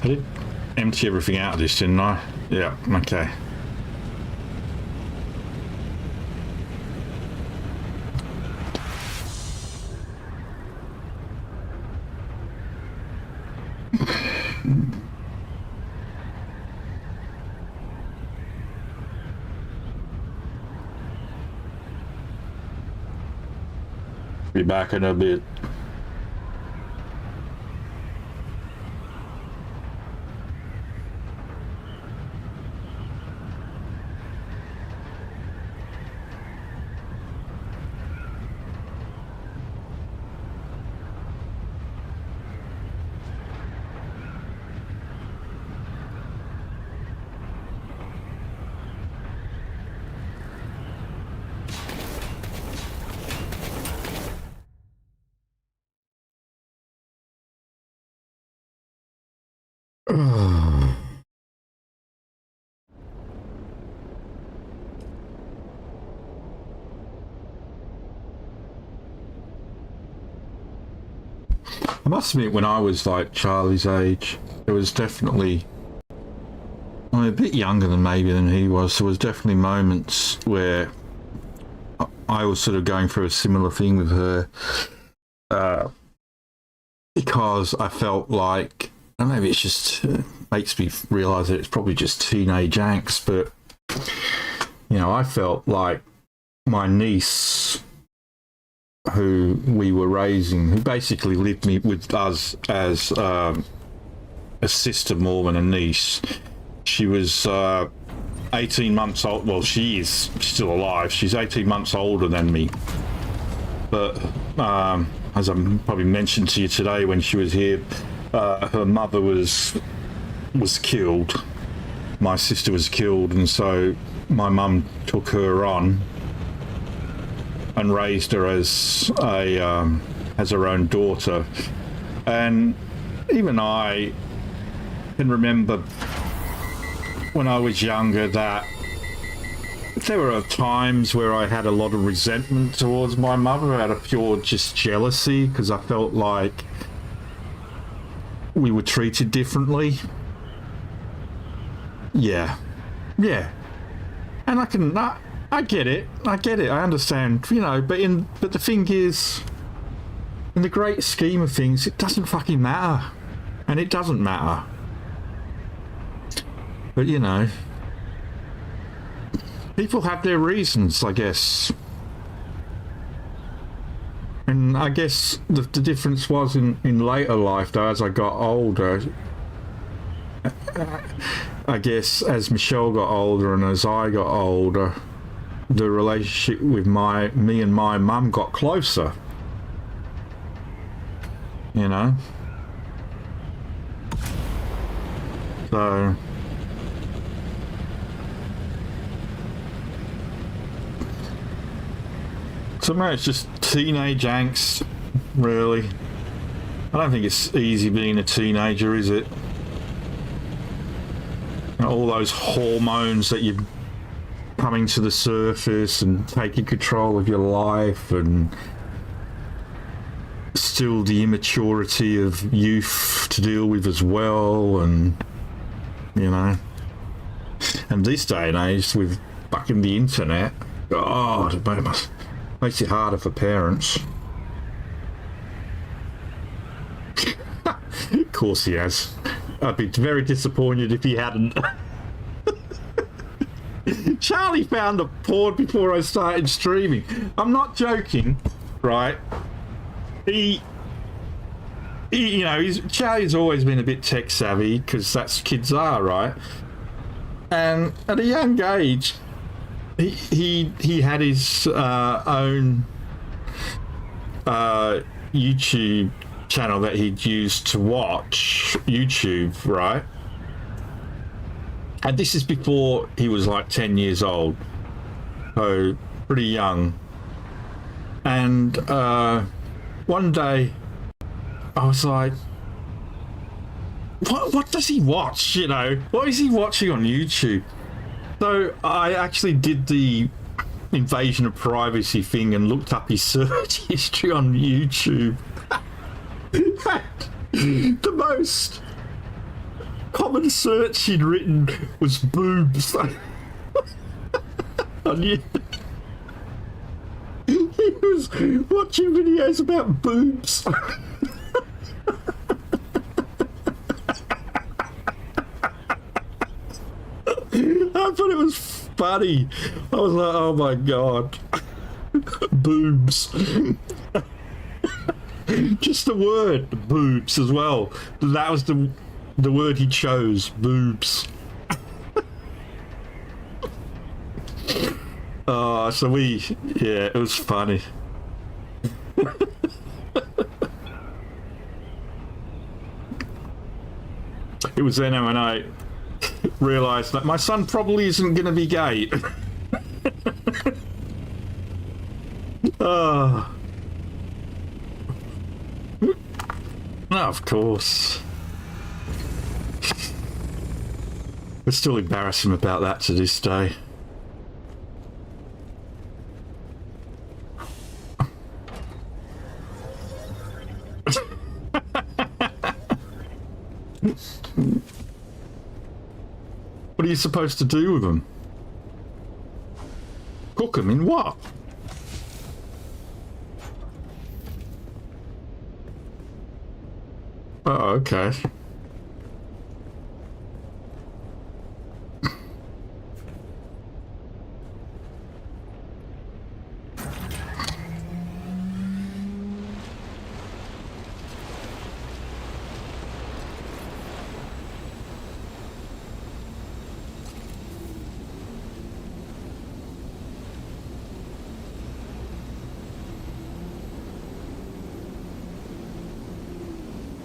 I did empty everything out of this, didn't I? Yeah, okay. Be back in a bit. I must admit, when I was like Charlie's age, there was definitely, I'm a bit younger than maybe than he was, there was definitely moments where I was sort of going through a similar thing with her, because I felt like, and maybe it's just makes me realise that it's probably just teenage angst, but you know, I felt like my niece, who we were raising, who basically lived with us as a sister more than a niece. She was 18 months old. Well, she is still alive. She's 18 months older than me. But as I probably mentioned to you today when she was here, her mother was killed. My sister was killed, and so my mum took her on and raised her as her own daughter. And even I can remember when I was younger that there were times where I had a lot of resentment towards my mother out of pure just jealousy, because I felt like we were treated differently. Yeah. And I get it. I understand, you know, but the thing is, in the great scheme of things, it doesn't fucking matter. And it doesn't matter. But, you know, people have their reasons, I guess. And I guess the difference was in later life, though, as I got older, I guess as Michelle got older and as I got older, the relationship with me and my mum got closer. You know? So maybe it's just teenage angst, really. I don't think it's easy being a teenager, is it? All those hormones that you're coming to the surface and taking control of your life, and still the immaturity of youth to deal with as well, and you know, and this day and age with fucking the internet, God, it makes it harder for parents. Of course he has. I'd be very disappointed if he hadn't. Charlie found a porn before I started streaming. I'm not joking, right? You know, Charlie's always been a bit tech savvy because that's kids are, right? And at a young age, he had his own YouTube channel that he'd used to watch YouTube, right? And this is before he was like 10 years old, so pretty young. And one day I was like, what does he watch? You know, what is he watching on YouTube? So I actually did the invasion of privacy thing and looked up his search history on YouTube. The most common search he'd written was boobs. On YouTube. He was watching videos about boobs. I thought it was funny. I was like, oh my god. Boobs. Just the word boobs as well. That was the word he chose, boobs. So yeah, it was funny. It was then when I realised that my son probably isn't going to be gay. No, of course. I still embarrass him about that to this day. What are you supposed to do with them? Cook them in what? Oh, okay.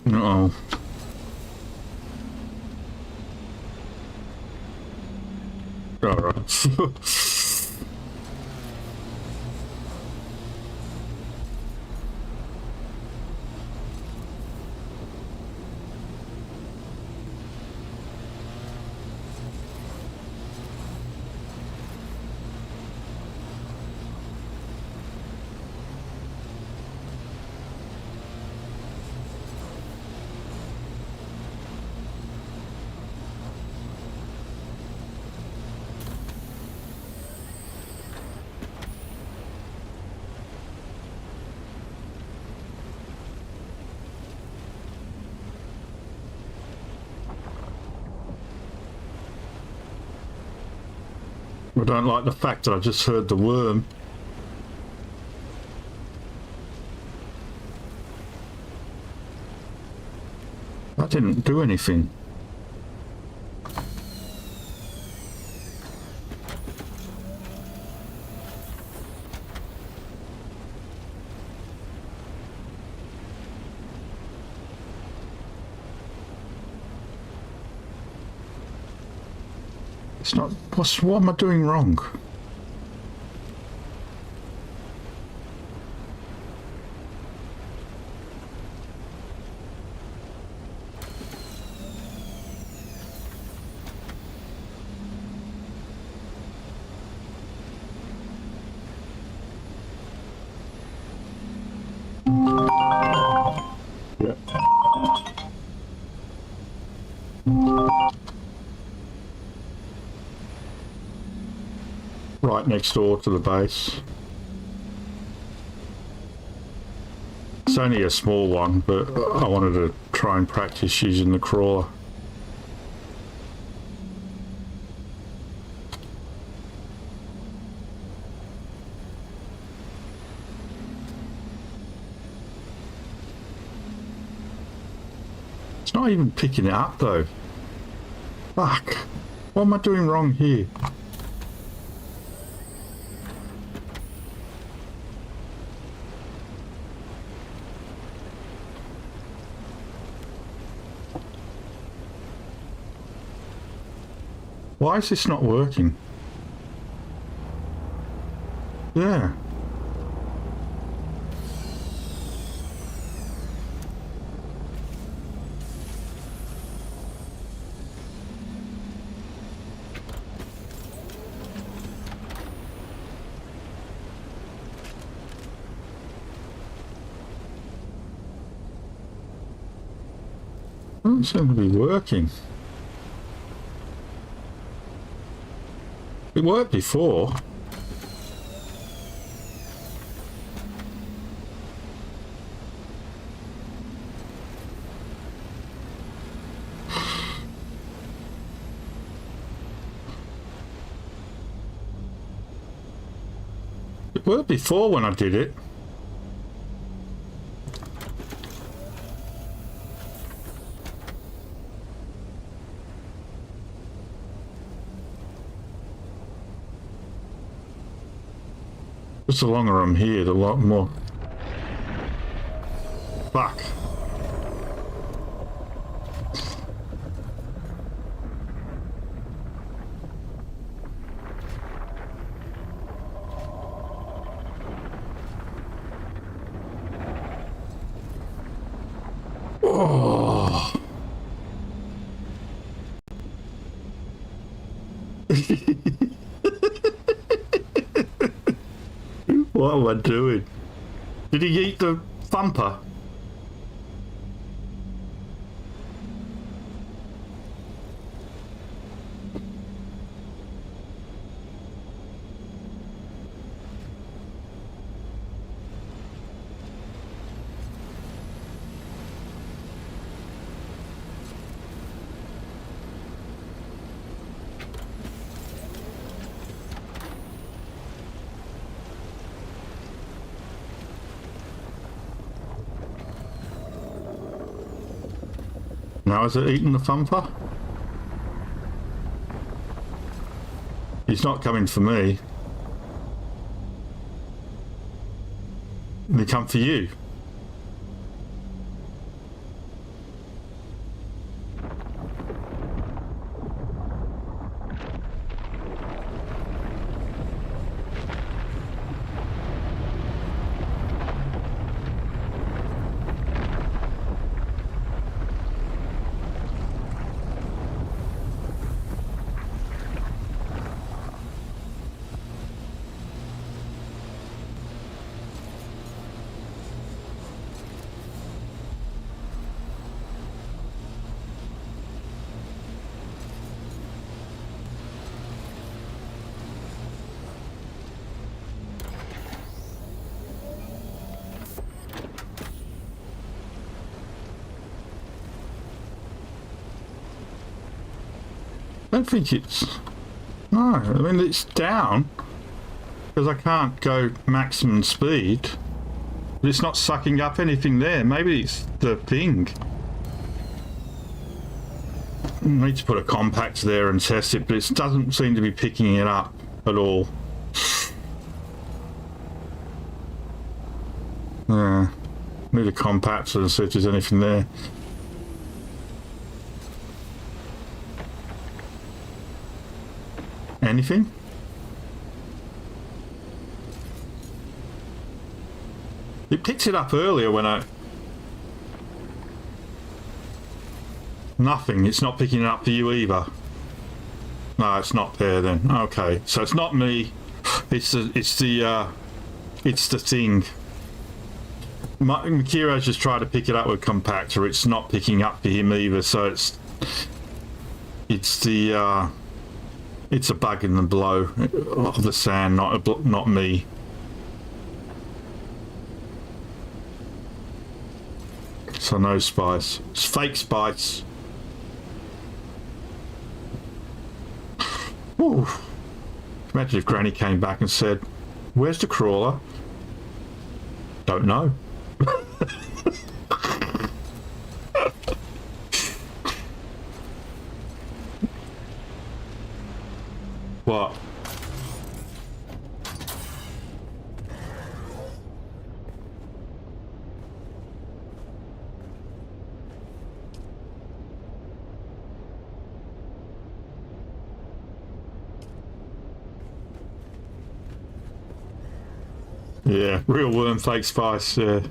Uh-oh. All right. I don't like the fact that I just heard the worm. That didn't do anything. It's not. What am I doing wrong? Yeah. Right next door to the base. It's only a small one, but I wanted to try and practice using the crawler. not even picking it up though. Fuck. What am I doing wrong here? Why is this not working? Yeah. Doesn't seem to be working. It worked before. It worked before when I did it. Just the longer I'm here, the lot more. Fuck. Oh. What am I doing? Did he eat the thumper? Now is it eating the thumper? He's not coming for me. They come for you. I don't think it's... No, I mean it's down because I can't go maximum speed, but it's not sucking up anything there. Maybe it's the thing. I need to put a compact there and test it, but it doesn't seem to be picking it up at all. Yeah, need a compact and see if there's anything there. Anything? It picked it up earlier when I... Nothing. It's not picking it up for you either. No, it's not there then. Okay, so it's not me. It's the thing. Makiro's just tried to pick it up with compactor. It's not picking up for him either. So it's a bug in the blow of the sand, not me. So no spice. It's fake spice. Ooh. Imagine if Granny came back and said, "Where's the crawler?" Don't know. What? Yeah, real worm, fake spice, yeah.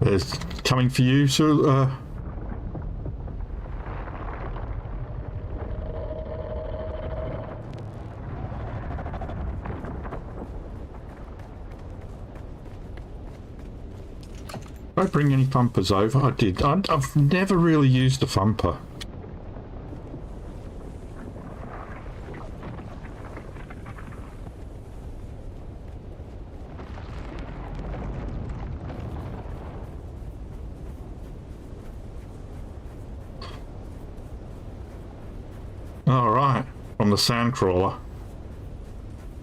It's coming for you, so, Did I bring any thumpers over? I did. I've never really used a thumper. All right, from the sandcrawler.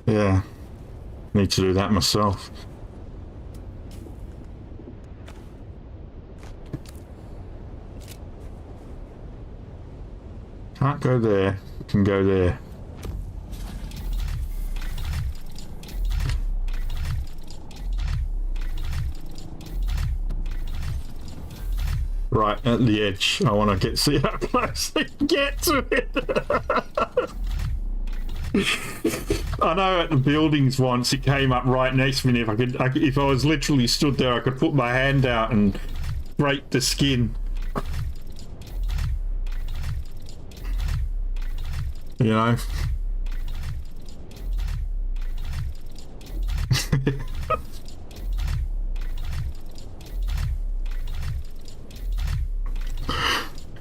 Yeah, need to do that myself. Can't go there, can go there. Right at the edge. I want to see how close I can get to it. I know at the buildings once it came up right next to me. If if I was literally stood there, I could put my hand out and break the skin. You know.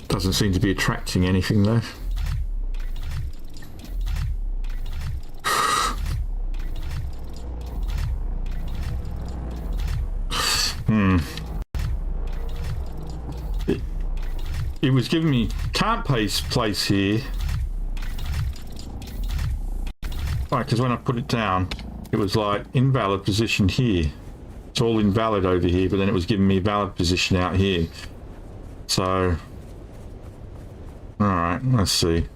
Doesn't seem to be attracting anything though. It was giving me can't place here. Right, because when I put it down, it was like invalid position here. It's all invalid over here, but then it was giving me a valid position out here. So, alright, let's see.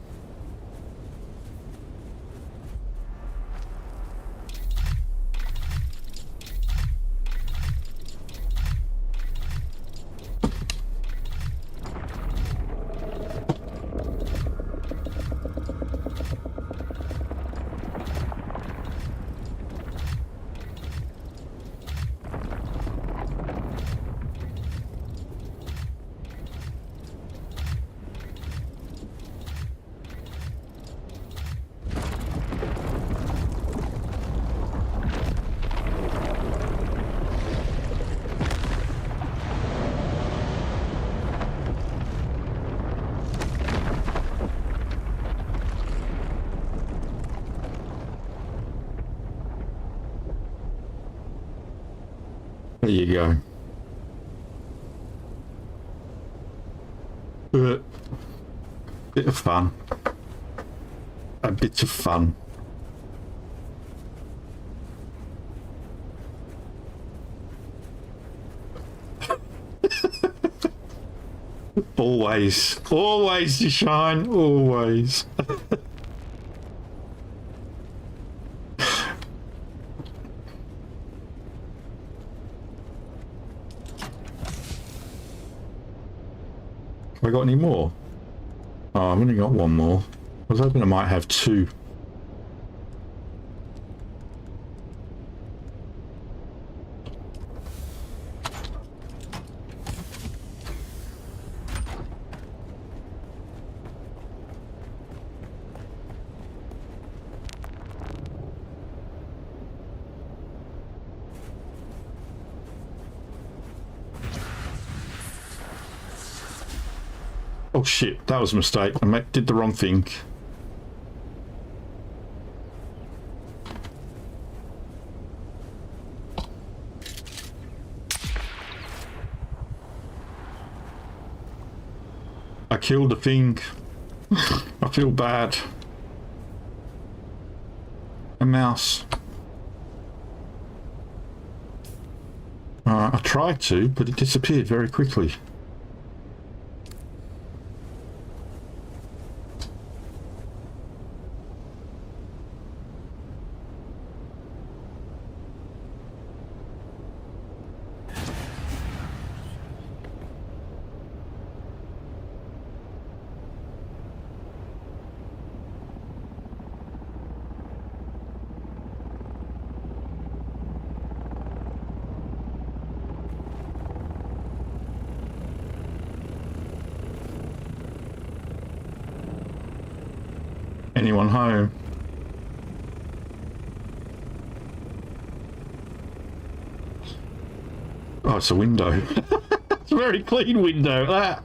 There you go. Bit of fun. A bit of fun. Always. Always you shine. Always. Have I got any more? Oh, I've only got one more. I was hoping I might have two. Oh shit, that was a mistake. I did the wrong thing. I killed the thing. I feel bad. A mouse. I tried to, but it disappeared very quickly. anyone home. Oh, it's a window. It's a very clean window, that.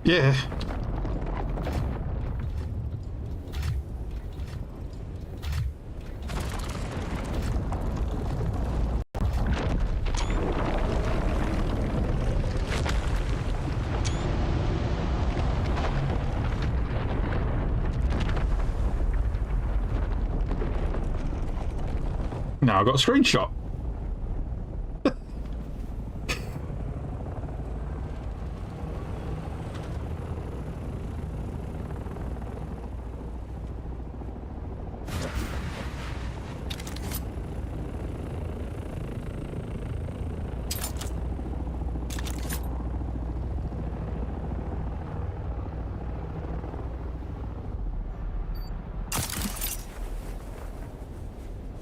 Yeah. Now I've got a screenshot.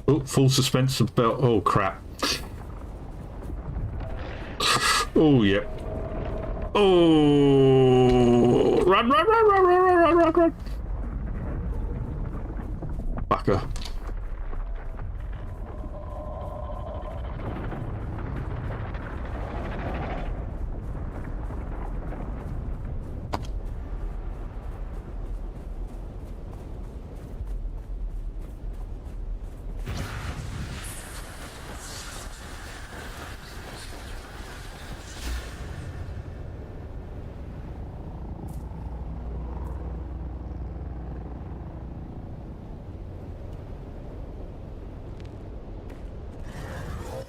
Oh, full suspense of belt. Oh, crap. Oh, yeah. Oh, run, run, run, run, run, run, run, run, run. Fucker.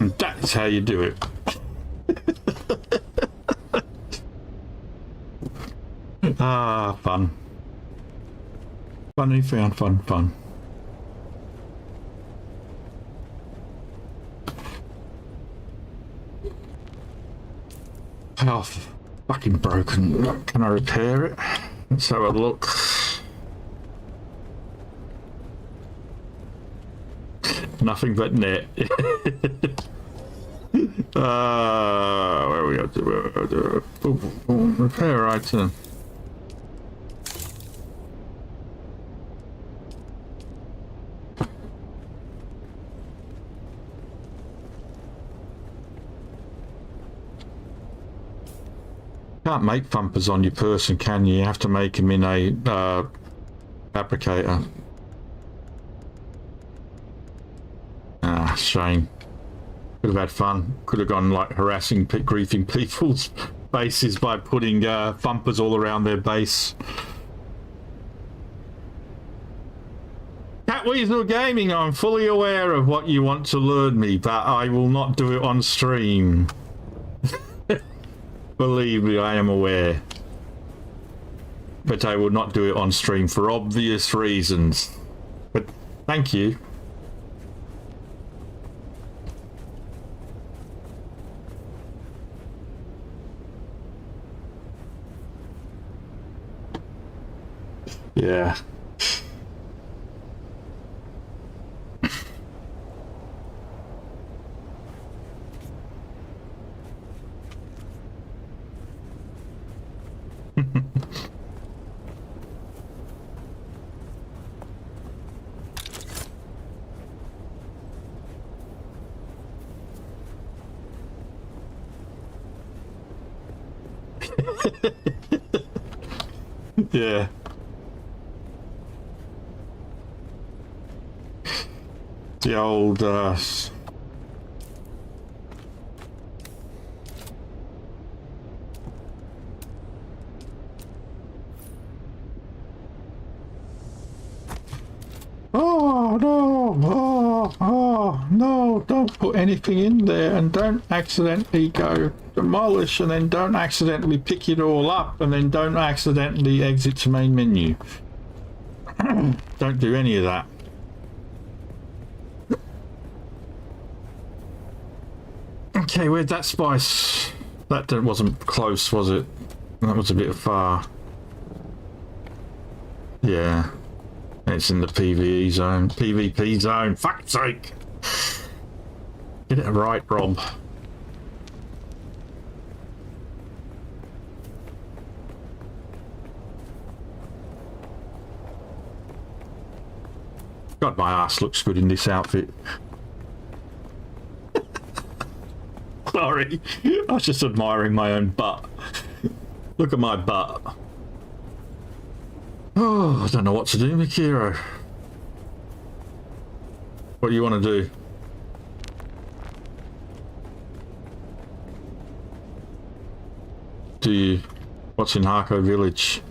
And that's how you do it. Ah, fun. Funny, found, fun. Oh, fucking broken. Can I repair it? Let's have a look. Nothing but net. Where are we up to? Repair item. Can't make thumpers on your person, can you? You have to make them in a fabricator. Ah, shame. Could have had fun. Could have gone like harassing, griefing people's bases by putting thumpers all around their base. Catweasel Gaming, I'm fully aware of what you want to learn me, but I will not do it on stream. Believe me, I am aware. But I will not do it on stream for obvious reasons. But thank you. Yeah. Yeah. The old Oh no! Oh no! Don't put anything in there, and don't accidentally go demolish, and then don't accidentally pick it all up, and then don't accidentally exit to main menu. Don't do any of that. Okay, where'd that spice? That wasn't close, was it? That was a bit far. Yeah. It's in the PvE zone. PvP zone. Fuck's sake! Get it right, Rob. God, my ass looks good in this outfit. Sorry, I was just admiring my own butt. Look at my butt. Oh, I don't know what to do, Mikiro. What do you want to do? Do you? What's in Harko Village?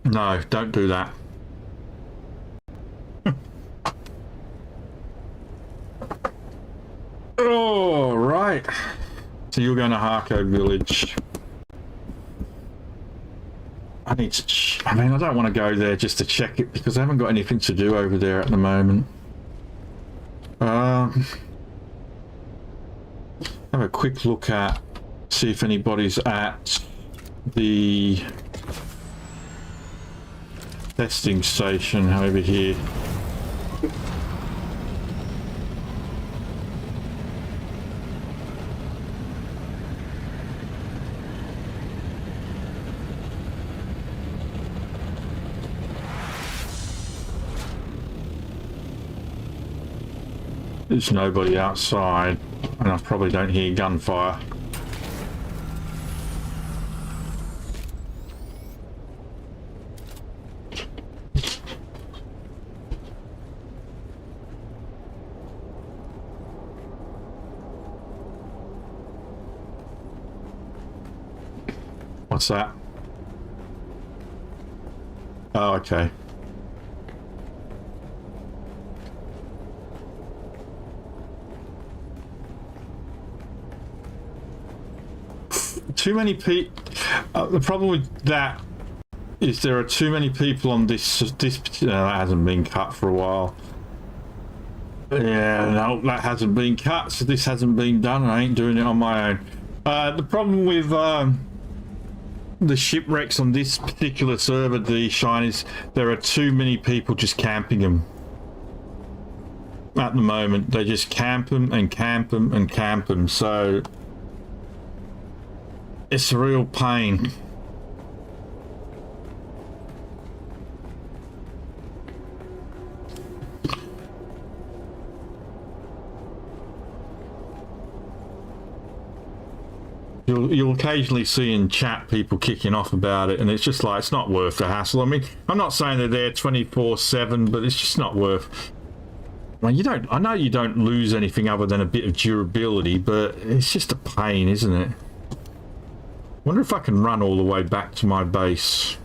No, don't do that. Oh, right. So you're going to Harko Village. I need to... I mean, I don't want to go there just to check it because I haven't got anything to do over there at the moment. Have a quick look at... See if anybody's at the... testing station over here. There's nobody outside, and I probably don't hear gunfire. What's that? Oh, okay. Too many people. The problem with that is there are too many people on this. That hasn't been cut for a while. Yeah, no, that hasn't been cut, so this hasn't been done. I ain't doing it on my own. The problem with the shipwrecks on this particular server, the Shine, is there are too many people just camping them. At the moment, they just camp them and camp them and camp them, so it's a real pain. You'll occasionally see in chat people kicking off about it, and it's just like, it's not worth the hassle. I mean, I'm not saying they're there 24/7, but it's just not worth. Well, I know you don't lose anything other than a bit of durability, but it's just a pain, isn't it? Wonder if I can run all the way back to my base.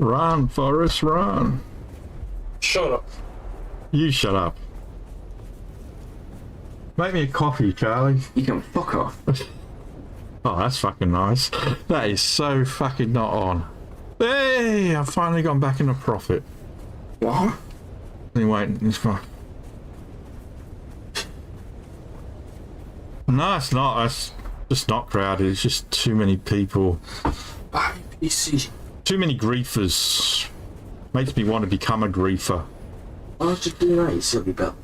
Run, Forrest, run. Shut up. You shut up. Make me a coffee, Charlie. You can fuck off. Oh, that's fucking nice. That is so fucking not on. Hey, I've finally gone back into profit. What? Anyway, it's fine. No, it's not. It's just not crowded. It's just too many people. Buy PC. Too many griefers. Makes me want to become a griefer. Why don't you do that, you silly bell?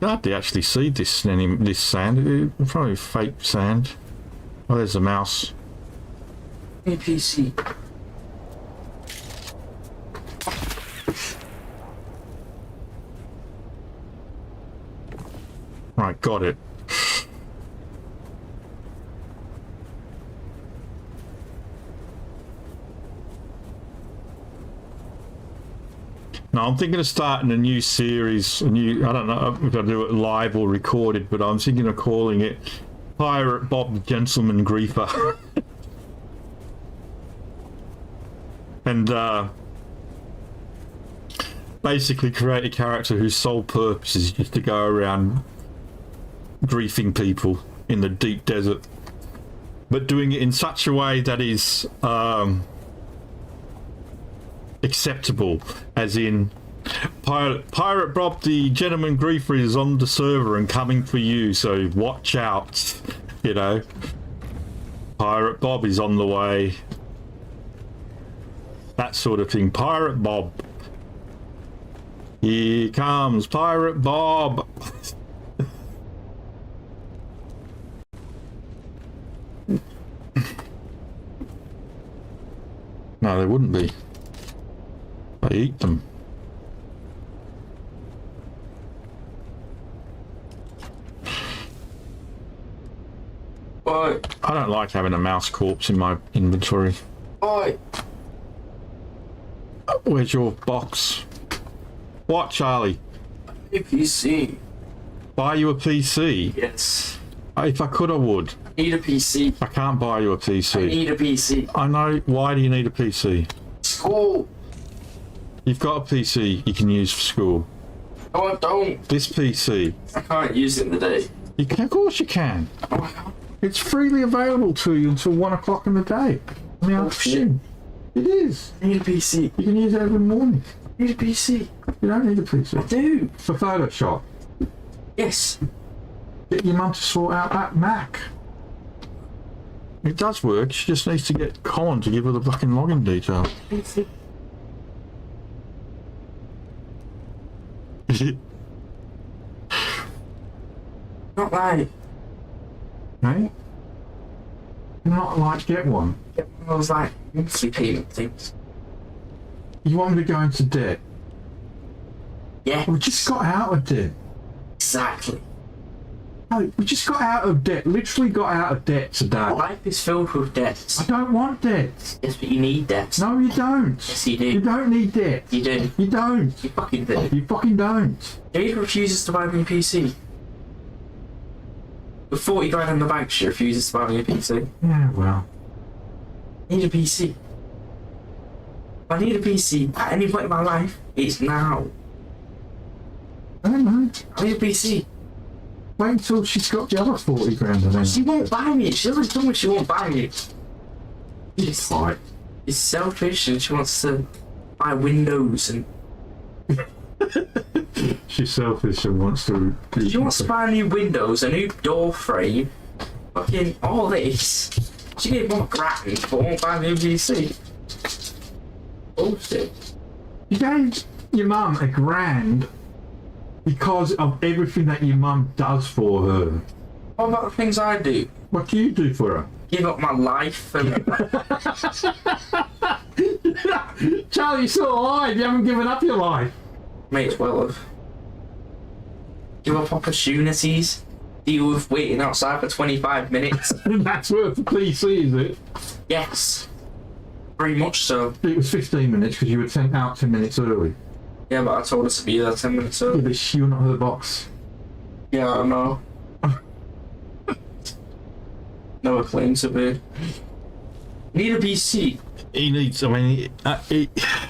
Hard to actually see this sand. It's probably fake sand. Oh, there's a mouse. New PC. Right, got it. No, I'm thinking of starting a new series, I don't know if I do it live or recorded, but I'm thinking of calling it Pirate Bob the Gentleman Griefer. And basically create a character whose sole purpose is just to go around griefing people in the deep desert, but doing it in such a way that is acceptable, as in Pirate Bob the Gentleman Griefer is on the server and coming for you, so watch out, you know. Pirate Bob is on the way, that sort of thing. Pirate Bob, here comes Pirate Bob. No, there wouldn't be. They eat them. Oi. I don't like having a mouse corpse in my inventory. Oi. Where's your box? What, Charlie? New PC. Buy you a PC? Yes. If I could, I would. I need a PC. I can't buy you a I PC. need a PC. I know. Why do you need a PC? School. You've got a PC you can use for school. No, I don't. This PC, I can't use it in the day. you can, of course you can. Oh, I can't. It's freely available to you until 1 o'clock in the day. I mean, Oh, shit. It is. I need a PC. You can use it every morning. I need a PC. You don't need a I PC. do. For Photoshop, Yes. get your mum to sort out that Mac. It does work. She just needs to get Colin to give her the fucking login details. PC. Not like. Hey? Not like get one. Get one of those like monthly payment things. You want me to go into debt? Yeah. We just got out of debt. Exactly. No, we just got out of debt. Literally got out of debt today. Life is filled with debts. I don't want debt. Yes, but you need debts. No, you don't. Yes, you do. You don't need debt. You do. You don't. You fucking do. You fucking don't. Jade refuses to buy me a PC. With 40 grand in the bank, she refuses to buy me a PC. Yeah, well. I need a PC. If I need a PC at any point in my life, it's now. I don't know. I need a PC. Wait until she's got the other 40 grand and then. She won't buy me it. She already told me she won't buy me it. It's like. She's selfish and she wants to buy Windows and She's selfish and wants to. she wants to buy new windows, a new door frame, fucking all this. She gave more grand but won't buy me a PC. Bullshit. You gave your mum a grand because of everything that your mum does for her. What about the things I do? What do you do for her? Give up my life and Charlie, you're still alive. You haven't given up your life. may as well have. Give up opportunities. Deal with waiting outside for 25 minutes. That's worth the PC, is it? Yes. Very much so. It was 15 minutes because you were sent out 10 minutes early. Yeah, but I told her to be there 10 minutes Yeah, early. but you're not her boss. Yeah, I know. Never claimed to be. Need a PC. He needs, I mean,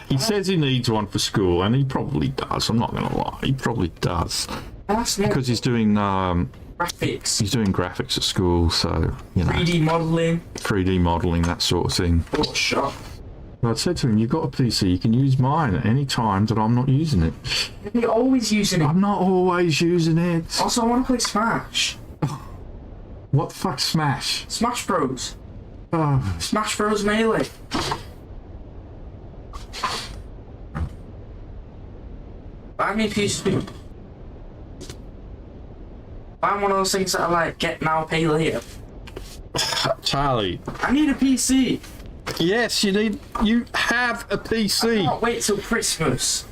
he says he needs one for school, and he probably does. I'm not going to lie. He probably does. That's not Because he's doing graphics. graphics at school, so, you know, 3D modelling. 3D modelling, that sort of thing. Photoshop. But I said to him, you've got a PC, you can use mine at any time that I'm not using it. You're always using it. I'm not always using it. Also, I want to play Smash. What the fuck, Smash? Smash Bros. Oh, Smash Bros Melee. Buy me a PC. Buy one of those things that are like, get now, pay later. Charlie, I need a PC. Yes, you have a I PC. can't wait till Christmas.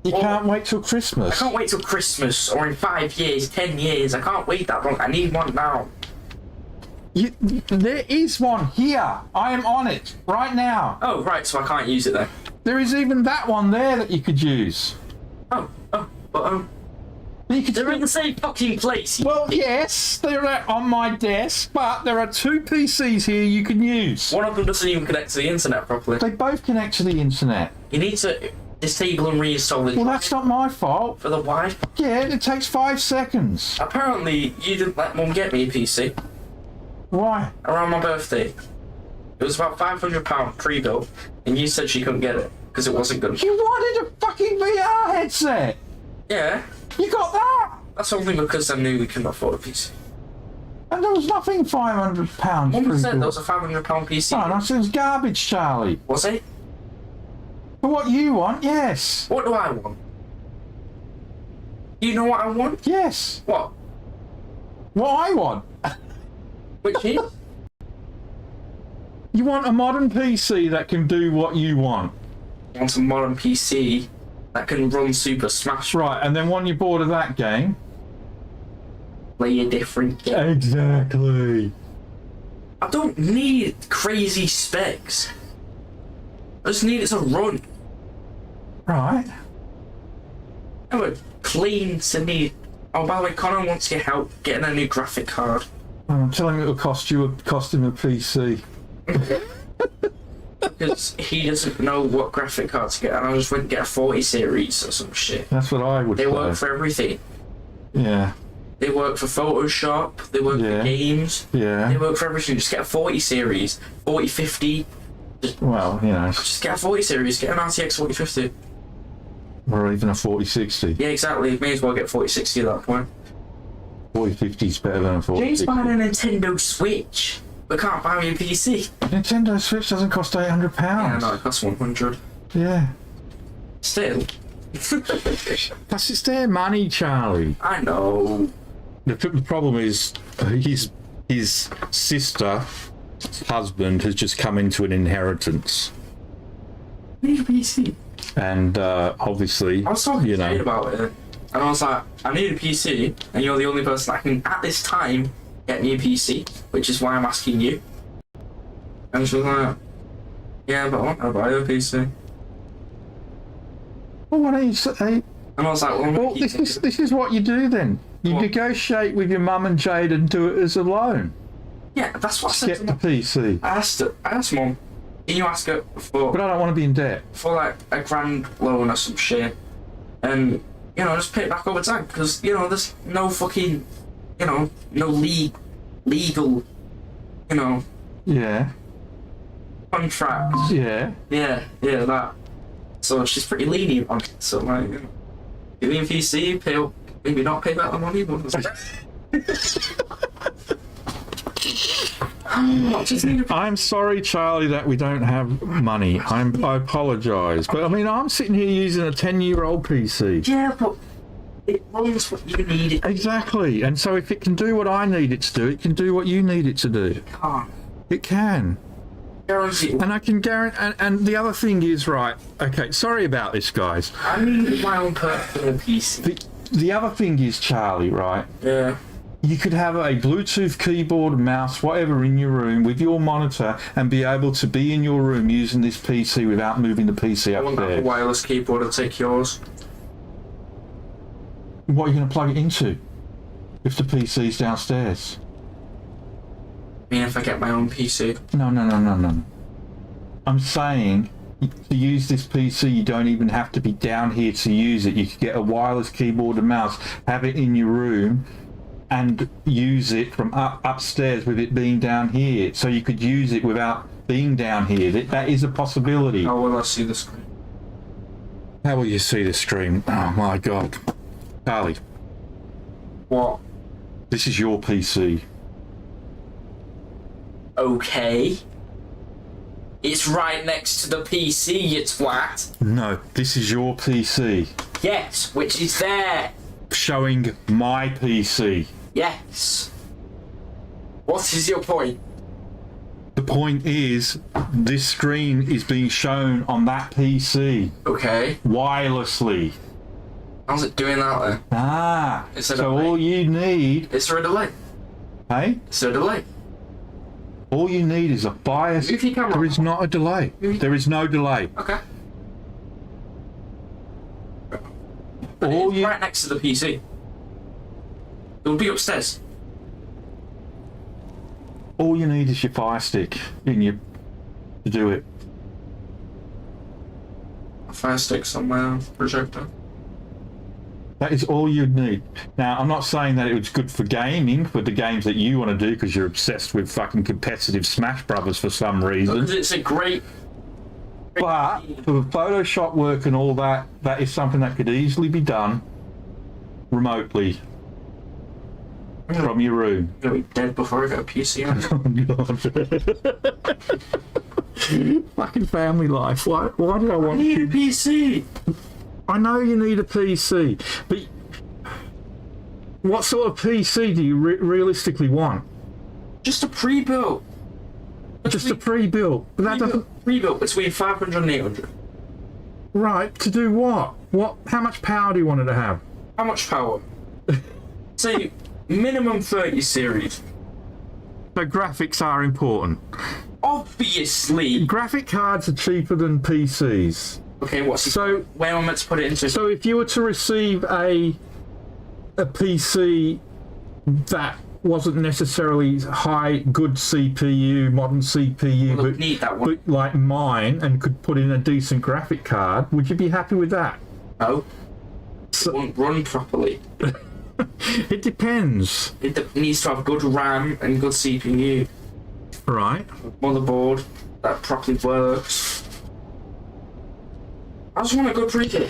You can't wait till Christmas. I can't wait till Christmas or in 5 years, 10 years. I can't wait that long. I need one now. There is one here. I am on it right now. Oh, right, so I can't use it then. There is even that one there that you could use. But You could they're in the same fucking place. Well, yes, they're on my desk, but there are two PCs here you can use. One of them doesn't even connect to the internet properly. They both connect to the internet. You need to disable and reinstall it Well, that's not my fault. for the Wi-Fi. Yeah, it takes 5 seconds. Apparently, you didn't let Mum get me a PC Why? around my birthday. It was about £500 pre-bill, and you said she couldn't get it because it wasn't good. You wanted a fucking VR headset. Yeah, You got that. that's only because I knew we couldn't afford a PC. And there was nothing £500. Mum said pre-built. there was a £500 PC. No, that sounds garbage, Charlie. Was it? For what you want, yes. What do I want? You know what I want? Yes. What? What I want. Which is? You want a modern PC that can do what you want. I want a modern PC that can run Super Smash. Right, and then when you're bored of that game... Play a different game. Exactly. I don't need crazy specs. I just need it to run. Right. I would clean to need. Oh, by the way, Connor wants your help getting a new graphic card. I'm telling him it'll cost him a PC. Because he doesn't know what graphic card to get, and I just went and get a 40 series or some shit. That's what I would They say. work for everything. Yeah. They work for Photoshop, they work Yeah. for games, they Yeah. work for everything. Just get a 40 series, 4050. Well, you know, Just get a 40 series, get an RTX 4050. or even a 4060. Yeah, exactly. May as well get 4060 at that point. 4050 is better than a James 4060. buying a Nintendo Switch, but can't buy me a PC. Nintendo Switch doesn't cost £800. Yeah, no, it costs 100. Yeah. Still. Plus, it's their money, Charlie. I know. The problem is, his sister, husband, has just come into an inheritance. I need a PC. And obviously, I was talking you to Jade know, about it, and I was like, I need a PC, and you're the only person that can, at this time, get me a PC, which is why I'm asking you. And she was like, yeah, but I want to buy a PC. well, why don't you say? And I was like, well, This is what you do then. You What? negotiate with your mum and Jade and do it as a loan. yeah, that's what I said Get to the Mum. PC. I asked Mum, can you ask her But I don't want to be in debt. for like a grand loan or some shit, and you know, just pay it back over time, because you know, there's no fucking, you know, no legal, you know, Yeah. contracts. Yeah. Yeah, that. So she's pretty lenient on it. So like, you know, give me a PC, maybe not pay back the money, but I just need a I'm sorry, Charlie, that we don't have money. I apologise. But I mean, I'm sitting here using a 10-year-old PC. yeah, but it runs what you need it Exactly. And so if it can do what I need it to do, it can do what you need it to do. can't. It can. Guarantee. And I can guarantee. And the other thing is, right, okay, sorry about this, guys. I need my own personal PC. The other thing is, Charlie, right? Yeah. You could have a Bluetooth keyboard, mouse, whatever in your room with your monitor and be able to be in your room using this PC without moving the PC I want that upstairs. wireless keyboard to take yours. What are you going to plug it into if the PC's downstairs? I mean, if I get my own PC. No. I'm saying to use this PC, you don't even have to be down here to use it. You could get a wireless keyboard and mouse, have it in your room, and use it from upstairs with it being down here. So you could use it without being down here. That is a possibility. How will I see the screen? How will you see the screen? Oh my god. Charlie, What? this is your PC. Okay. It's right next to the PC, you twat. No, this is your PC. Yes, which is there. Showing my PC. Yes. What is your point? The point is, this screen is being shown on that PC Okay. wirelessly. How's it doing that then? Ah, Is there a so delay? all you need, Is there a delay? hey? Is there a delay? All you need is a bias. Move your camera. There is not a delay. There is no delay. Okay. All It's you right next to the PC. It'll be upstairs. all you need is your Fire Stick in your to do it. A fire stick somewhere. Projector. That is all you'd need. Now, I'm not saying that it was good for gaming, for the games that you want to do, because you're obsessed with fucking competitive Smash Brothers for some reason. Because it's a great. But for Photoshop work and all that, that is something that could easily be done remotely from your room. I'm gonna be dead before I get a PC on. Oh, God. Fucking family life. Why did I I want need a PC! I know you need a PC, but what sort of PC do you realistically want? Just a pre-built. Just a pre-built. But that doesn't... Pre-built between 500 and 800. Right, to do what? How much power do you want it to have? How much power? Say minimum 30 series. So graphics are important. Obviously. Graphic cards are cheaper than PCs. Okay, So where am I meant to put it into? So if you were to receive a PC that wasn't necessarily good CPU, modern CPU, Well, need that one. but like mine, and could put in a decent graphic card, would you be happy with that? No. It won't run properly. It depends. It needs to have good RAM and good CPU. Right. Motherboard that properly works. I just want a good pre-built.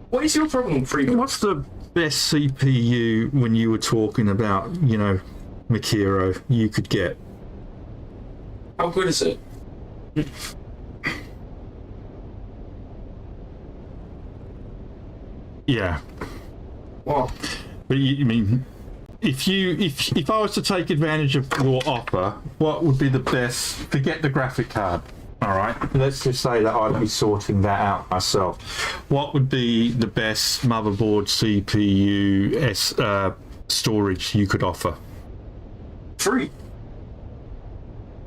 What is your problem with pre-built? What's the best CPU when you were talking about, Mikiro, you could get? How good is it? Yeah. What? But I mean, if I was to take advantage of your offer, what would be the best? Forget the graphic card. All right. Let's just say that I'd be sorting that out myself. What would be the best motherboard, CPU, storage you could offer? Free.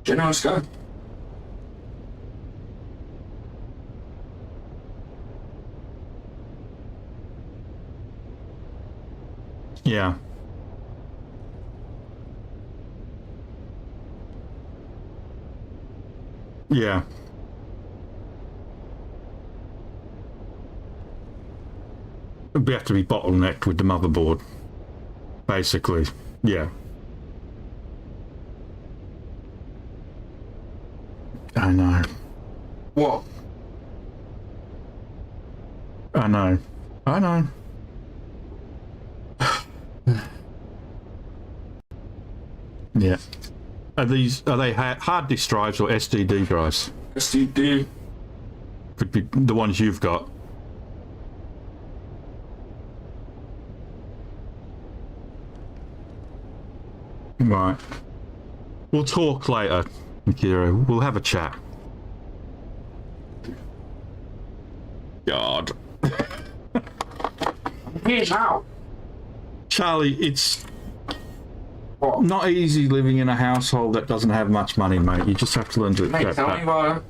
Generous guy. Yeah. Yeah. We have to be bottlenecked with the motherboard, basically. Yeah. I know. What? I know. I know. Yeah. Are they hard disk drives or SSD drives? SSD. Could be the ones you've got. Right. We'll talk later, Mikiro. We'll have a chat. God. Here now. Charlie, it's What? not easy living in a household that doesn't have much money, mate. You just have to learn to Mate, accept tell me that. about it.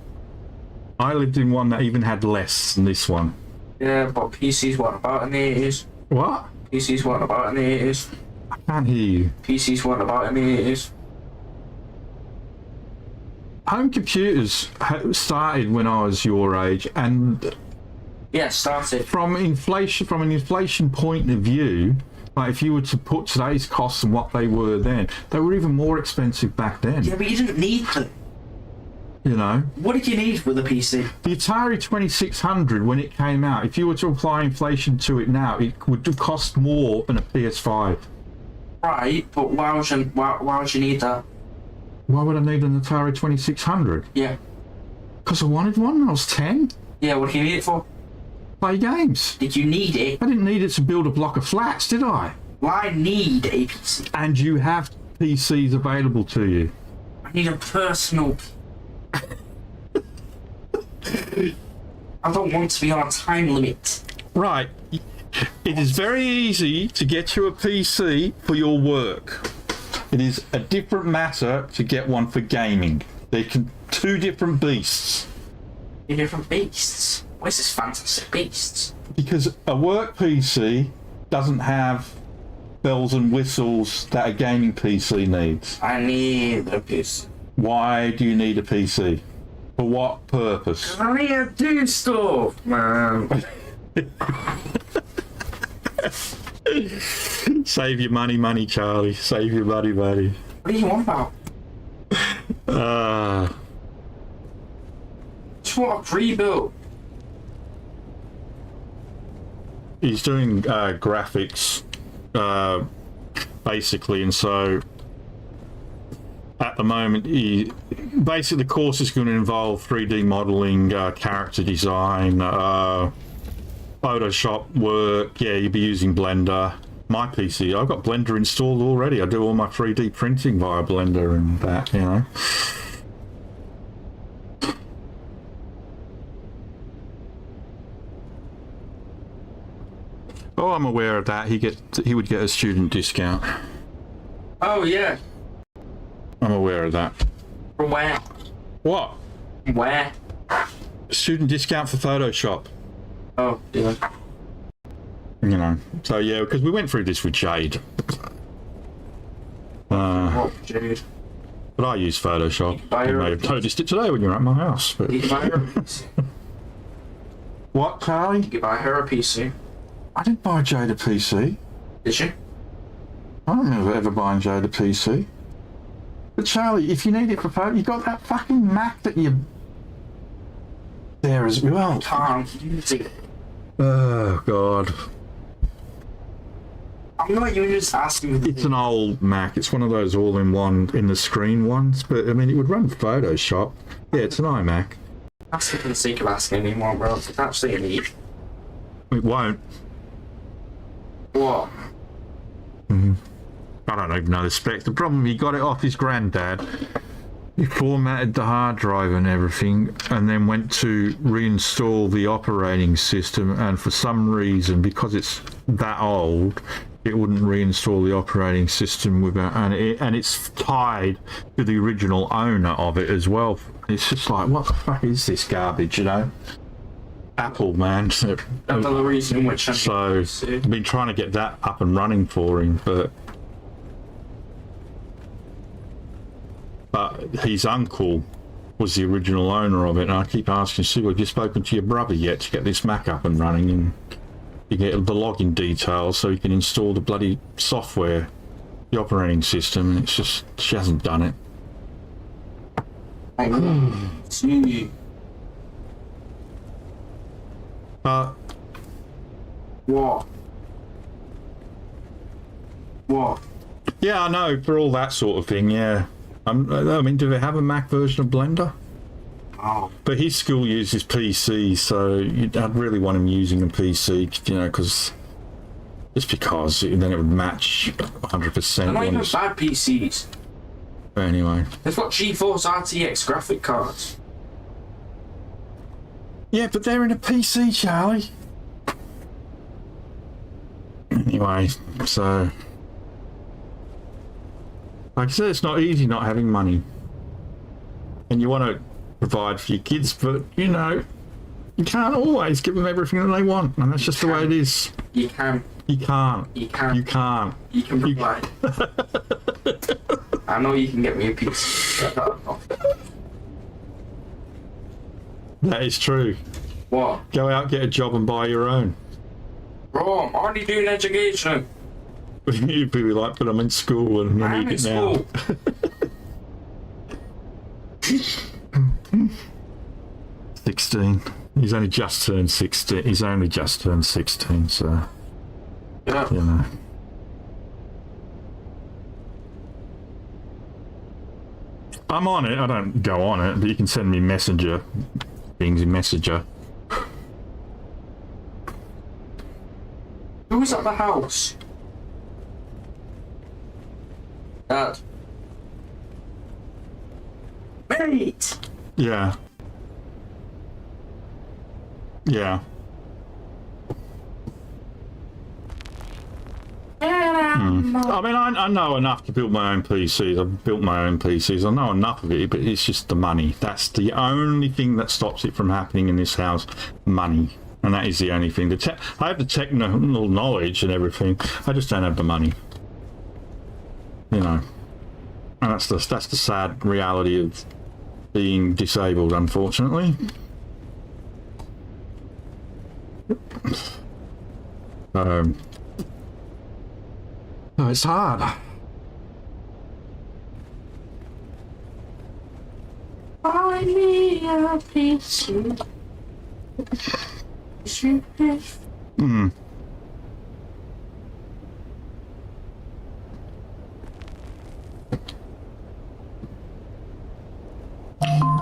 I lived in one that even had less than this one. Yeah, but PCs weren't about in the 80s. What? PCs weren't about in the 80s. I can't hear you. PCs weren't about in the 80s. Home computers started when I was your age, and Yeah, started. from an inflation point of view, like if you were to put today's costs and what they were then, they were even more expensive back then. Yeah, but you didn't need them. You know, What did you need with a PC? the Atari 2600 when it came out, if you were to apply inflation to it now, it would have cost more than a PS5. Right, but why would you need that? Why would I need an Atari 2600? Yeah. Because I wanted one when I was 10. Yeah, what do you need it for? Play games. Did you need it? I didn't need it to build a block of flats, did I? Well, I need a PC. And you have PCs available to you. I need a personal. I don't want to be on a time limit. Right. It is very easy to get you a PC for your work. It is a different matter to get one for gaming. They're two different beasts. Two different beasts. Where's this fantastic beasts? Because a work PC doesn't have bells and whistles that a gaming PC needs. I need a PC. Why do you need a PC? For what purpose? I need to do stuff, man. Save your money, Charlie. Save your money. What do you want about? Just want a pre-built. He's doing graphics, basically, and so at the moment, basically the course is going to involve 3D modeling, character design, Photoshop work. Yeah, you'll be using Blender. My PC, I've got Blender installed already. I do all my 3D printing via Blender and that, you know. Oh, I'm aware of that. He would get a student discount. Oh yeah. I'm aware of that. From where? What? Where? Student discount for Photoshop. Oh yeah. You know. So yeah, because we went through this with Jade. What, Jade? But I use Photoshop. Buy You her may a have PC. noticed it today when you were at my house. But Did you buy her a PC? what, Charlie? Did you buy her a PC? I didn't buy Jade a PC. Did you? I don't remember ever buying Jade a PC. But Charlie, if you need it for photo, you got that fucking Mac that you there as well. Can't use it. Oh God. I'm not even just asking. It's an old Mac. It's one of those all-in-one in the screen ones. But I mean, it would run Photoshop. Yeah, it's an iMac. Asking for the sake of asking anymore, bro. It's actually a need. It won't. What? I don't even know the specs. The problem, he got it off his granddad. He formatted the hard drive and everything, and then went to reinstall the operating system. And for some reason, because it's that old, it wouldn't reinstall the operating system without, and it's tied to the original owner of it as well. It's just like, what the fuck is this garbage, you know? Apple, man. Another reason which I'm So I've been trying to get that up and running for him, but his uncle was the original owner of it, and I keep asking Sue, have you spoken to your brother yet to get this Mac up and running, and you get the login details so you can install the bloody software, the operating system, and it's just, she hasn't done it. See. What? What? Yeah, I know, for all that sort of thing, yeah. I mean, do they have a Mac version of Blender? Oh. But his school uses PC, so I'd really want him using a PC, you know, because just because then it would match 100%. They're not even once. bad PCs. But anyway. They've got GeForce RTX graphic cards. Yeah, but they're in a PC, Charlie. Anyway, so like I said, it's not easy not having money, and you want to provide for your kids, but you know, you can't always give them everything that they want, and that's just the way it is. You can. You can't. You can. You can't. You can provide. I know you can get me a piece. That is true. What? Go out, get a job, and buy your own. Bro, I'm already doing education. You'd be like, but I'm in school and I I'm need in it now. school. 16. He's only just turned 16. He's only just turned 16, so Yeah. you know. I'm on it. I don't go on it, but you can send me messenger things in Messenger. Who's at the house? Dad. Wait! Yeah. Yeah. I mean, I know enough to build my own PCs. I've built my own PCs. I know enough of it, but it's just the money. That's the only thing that stops it from happening in this house. Money. And that is the only thing. I have the technical knowledge and everything. I just don't have the money. You know. And that's the sad reality of being disabled, unfortunately. Oh, it's hard. Find me a piece of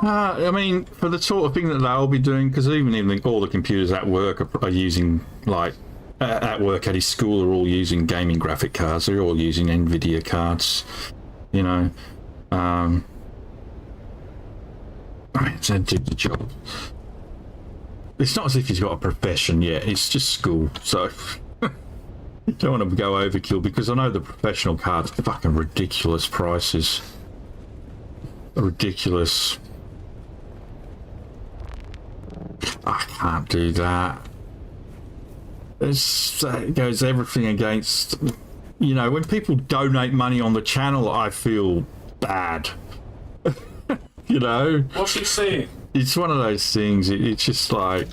I mean, for the sort of thing that they'll be doing, because even all the computers at work are using, like, at work at his school are all using gaming graphic cards. They're all using NVIDIA cards, you know. I mean, to do the job. It's not as if he's got a profession yet. It's just school, so you don't want to go overkill, because I know the professional cards are fucking ridiculous prices. Ridiculous. I can't do that. It goes everything against, you know, when people donate money on the channel, I feel bad. You know? What's he saying? It's one of those things, it's just like,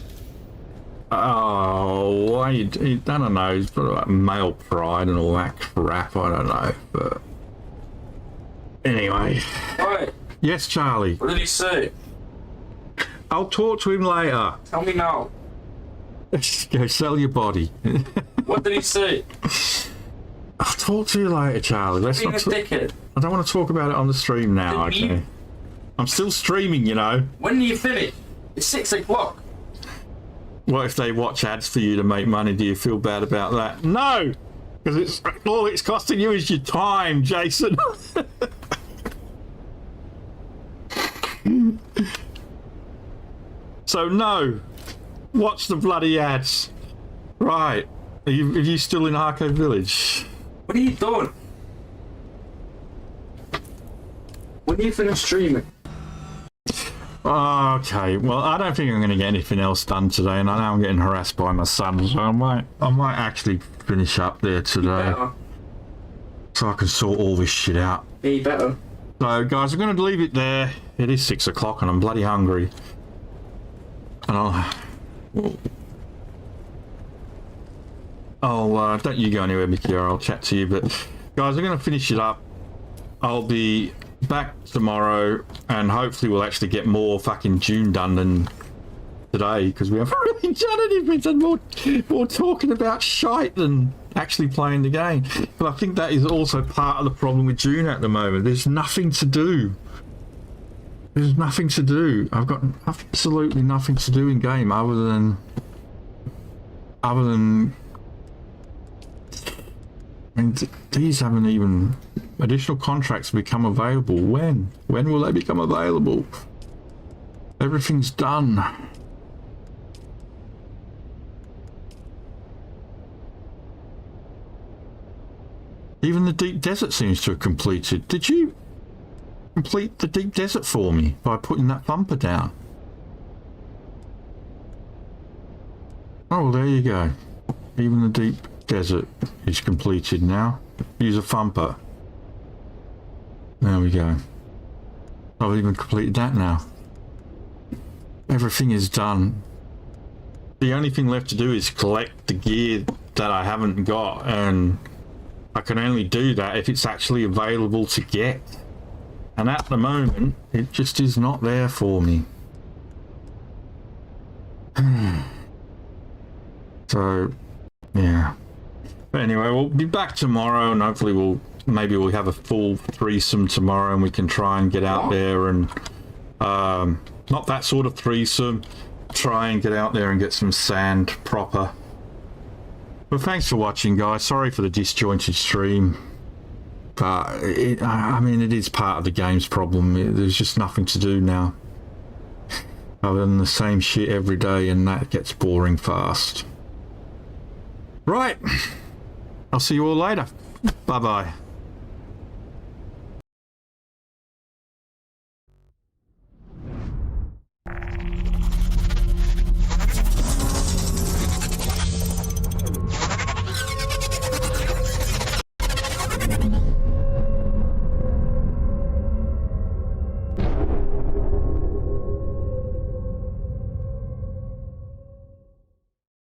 oh, why I don't know, it's sort of like male pride and all that crap, I don't know, but anyway. Right. Yes, Charlie? What did he say? I'll talk to him later. Tell me now. Go sell your body. What did he say? I'll talk to you later, Charlie. Let's Being not. a dickhead. I don't want to talk about it on the stream now. Didn't Okay. you? I'm still streaming, you know. When do you finish? It's 6 o'clock. What if they watch ads for you to make money? Do you feel bad about that? No, because it's all it's costing you is your time, Jason. So no, watch the bloody ads. Right, are you still in Harko Village? What are you doing? When do you finish streaming? Okay, well, I don't think I'm going to get anything else done today, and I know I'm getting harassed by my son, so I might actually finish up there today, so I can sort all this shit out. Yeah, you better. So, guys, I'm going to leave it there. It is 6 o'clock, and I'm bloody hungry. And don't you go anywhere, Mickey, or I'll chat to you. But, guys, I'm going to finish it up. I'll be back tomorrow, and hopefully we'll actually get more fucking Dune done than today, because we haven't really done anything. Done more talking about shite than actually playing the game. But I think that is also part of the problem with Dune at the moment. There's nothing to do. There's nothing to do. I've got absolutely nothing to do in game other than and these haven't even additional contracts become available. When will they become available? Everything's done. Even the deep desert seems to have completed. Did you complete the deep desert for me by putting that thumper down? Oh, well, there you go. Even the deep desert is completed now. Use a thumper. There we go. I've even completed that now. Everything is done. The only thing left to do is collect the gear that I haven't got, and I can only do that if it's actually available to get. And at the moment, it just is not there for me. So, yeah. But anyway, we'll be back tomorrow, and hopefully maybe we'll have a full threesome tomorrow, and we can try and get out there and not that sort of threesome. Try and get out there and get some sand proper. But thanks for watching, guys. Sorry for the disjointed stream. But I mean, it is part of the game's problem. There's just nothing to do now other than the same shit every day, and that gets boring fast. Right, I'll see you all later. Bye bye.